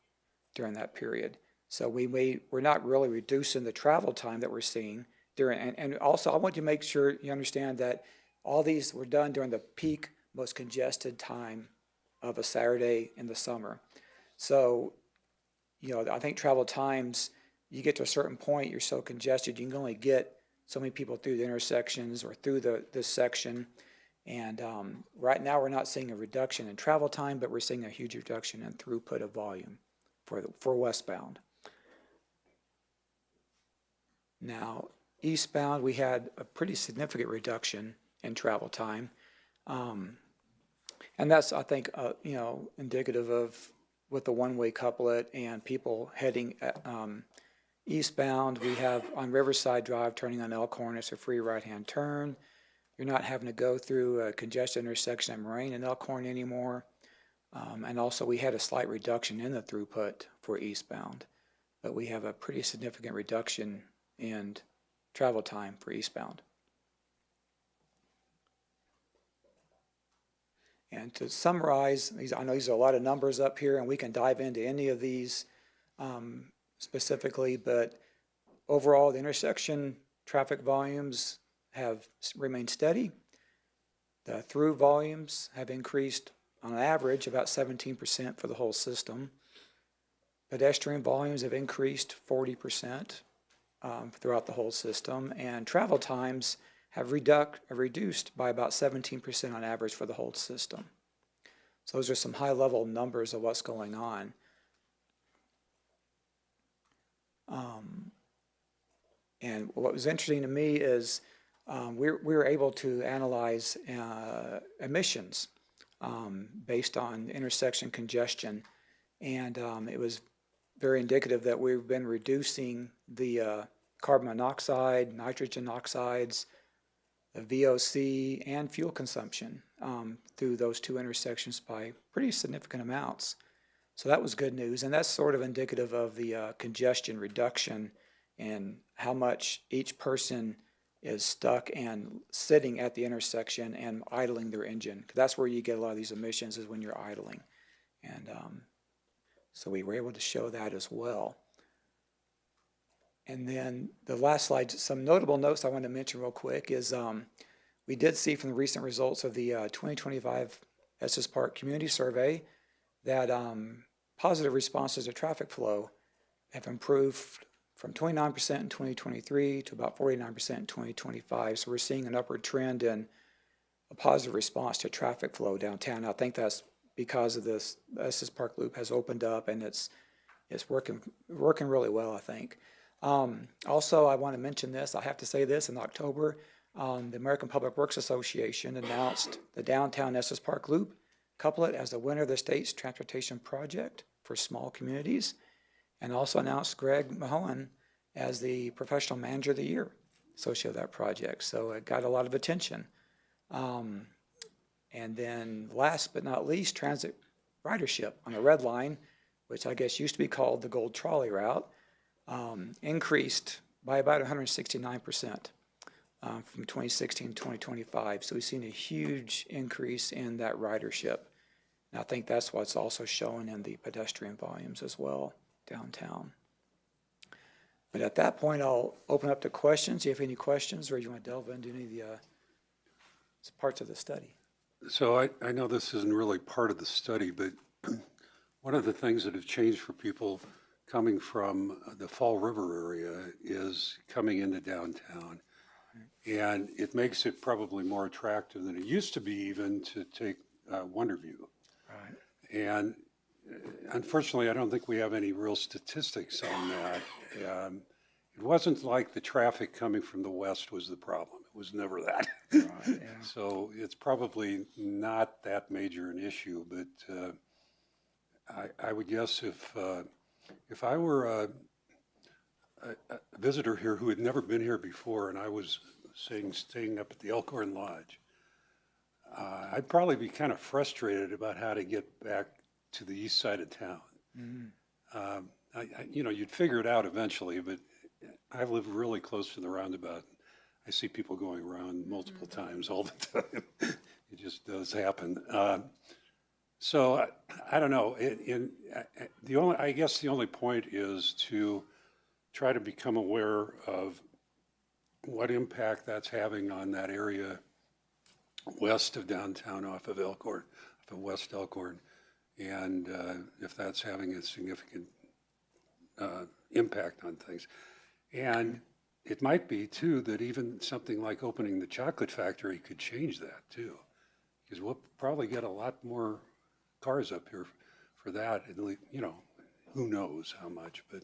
[SPEAKER 12] during that period. So we're not really reducing the travel time that we're seeing during, and also I want you to make sure you understand that all these were done during the peak, most congested time of a Saturday in the summer. So, I think travel times, you get to a certain point, you're so congested, you can only get so many people through the intersections or through this section. And right now we're not seeing a reduction in travel time, but we're seeing a huge reduction in throughput of volume for westbound. Now, eastbound, we had a pretty significant reduction in travel time. And that's, I think, indicative of with the one-way couplet and people heading eastbound. We have on Riverside Drive, turning on Elkhorn, it's a free right-hand turn. You're not having to go through a congested intersection at Moraine and Elkhorn anymore. And also we had a slight reduction in the throughput for eastbound, but we have a pretty significant reduction in travel time for eastbound. And to summarize, I know these are a lot of numbers up here, and we can dive into any of these specifically, but overall, the intersection traffic volumes have remained steady. The through volumes have increased on average about 17% for the whole system. Pedestrian volumes have increased 40% throughout the whole system, and travel times have reduced by about 17% on average for the whole system. So those are some high-level numbers of what's going on. And what was interesting to me is we were able to analyze emissions based on intersection congestion, and it was very indicative that we've been reducing the carbon monoxide, nitrogen oxides, the VOC, and fuel consumption through those two intersections by pretty significant amounts. So that was good news, and that's sort of indicative of the congestion reduction and how much each person is stuck and sitting at the intersection and idling their engine. 'Cause that's where you get a lot of these emissions, is when you're idling. And so we were able to show that as well. And then the last slide, some notable notes I want to mention real quick is we did see from the recent results of the 2025 Estes Park Community Survey that positive responses to traffic flow have improved from 29% in 2023 to about 49% in 2025. So we're seeing an upward trend in a positive response to traffic flow downtown. I think that's because of this. Estes Park Loop has opened up, and it's working really well, I think. Also, I want to mention this. I have to say this. In October, the American Public Works Association announced the downtown Estes Park Loop couplet as the winner of the state's transportation project for small communities, and also announced Greg Mahoen as the professional manager of the year associated with that project. So it got a lot of attention. And then last but not least, transit ridership on the Red Line, which I guess used to be called the Gold Trolley Route, increased by about 169% from 2016 to 2025. So we've seen a huge increase in that ridership. And I think that's what's also shown in the pedestrian volumes as well downtown. But at that point, I'll open up to questions. Do you have any questions, or do you want to delve into any of the parts of the study?
[SPEAKER 8] So I know this isn't really part of the study, but one of the things that have changed for people coming from the Fall River area is coming into downtown. And it makes it probably more attractive than it used to be even to take Wonderview.
[SPEAKER 12] Right.
[SPEAKER 8] And unfortunately, I don't think we have any real statistics on that. It wasn't like the traffic coming from the west was the problem. It was never that.
[SPEAKER 12] Right, yeah.
[SPEAKER 8] So it's probably not that major an issue, but I would guess if I were a visitor here who had never been here before and I was staying up at the Elkhorn Lodge, I'd probably be kind of frustrated about how to get back to the east side of town. You'd figure it out eventually, but I live really close to the roundabout. I see people going around multiple times all the time. It just does happen. So I don't know. I guess the only point is to try to become aware of what impact that's having on that area west of downtown off of Elkhorn, off of West Elkhorn, and if that's having a significant impact on things. And it might be too that even something like opening the chocolate factory could change that too, because we'll probably get a lot more cars up here for that. At least, who knows how much, but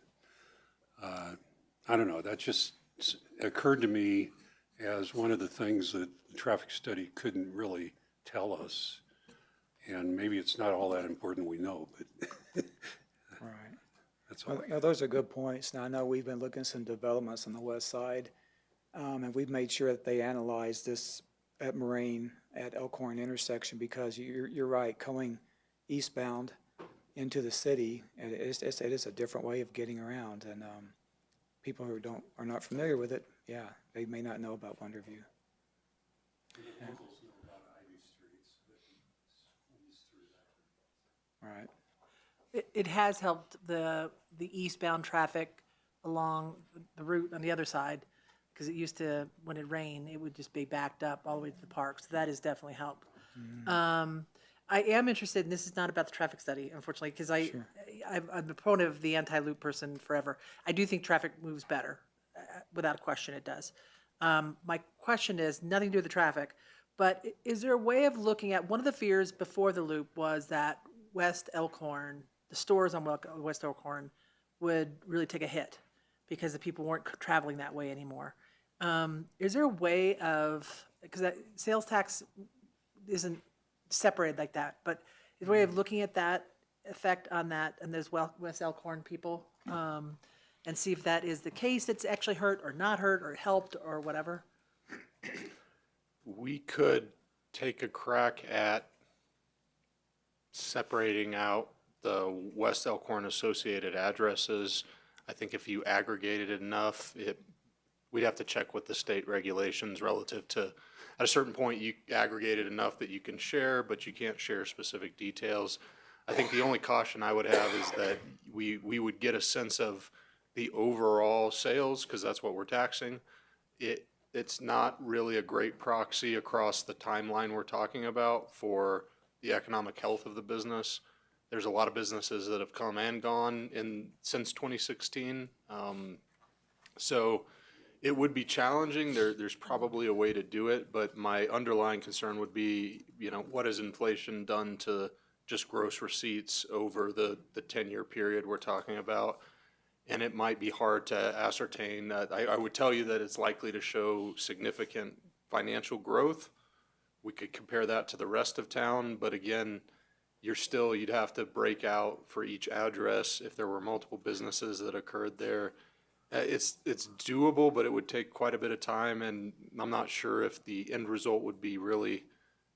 [SPEAKER 8] I don't know. That just occurred to me as one of the things that the traffic study couldn't really tell us. And maybe it's not all that important, we know, but
[SPEAKER 12] Right.
[SPEAKER 8] that's all.
[SPEAKER 12] Well, those are good points. Now, I know we've been looking at some developments on the west side, and we've made sure that they analyze this at Moraine at Elkhorn intersection, because you're right, going eastbound into the city, it is a different way of getting around, and people who are not familiar with it, yeah, they may not know about Wonderview. Right.
[SPEAKER 9] It has helped the eastbound traffic along the route on the other side, because it used to, when it rained, it would just be backed up all the way to the park. So that has definitely helped. I am interested, and this is not about the traffic study, unfortunately, because I'm a proponent of the anti-loop person forever. I do think traffic moves better. Without question, it does. My question is, nothing to do with the traffic, but is there a way of looking at, one of the fears before the loop was that West Elkhorn, the stores on West Elkhorn would really take a hit because the people weren't traveling that way anymore. Is there a way of, because that sales tax isn't separated like that, but is there a way of looking at that effect on that and those West Elkhorn people? And see if that is the case, it's actually hurt or not hurt or helped or whatever?
[SPEAKER 10] We could take a crack at separating out the West Elkhorn associated addresses. I think if you aggregated it enough, we'd have to check with the state regulations relative to, at a certain point, you aggregate it enough that you can share, but you can't share specific details. I think the only caution I would have is that we would get a sense of the overall sales, because that's what we're taxing. It's not really a great proxy across the timeline we're talking about for the economic health of the business. There's a lot of businesses that have come and gone since 2016. So it would be challenging. There's probably a way to do it, but my underlying concern would be, what has inflation done to just gross receipts over the 10-year period we're talking about? And it might be hard to ascertain that. I would tell you that it's likely to show significant financial growth. We could compare that to the rest of town, but again, you'd have to break out for each address if there were multiple businesses that occurred there. It's doable, but it would take quite a bit of time, and I'm not sure if the end result would be really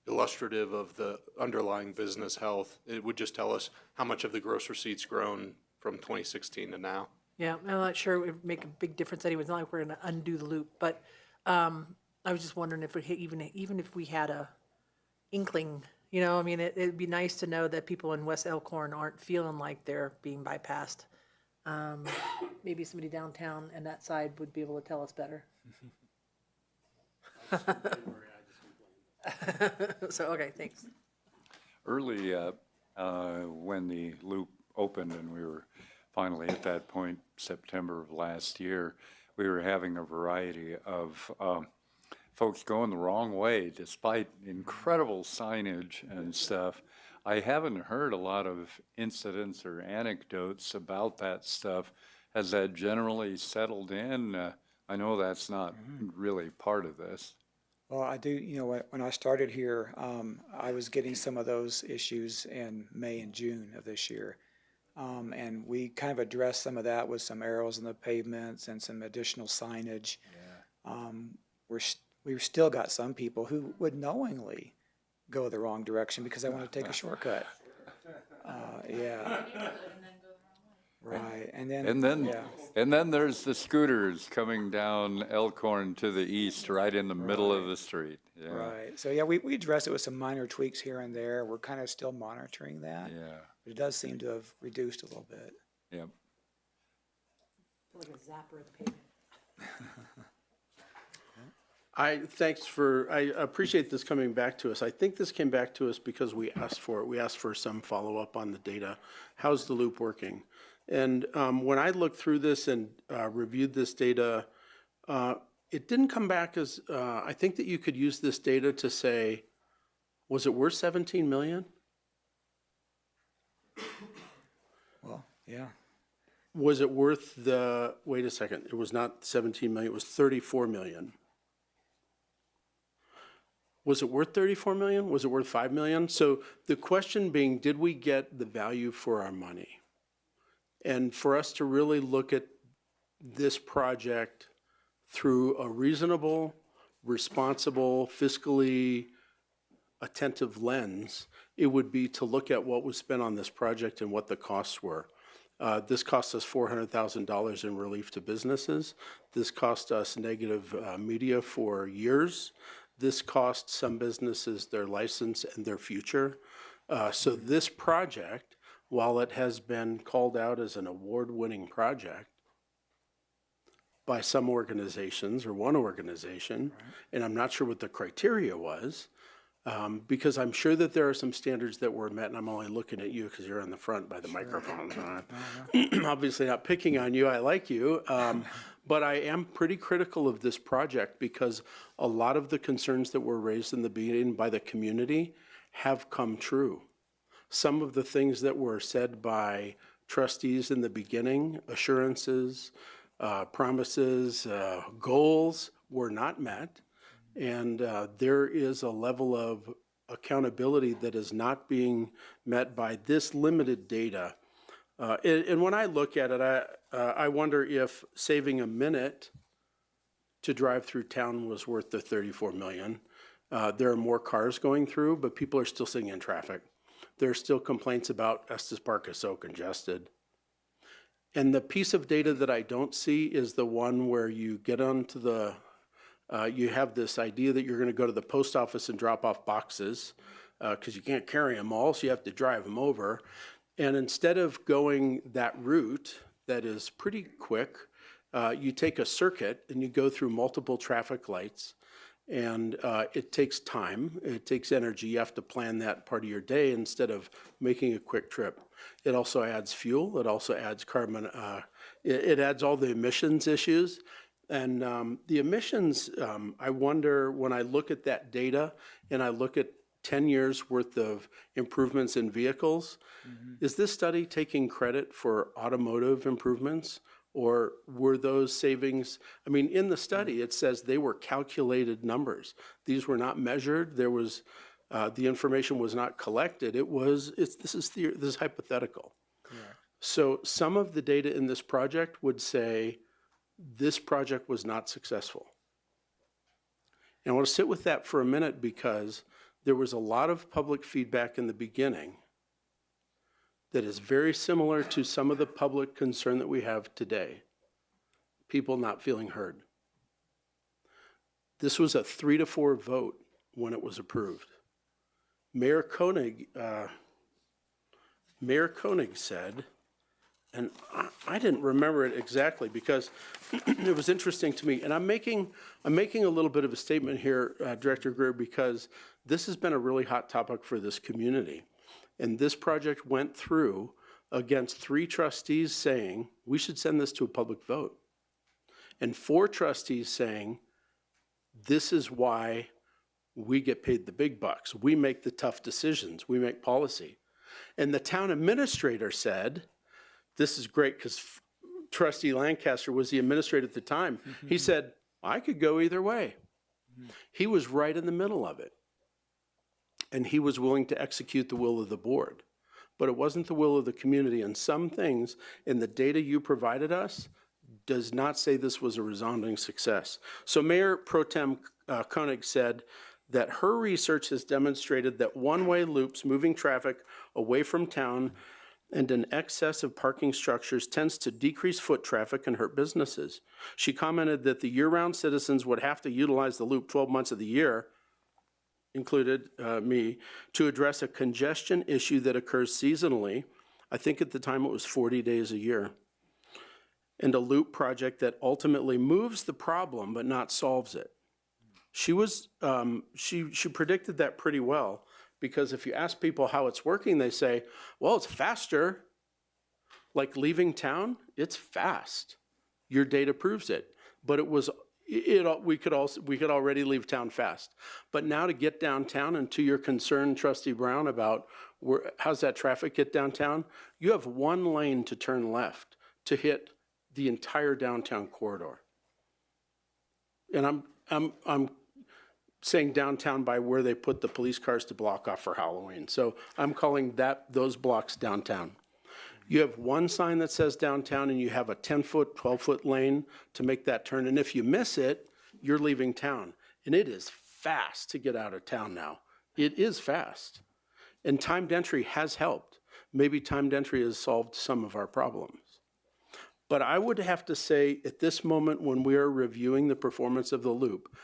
[SPEAKER 10] illustrative of the underlying business health. It would just tell us how much of the gross receipts grown from 2016 to now.
[SPEAKER 9] Yeah, I'm not sure it would make a big difference anyway. It's not like we're going to undo the loop, but I was just wondering if even if we had a inkling, it'd be nice to know that people in West Elkhorn aren't feeling like they're being bypassed. Maybe somebody downtown and that side would be able to tell us better. So, okay, thanks.
[SPEAKER 1] Early, when the loop opened and we were finally at that point, September of last year, we were having a variety of folks going the wrong way despite incredible signage and stuff. I haven't heard a lot of incidents or anecdotes about that stuff. Has that generally settled in? I know that's not really part of this.
[SPEAKER 12] Well, I do, when I started here, I was getting some of those issues in May and June of this year. And we kind of addressed some of that with some arrows in the pavements and some additional signage. We've still got some people who would knowingly go the wrong direction because they want to take a shortcut. Yeah. Right, and
[SPEAKER 1] then there's the scooters coming down Elkhorn to the east, right in the middle of the street. Yeah.
[SPEAKER 12] Right. So yeah, we addressed it with some minor tweaks here and there. We're kind of still monitoring that.
[SPEAKER 1] Yeah.
[SPEAKER 12] But it does seem to have reduced a little bit.
[SPEAKER 1] Yep.
[SPEAKER 9] Like a zapper at the pavement.
[SPEAKER 5] I appreciate this coming back to us. I think this came back to us because we asked for it. We asked for some follow-up on the data. How's the loop working? And when I looked through this and reviewed this data, it didn't come back as, I think that you could use this data to say, was it worth 17 million?
[SPEAKER 12] Well, yeah.
[SPEAKER 5] Was it worth wait a second, it was not 17 million, it was 34 million. Was it worth 34 million? Was it worth 5 million? So the question being, did we get the value for our money? And for us to really look at this project through a reasonable, responsible, fiscally attentive lens, it would be to look at what was spent on this project and what the costs were. This cost us $400,000 in relief to businesses. This cost us negative media for years. This cost some businesses their license and their future. So this project, while it has been called out as an award-winning project by some organizations or one organization, and I'm not sure what the criteria was, because I'm sure that there are some standards that were met, and I'm only looking at you because you're in the front by the microphone. Obviously not picking on you, I like you. But I am pretty critical of this project because a lot of the concerns that were raised in the beginning by the community have come true. Some of the things that were said by trustees in the beginning, assurances, promises, goals, were not met. And there is a level of accountability that is not being met by this limited data. And when I look at it, I wonder if saving a minute to drive through town was worth the 34 million. There are more cars going through, but people are still sitting in traffic. There are still complaints about Estes Park is so congested. And the piece of data that I don't see is the one where you get onto the, you have this idea that you're gonna go to the post office and drop off boxes, because you can't carry them all, so you have to drive them over. And instead of going that route that is pretty quick, you take a circuit and you go through multiple traffic lights. And it takes time, it takes energy. You have to plan that part of your day instead of making a quick trip. It also adds fuel, it also adds carbon, it adds all the emissions issues. And the emissions, I wonder, when I look at that data and I look at 10 years worth of improvements in vehicles, is this study taking credit for automotive improvements? Or were those savings, I mean, in the study, it says they were calculated numbers. These were not measured. There was, the information was not collected. This is hypothetical. So some of the data in this project would say this project was not successful. And I want to sit with that for a minute because there was a lot of public feedback in the beginning that is very similar to some of the public concern that we have today. People not feeling heard. This was a 3-4 vote when it was approved. Mayor Koenig said, and I didn't remember it exactly because it was interesting to me, and I'm making a little bit of a statement here, Director Greer, because this has been a really hot topic for this community. And this project went through against 3 trustees saying, we should send this to a public vote. And 4 trustees saying, this is why we get paid the big bucks. We make the tough decisions. We make policy. And the town administrator said, this is great because Trustee Lancaster was the administrator at the time. He said, I could go either way. He was right in the middle of it. And he was willing to execute the will of the board. But it wasn't the will of the community. And some things in the data you provided us does not say this was a resounding success. So Mayor Pro Tem Koenig said that her research has demonstrated that one-way loops moving traffic away from town and an excess of parking structures tends to decrease foot traffic and hurt businesses. She commented that the year-round citizens would have to utilize the loop 12 months of the year, included me, to address a congestion issue that occurs seasonally. I think at the time it was 40 days a year. And a loop project that ultimately moves the problem but not solves it. She predicted that pretty well, because if you ask people how it's working, they say, well, it's faster. Like leaving town, it's fast. Your data proves it. But we could already leave town fast. But now to get downtown, and to your concern, Trustee Brown, about how's that traffic get downtown, you have one lane to turn left to hit the entire downtown corridor. And I'm saying downtown by where they put the police cars to block off for Halloween. So I'm calling those blocks downtown. You have one sign that says downtown and you have a 10-foot, 12-foot lane to make that turn. And if you miss it, you're leaving town. And it is fast to get out of town now. It is fast. And timed entry has helped. Maybe timed entry has solved some of our problems. But I would have to say at this moment when we are reviewing the performance of the loop,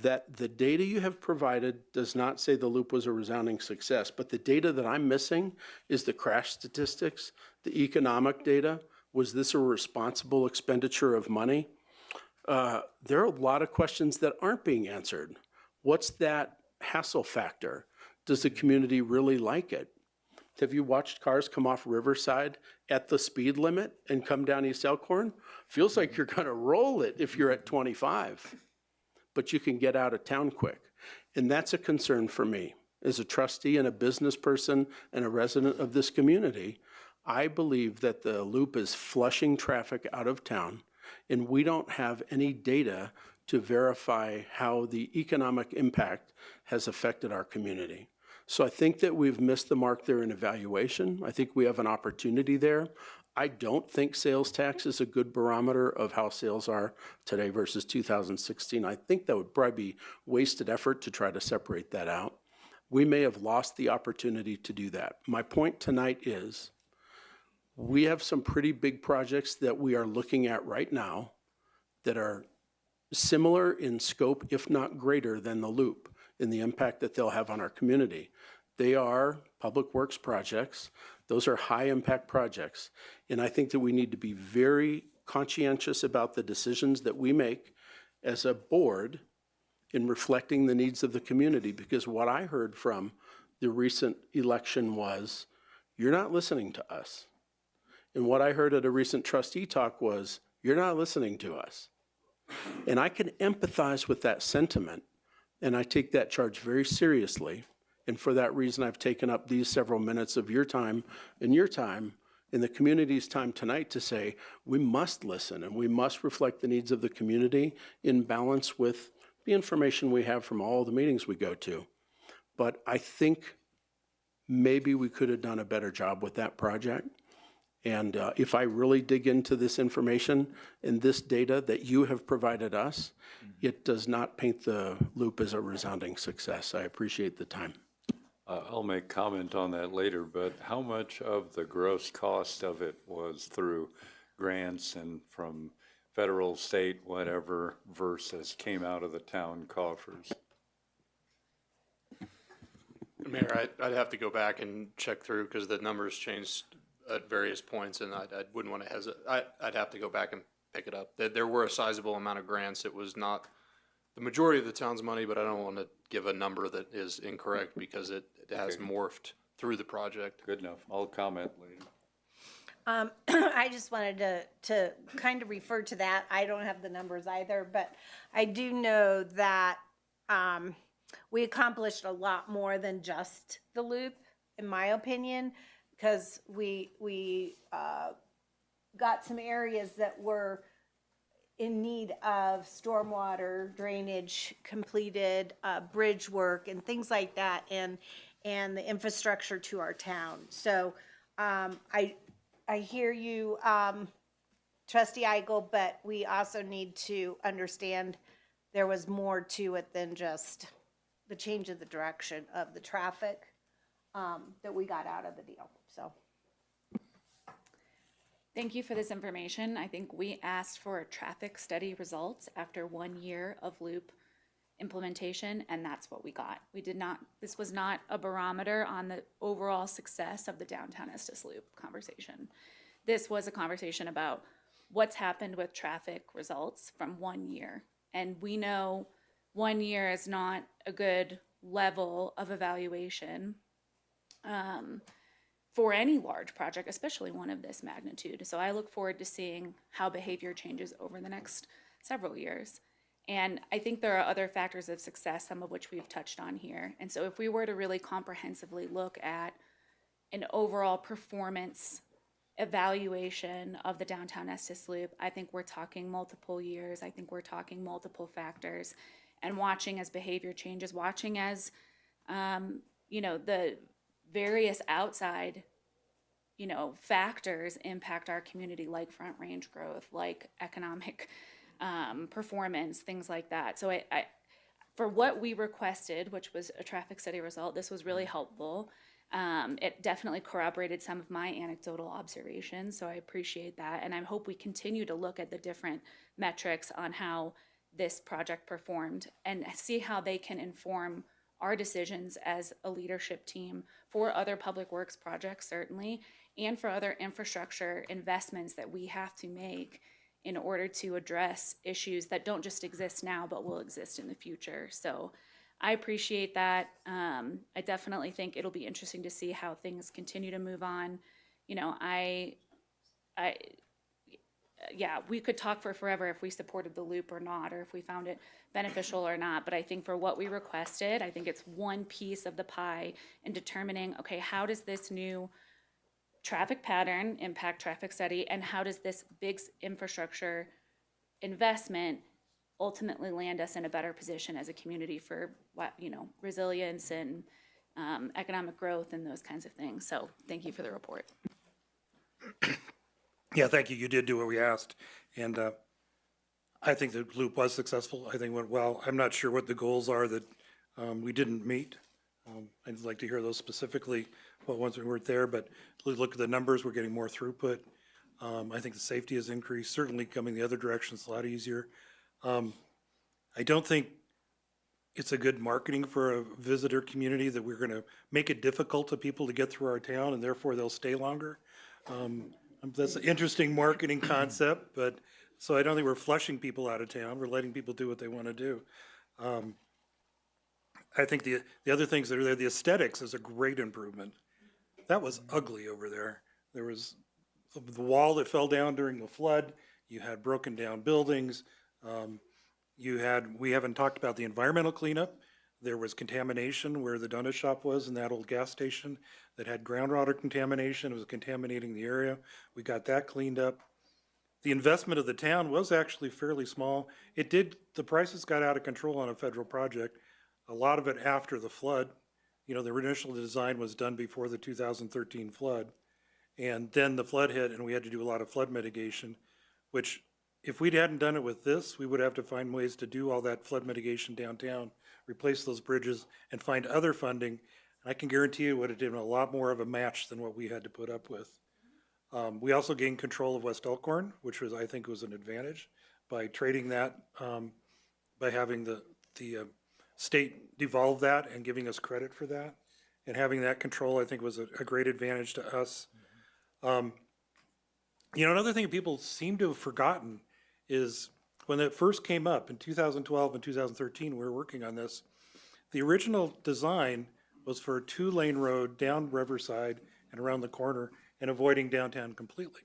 [SPEAKER 5] that the data you have provided does not say the loop was a resounding success, but the data that I'm missing is the crash statistics, the economic data. Was this a responsible expenditure of money? There are a lot of questions that aren't being answered. What's that hassle factor? Does the community really like it? Have you watched cars come off Riverside at the speed limit and come down East Elkhorn? Feels like you're gonna roll it if you're at 25, but you can get out of town quick. And that's a concern for me. As a trustee and a business person and a resident of this community, I believe that the loop is flushing traffic out of town, and we don't have any data to verify how the economic impact has affected our community. So I think that we've missed the mark there in evaluation. I think we have an opportunity there. I don't think sales tax is a good barometer of how sales are today versus 2016. I think that would probably be wasted effort to try to separate that out. We may have lost the opportunity to do that. My point tonight is we have some pretty big projects that we are looking at right now that are similar in scope, if not greater than the loop in the impact that they'll have on our community. They are public works projects. Those are high impact projects. And I think that we need to be very conscientious about the decisions that we make as a board in reflecting the needs of the community, because what I heard from the recent election was, you're not listening to us. And what I heard at a recent trustee talk was, you're not listening to us. And I can empathize with that sentiment, and I take that charge very seriously. And for that reason, I've taken up these several minutes of your time and the community's time tonight to say, we must listen and we must reflect the needs of the community in balance with the information we have from all the meetings we go to. But I think maybe we could have done a better job with that project. And if I really dig into this information and this data that you have provided us, it does not paint the loop as a resounding success. I appreciate the time.
[SPEAKER 1] I'll make comment on that later, but how much of the gross cost of it was through grants and from federal, state, whatever, versus came out of the town coffers?
[SPEAKER 10] Mayor, I'd have to go back and check through because the numbers changed at various points, and I wouldn't want to hesitate. I'd have to go back and pick it up. There were a sizable amount of grants. It was not the majority of the town's money, but I don't want to give a number that is incorrect because it has morphed through the project.
[SPEAKER 1] Good enough. I'll comment later.
[SPEAKER 7] I just wanted to kind of refer to that. I don't have the numbers either, but I do know that we accomplished a lot more than just the loop, in my opinion, because we got some areas that were in need of stormwater drainage completed, bridge work and things like that, and the infrastructure to our town. So I hear you, Trustee Eigel, but we also need to understand there was more to it than just the change of the direction of the traffic that we got out of the deal, so.
[SPEAKER 4] Thank you for this information. I think we asked for traffic study results after 1 year of loop implementation, and that's what we got. We did not, this was not a barometer on the overall success of the downtown Estes Loop conversation. This was a conversation about what's happened with traffic results from 1 year. And we know 1 year is not a good level of evaluation for any large project, especially one of this magnitude. So I look forward to seeing how behavior changes over the next several years. And I think there are other factors of success, some of which we've touched on here. And so if we were to really comprehensively look at an overall performance evaluation of the downtown Estes Loop, I think we're talking multiple years. I think we're talking multiple factors, and watching as behavior changes, watching as, the various outside, factors impact our community, like front range growth, like economic performance, things like that. So I for what we requested, which was a traffic study result, this was really helpful. It definitely corroborated some of my anecdotal observations, so I appreciate that. And I hope we continue to look at the different metrics on how this project performed and see how they can inform our decisions as a leadership team for other public works projects, certainly, and for other infrastructure investments that we have to make in order to address issues that don't just exist now, but will exist in the future. So I appreciate that. I definitely think it'll be interesting to see how things continue to move on. You know, yeah, we could talk for forever if we supported the loop or not, or if we found it beneficial or not. But I think for what we requested, I think it's one piece of the pie in determining, okay, how does this new traffic pattern impact traffic study, and how does this big infrastructure investment ultimately land us in a better position as a community for what, you know, resilience and economic growth and those kinds of things. So thank you for the report.
[SPEAKER 6] Yeah, thank you. You did do what we asked. And I think the loop was successful. I think it went well. I'm not sure what the goals are that we didn't meet. I'd like to hear those specifically, what ones we weren't there, but look at the numbers, we're getting more throughput. I think the safety has increased, certainly coming the other direction is a lot easier. I don't think it's a good marketing for a visitor community that we're gonna make it difficult to people to get through our town and therefore they'll stay longer. That's an interesting marketing concept, but, so I don't think we're flushing people out of town, we're letting people do what they wanna do. I think the other things that are there, the aesthetics is a great improvement. That was ugly over there. There was the wall that fell down during the flood, you had broken down buildings, we haven't talked about the environmental cleanup. There was contamination where the donut shop was in that old gas station that had groundwater contamination. It was contaminating the area. We got that cleaned up. The investment of the town was actually fairly small. The prices got out of control on a federal project. A lot of it after the flood. You know, the initial design was done before the 2013 flood. And then the flood hit and we had to do a lot of flood mitigation, which if we hadn't done it with this, we would have to find ways to do all that flood mitigation downtown, replace those bridges and find other funding. And I can guarantee you it would have been a lot more of a match than what we had to put up with. We also gained control of West Elkhorn, which was, I think, was an advantage by trading that, by having the state devolve that and giving us credit for that. And having that control, I think, was a great advantage to us. You know, another thing people seem to have forgotten is when it first came up in 2012 and 2013, we were working on this. The original design was for a 2-lane road down Riverside and around the corner and avoiding downtown completely.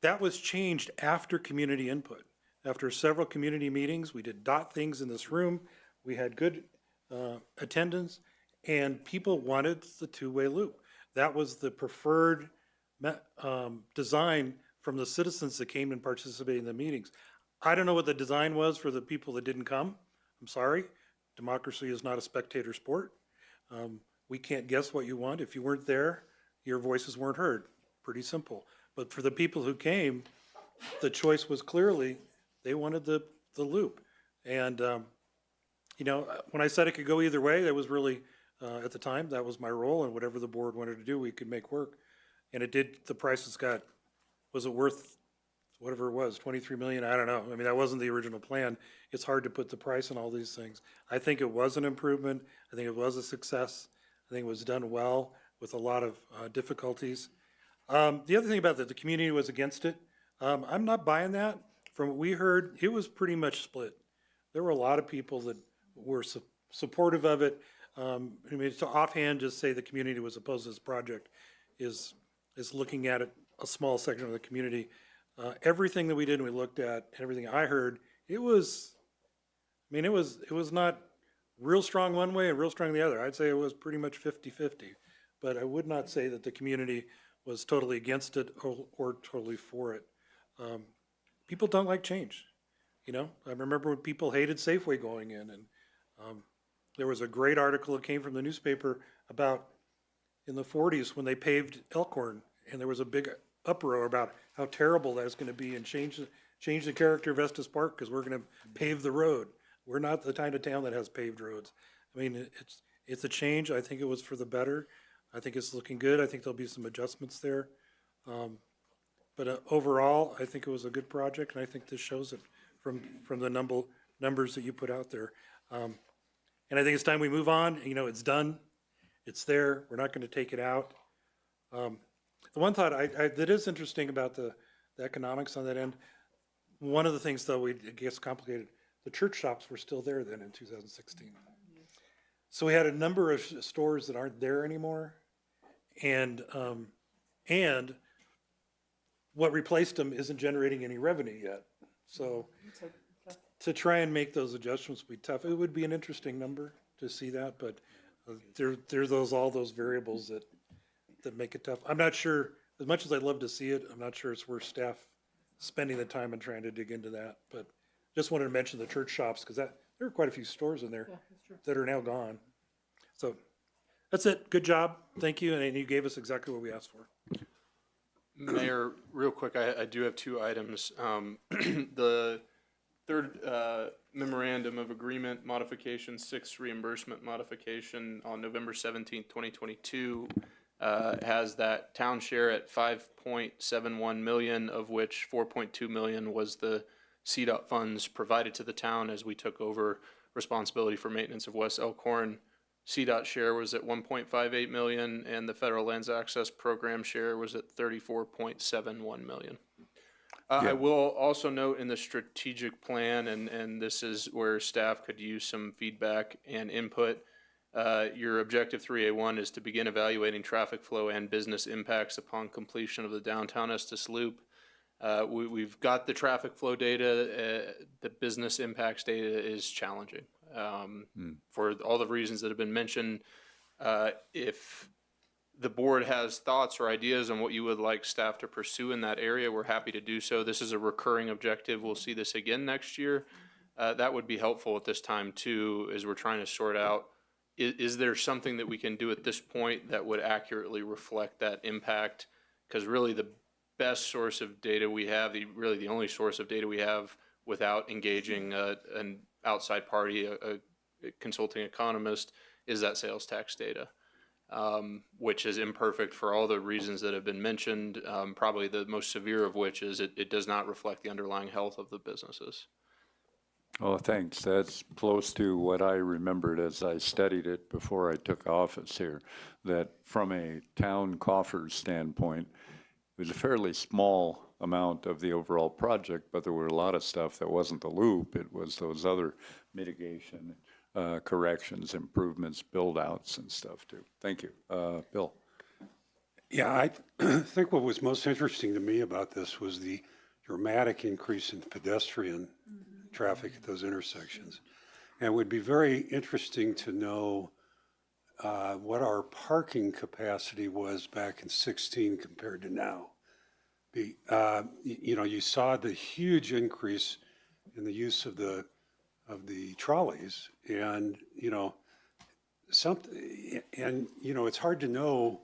[SPEAKER 6] That was changed after community input. After several community meetings, we did dot things in this room. We had good attendance and people wanted the 2-way loop. That was the preferred design from the citizens that came and participated in the meetings. I don't know what the design was for the people that didn't come. I'm sorry. Democracy is not a spectator sport. We can't guess what you want. If you weren't there, your voices weren't heard. Pretty simple. But for the people who came, the choice was clearly they wanted the loop. And, you know, when I said it could go either way, that was really, at the time, that was my role, and whatever the board wanted to do, we could make work. And it did, the prices got, was it worth whatever it was, 23 million? I don't know. I mean, that wasn't the original plan. It's hard to put the price on all these things. I think it was an improvement. I think it was a success. I think it was done well with a lot of difficulties. The other thing about that, the community was against it. I'm not buying that. From what we heard, it was pretty much split. There were a lot of people that were supportive of it. I mean, to offhand just say the community was opposed to this project is looking at it, a small section of the community. Everything that we did and we looked at, everything I heard, it was not real strong one way and real strong the other. I'd say it was pretty much 50-50. But I would not say that the community was totally against it or totally for it. People don't like change. You know, I remember when people hated Safeway going in, and there was a great article that came from the newspaper about in the 40s when they paved Elkhorn, and there was a big uproar about how terrible that's going to be and change the character of Estes Park because we're going to pave the road. We're not the kind of town that has paved roads. I mean, it's a change. I think it was for the better. I think it's looking good. I think there'll be some adjustments there. But overall, I think it was a good project, and I think this shows it from the numbers that you put out there. And I think it's time we move on. You know, it's done. It's there. We're not going to take it out. The one thought that is interesting about the economics on that end, one of the things, though, it gets complicated. The church shops were still there then in 2016. So we had a number of stores that aren't there anymore. And what replaced them isn't generating any revenue yet. So to try and make those adjustments would be tough. It would be an interesting number to see that, but there's all those variables that make it tough. I'm not sure, as much as I'd love to see it, I'm not sure it's worth staff spending the time and trying to dig into that. But just wanted to mention the church shops, because there are quite a few stores in there that are now gone. So that's it. Good job. Thank you. And you gave us exactly what we asked for.
[SPEAKER 10] Mayor, real quick, I do have two items. The third memorandum of agreement modification, 6 reimbursement modification on November 17th, 2022, has that town share at 5.71 million, of which 4.2 million was the CDOT funds provided to the town as we took over responsibility for maintenance of West Elkhorn. CDOT share was at 1.58 million, and the Federal Lands Access Program share was at 34.71 million. I will also note in the strategic plan, and this is where staff could use some feedback and input, your objective 3A1 is to begin evaluating traffic flow and business impacts upon completion of the downtown Estes Loop. We've got the traffic flow data. The business impacts data is challenging. For all the reasons that have been mentioned. If the board has thoughts or ideas on what you would like staff to pursue in that area, we're happy to do so. This is a recurring objective. We'll see this again next year. That would be helpful at this time too, as we're trying to sort out, is there something that we can do at this point that would accurately reflect that impact? Because really the best source of data we have, really the only source of data we have without engaging an outside party, a consulting economist, is that sales tax data, which is imperfect for all the reasons that have been mentioned, probably the most severe of which is it does not reflect the underlying health of the businesses.
[SPEAKER 1] Oh, thanks. That's close to what I remembered as I studied it before I took office here, that from a town coffers standpoint, it was a fairly small amount of the overall project, but there were a lot of stuff that wasn't the loop. It was those other mitigation, corrections, improvements, build-outs and stuff too. Thank you. Bill.
[SPEAKER 8] Yeah, I think what was most interesting to me about this was the dramatic increase in pedestrian traffic at those intersections. And it would be very interesting to know what our parking capacity was back in 16 compared to now. You saw the huge increase in the use of the trolleys, and it's hard to know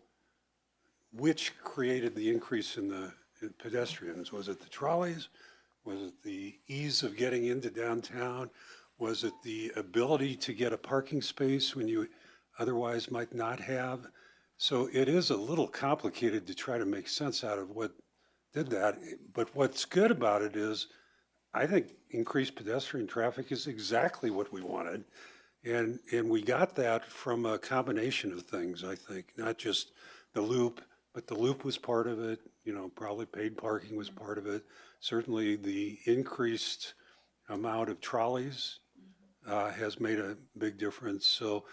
[SPEAKER 8] which created the increase in the pedestrians. Was it the trolleys? Was it the ease of getting into downtown? Was it the ability to get a parking space when you otherwise might not have? So it is a little complicated to try to make sense out of what did that. But what's good about it is I think increased pedestrian traffic is exactly what we wanted. And we got that from a combination of things, I think, not just the loop, but the loop was part of it. Probably paid parking was part of it. Certainly the increased amount of trolleys has made a big difference. So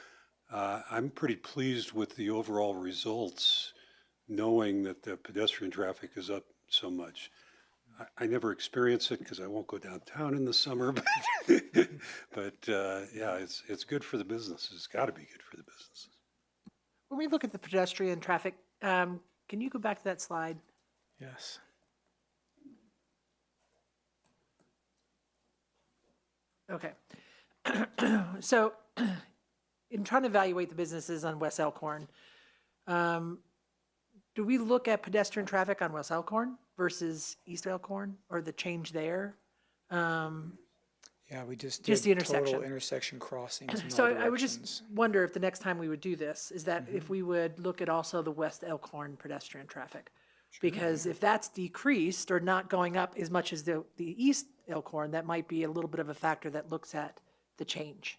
[SPEAKER 8] I'm pretty pleased with the overall results, knowing that the pedestrian traffic is up so much. I never experience it because I won't go downtown in the summer, but yeah, it's good for the businesses. It's got to be good for the businesses.
[SPEAKER 9] When we look at the pedestrian traffic, can you go back to that slide?
[SPEAKER 12] Yes.
[SPEAKER 9] Okay. So in trying to evaluate the businesses on West Elkhorn, do we look at pedestrian traffic on West Elkhorn versus East Elkhorn, or the change there?
[SPEAKER 12] Yeah, we just
[SPEAKER 9] Just
[SPEAKER 12] did
[SPEAKER 9] the intersection.
[SPEAKER 12] total intersection crossings in
[SPEAKER 9] So
[SPEAKER 12] all
[SPEAKER 9] I would
[SPEAKER 12] directions.
[SPEAKER 9] just wonder if the next time we would do this, is that if we would look at also the West Elkhorn pedestrian traffic. Because if that's decreased or not going up as much as the East Elkhorn, that might be a little bit of a factor that looks at the change.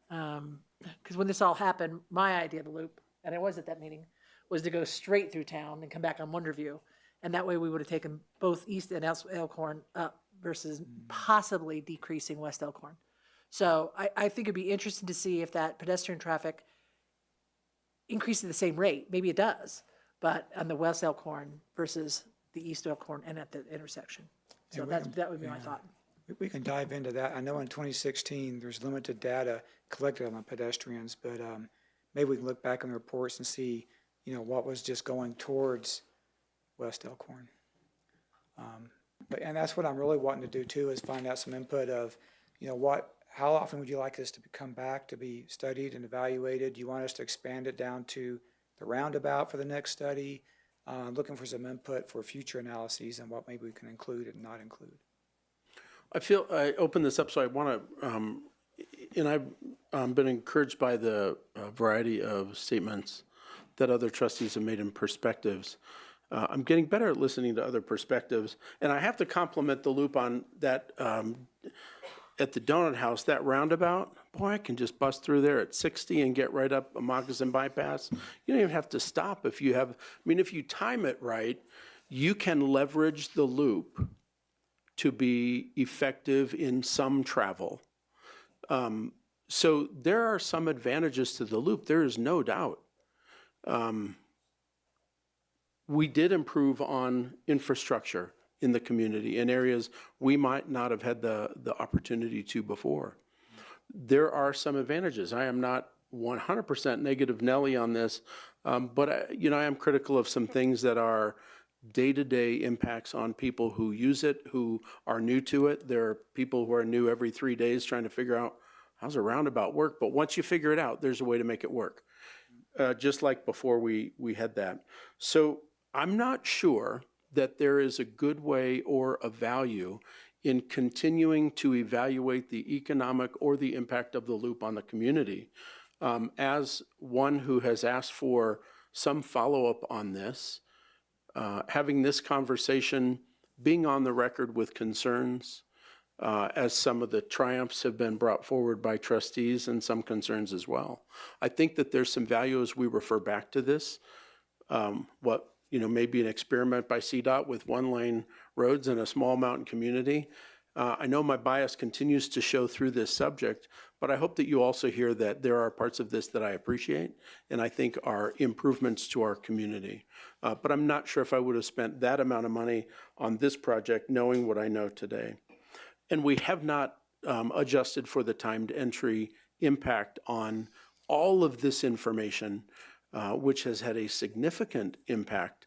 [SPEAKER 9] Because when this all happened, my idea of the loop, and I was at that meeting, was to go straight through town and come back on Wonderview. And that way we would have taken both East and Elkhorn up versus possibly decreasing West Elkhorn. So I think it'd be interesting to see if that pedestrian traffic increases at the same rate. Maybe it does, but on the West Elkhorn versus the East Elkhorn and at the intersection. So that would be my thought.
[SPEAKER 12] We can dive into that. I know in 2016, there's limited data collected on the pedestrians, but maybe we can look back on the reports and see, what was just going towards West Elkhorn. And that's what I'm really wanting to do too, is find out some input of, how often would you like this to come back to be studied and evaluated? Do you want us to expand it down to the roundabout for the next study? Looking for some input for future analyses and what maybe we can include and not include.
[SPEAKER 5] I opened this up, so I want to, and I've been encouraged by the variety of statements that other trustees have made in perspectives. I'm getting better at listening to other perspectives, and I have to compliment the loop on that, at the Donut House, that roundabout, boy, I can just bust through there at 60 and get right up a Moccasin bypass. You don't even have to stop if you have, if you time it right, you can leverage the loop to be effective in some travel. So there are some advantages to the loop, there is no doubt. We did improve on infrastructure in the community in areas we might not have had the opportunity to before. There are some advantages. I am not 100% negative Nelly on this, but I am critical of some things that are day-to-day impacts on people who use it, who are new to it. There are people who are new every 3 days trying to figure out how's a roundabout work, but once you figure it out, there's a way to make it work, just like before we had that. So I'm not sure that there is a good way or a value in continuing to evaluate the economic or the impact of the loop on the community. As one who has asked for some follow-up on this, having this conversation, being on the record with concerns, as some of the triumphs have been brought forward by trustees and some concerns as well. I think that there's some value as we refer back to this. Maybe an experiment by CDOT with one-lane roads in a small mountain community. I know my bias continues to show through this subject, but I hope that you also hear that there are parts of this that I appreciate and I think are improvements to our community. But I'm not sure if I would have spent that amount of money on this project knowing what I know today. And we have not adjusted for the timed entry impact on all of this information, which has had a significant impact.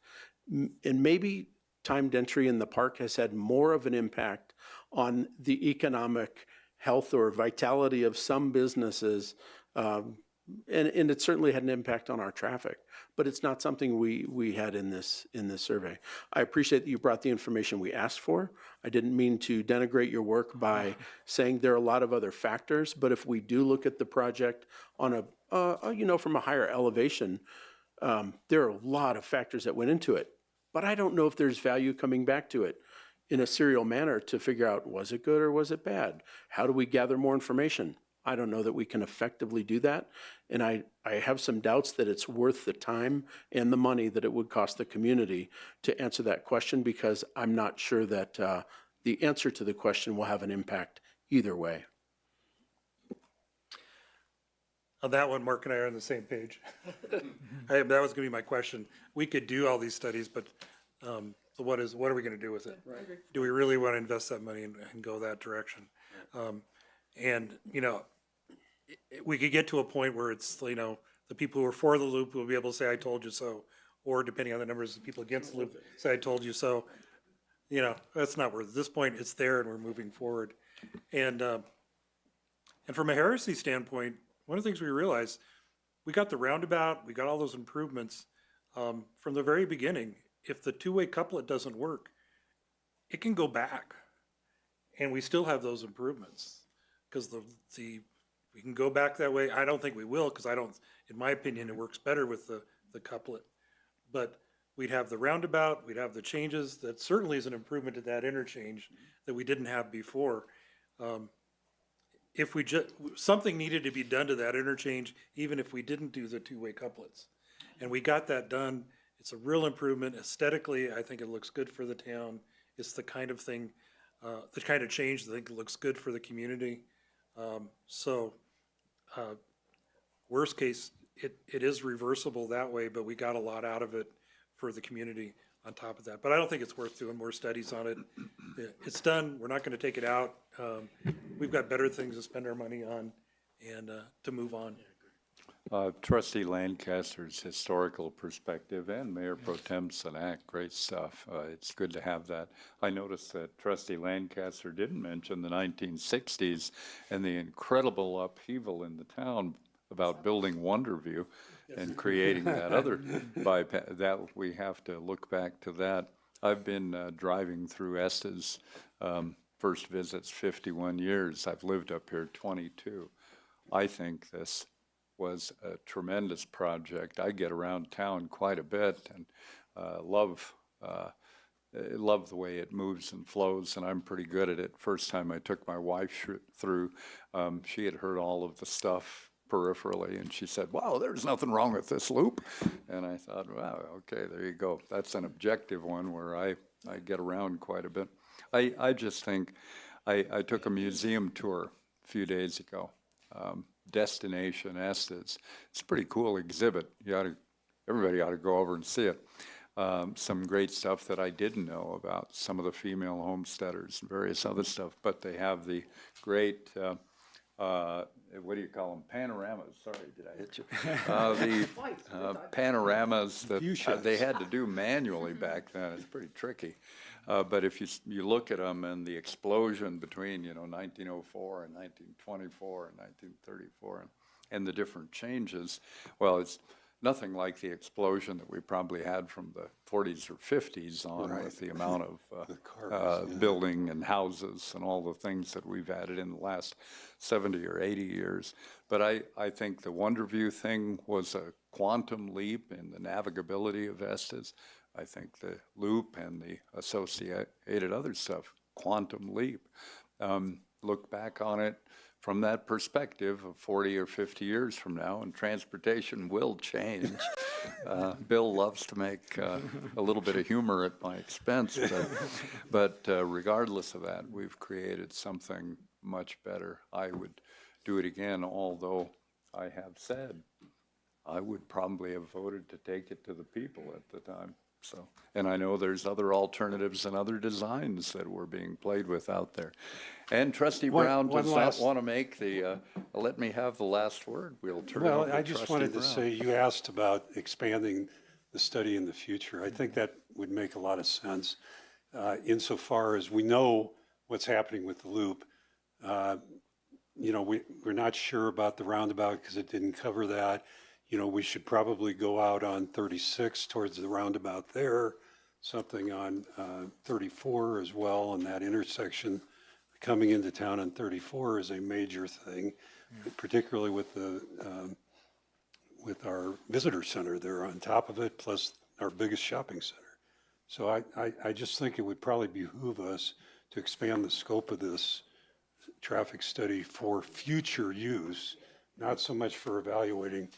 [SPEAKER 5] And maybe timed entry in the park has had more of an impact on the economic health or vitality of some businesses. And it certainly had an impact on our traffic, but it's not something we had in this survey. I appreciate that you brought the information we asked for. I didn't mean to denigrate your work by saying there are a lot of other factors, but if we do look at the project on from a higher elevation, there are a lot of factors that went into it. But I don't know if there's value coming back to it in a serial manner to figure out, was it good or was it bad? How do we gather more information? I don't know that we can effectively do that. And I have some doubts that it's worth the time and the money that it would cost the community to answer that question, because I'm not sure that the answer to the question will have an impact either way.
[SPEAKER 6] On that one, Mark and I are on the same page. That was gonna be my question. We could do all these studies, but so what are we gonna do with it? Right. Do we really wanna invest that money and go that direction? We could get to a point where it's, the people who are for the loop will be able to say, I told you so. Or depending on the numbers of people against the loop, say, I told you so. That's not worth it. At this point, it's there and we're moving forward. And from a heresy standpoint, one of the things we realized, we got the roundabout, we got all those improvements from the very beginning. If the two-way couplet doesn't work, it can go back, and we still have those improvements because we can go back that way. I don't think we will, because in my opinion, it works better with the couplet. But we'd have the roundabout, we'd have the changes. That certainly is an improvement to that interchange that we didn't have before. If something needed to be done to that interchange, even if we didn't do the two-way couplets. And we got that done. It's a real improvement. Aesthetically, I think it looks good for the town. It's the kind of thing, the kind of change that I think looks good for the community. So, worst case, it is reversible that way, but we got a lot out of it for the community on top of that. But I don't think it's worth doing more studies on it. It's done, we're not gonna take it out. We've got better things to spend our money on and to move on.
[SPEAKER 1] Trustee Lancaster's historical perspective and Mayor Pro Tem Sanak, great stuff. It's good to have that. I noticed that Trustee Lancaster didn't mention the 1960s and the incredible upheaval in the town about building Wonderview and creating that other bypass. That we have to look back to that. I've been driving through Estes, first visits 51 years. I've lived up here 22. I think this was a tremendous project. I get around town quite a bit and love the way it moves and flows, and I'm pretty good at it. First time I took my wife through, she had heard all of the stuff peripherally, and she said, wow, there's nothing wrong with this loop. And I thought, wow, okay, there you go. That's an objective one where I get around quite a bit. I just think, I took a museum tour a few days ago. Destination Estes. It's a pretty cool exhibit. Everybody ought to go over and see it. Some great stuff that I didn't know about, some of the female homesteaders and various other stuff, but they have the great, what do you call them, panoramas, sorry, did I hit you? The panoramas that they had to do manually back then. It's pretty tricky. But if you look at them and the explosion between, 1904 and 1924 and 1934 and the different changes, well, it's nothing like the explosion that we probably had from the 40s or 50s on with the amount of building and houses and all the things that we've added in the last 70 or 80 years. But I think the Wonderview thing was a quantum leap in the navigability of Estes. I think the loop and the associated other stuff, quantum leap. Look back on it from that perspective of 40 or 50 years from now, and transportation will change. Bill loves to make a little bit of humor at my expense, but regardless of that, we've created something much better. I would do it again, although I have said I would probably have voted to take it to the people at the time. So, and I know there's other alternatives and other designs that were being played with out there. And Trustee Brown does not want to make the, let me have the last word. We'll turn it over to
[SPEAKER 8] Well, I just wanted to say, you asked about expanding the study in the future. I think that would make a lot of sense insofar as we know what's happening with the loop. We're not sure about the roundabout because it didn't cover that. We should probably go out on 36 towards the roundabout there, something on 34 as well, and that intersection coming into town on 34 is a major thing, particularly with with our visitor center there on top of it, plus our biggest shopping center. So I just think it would probably behoove us to expand the scope of this traffic study for future use, not so much for evaluating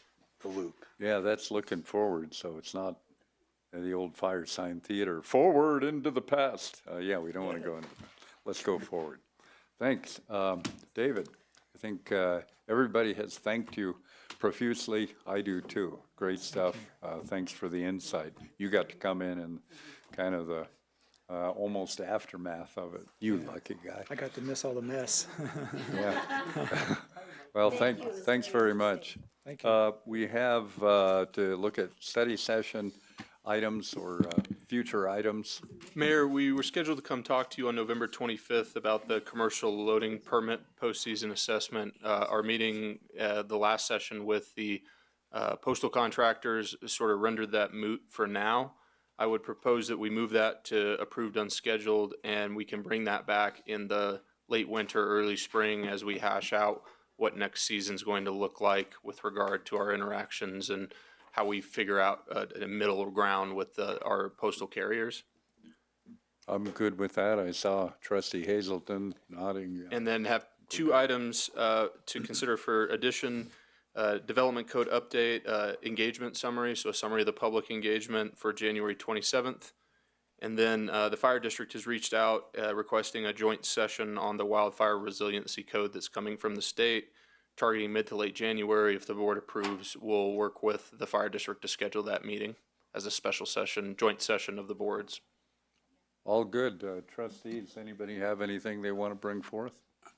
[SPEAKER 8] the loop.
[SPEAKER 1] Yeah, that's looking forward, so it's not the old fire sign theater, forward into the past. Yeah, we don't want to go into, let's go forward. Thanks. David, I think everybody has thanked you profusely. I do too. Great stuff. Thanks for the insight. You got to come in and kind of the almost aftermath of it. You lucky guy.
[SPEAKER 12] I got to miss all the mess.
[SPEAKER 1] Yeah. Well, thanks very much.
[SPEAKER 12] Thank you.
[SPEAKER 1] We have to look at study session items or future items.
[SPEAKER 10] Mayor, we were scheduled to come talk to you on November 25th about the commercial loading permit postseason assessment. Our meeting, the last session with the postal contractors sort of rendered that moot for now. I would propose that we move that to approved unscheduled, and we can bring that back in the late winter, early spring as we hash out what next season's going to look like with regard to our interactions and how we figure out a middle ground with our postal carriers.
[SPEAKER 1] I'm good with that. I saw Trustee Hazelton nodding.
[SPEAKER 10] And then have two items to consider for addition. Development code update, engagement summary, so a summary of the public engagement for January 27th. And then the fire district has reached out requesting a joint session on the wildfire resiliency code that's coming from the state, targeting mid to late January. If the board approves, we'll work with the fire district to schedule that meeting as a special session, joint session of the boards.
[SPEAKER 1] All good. Trustees, anybody have anything they want to bring forth?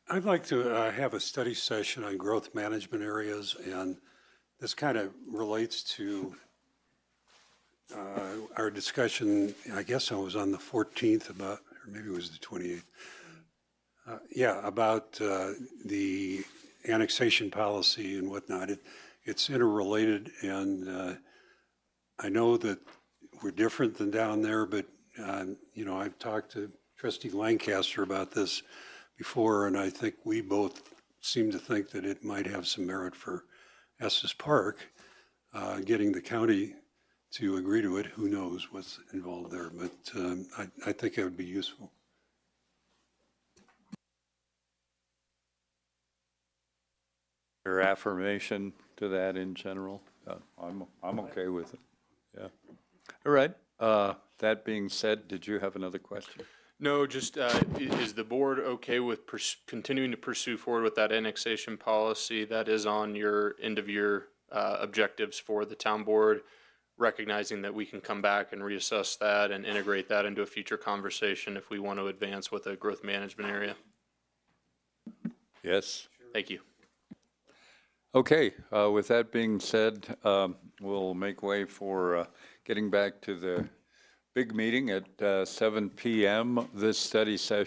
[SPEAKER 8] I'd like to have a study session on growth management areas, and this kind of relates to our discussion, I guess I was on the 14th about, or maybe it was the 28th. About the annexation policy and whatnot. It's interrelated, and I know that we're different than down there, but, I've talked to Trustee Lancaster about this before, and I think we both seem to think that it might have some merit for Estes Park, getting the county to agree to it. Who knows what's involved there, but I think it would be useful.
[SPEAKER 1] Your affirmation to that in general? I'm okay with it. Yeah. All right. That being said, did you have another question?
[SPEAKER 10] No, just is the board okay with continuing to pursue forward with that annexation policy? That is on your end of year objectives for the town board, recognizing that we can come back and reassess that and integrate that into a future conversation if we want to advance with a growth management area.
[SPEAKER 1] Yes.
[SPEAKER 10] Thank you.
[SPEAKER 1] Okay, with that being said, we'll make way for getting back to the big meeting at 7 p.m. This study session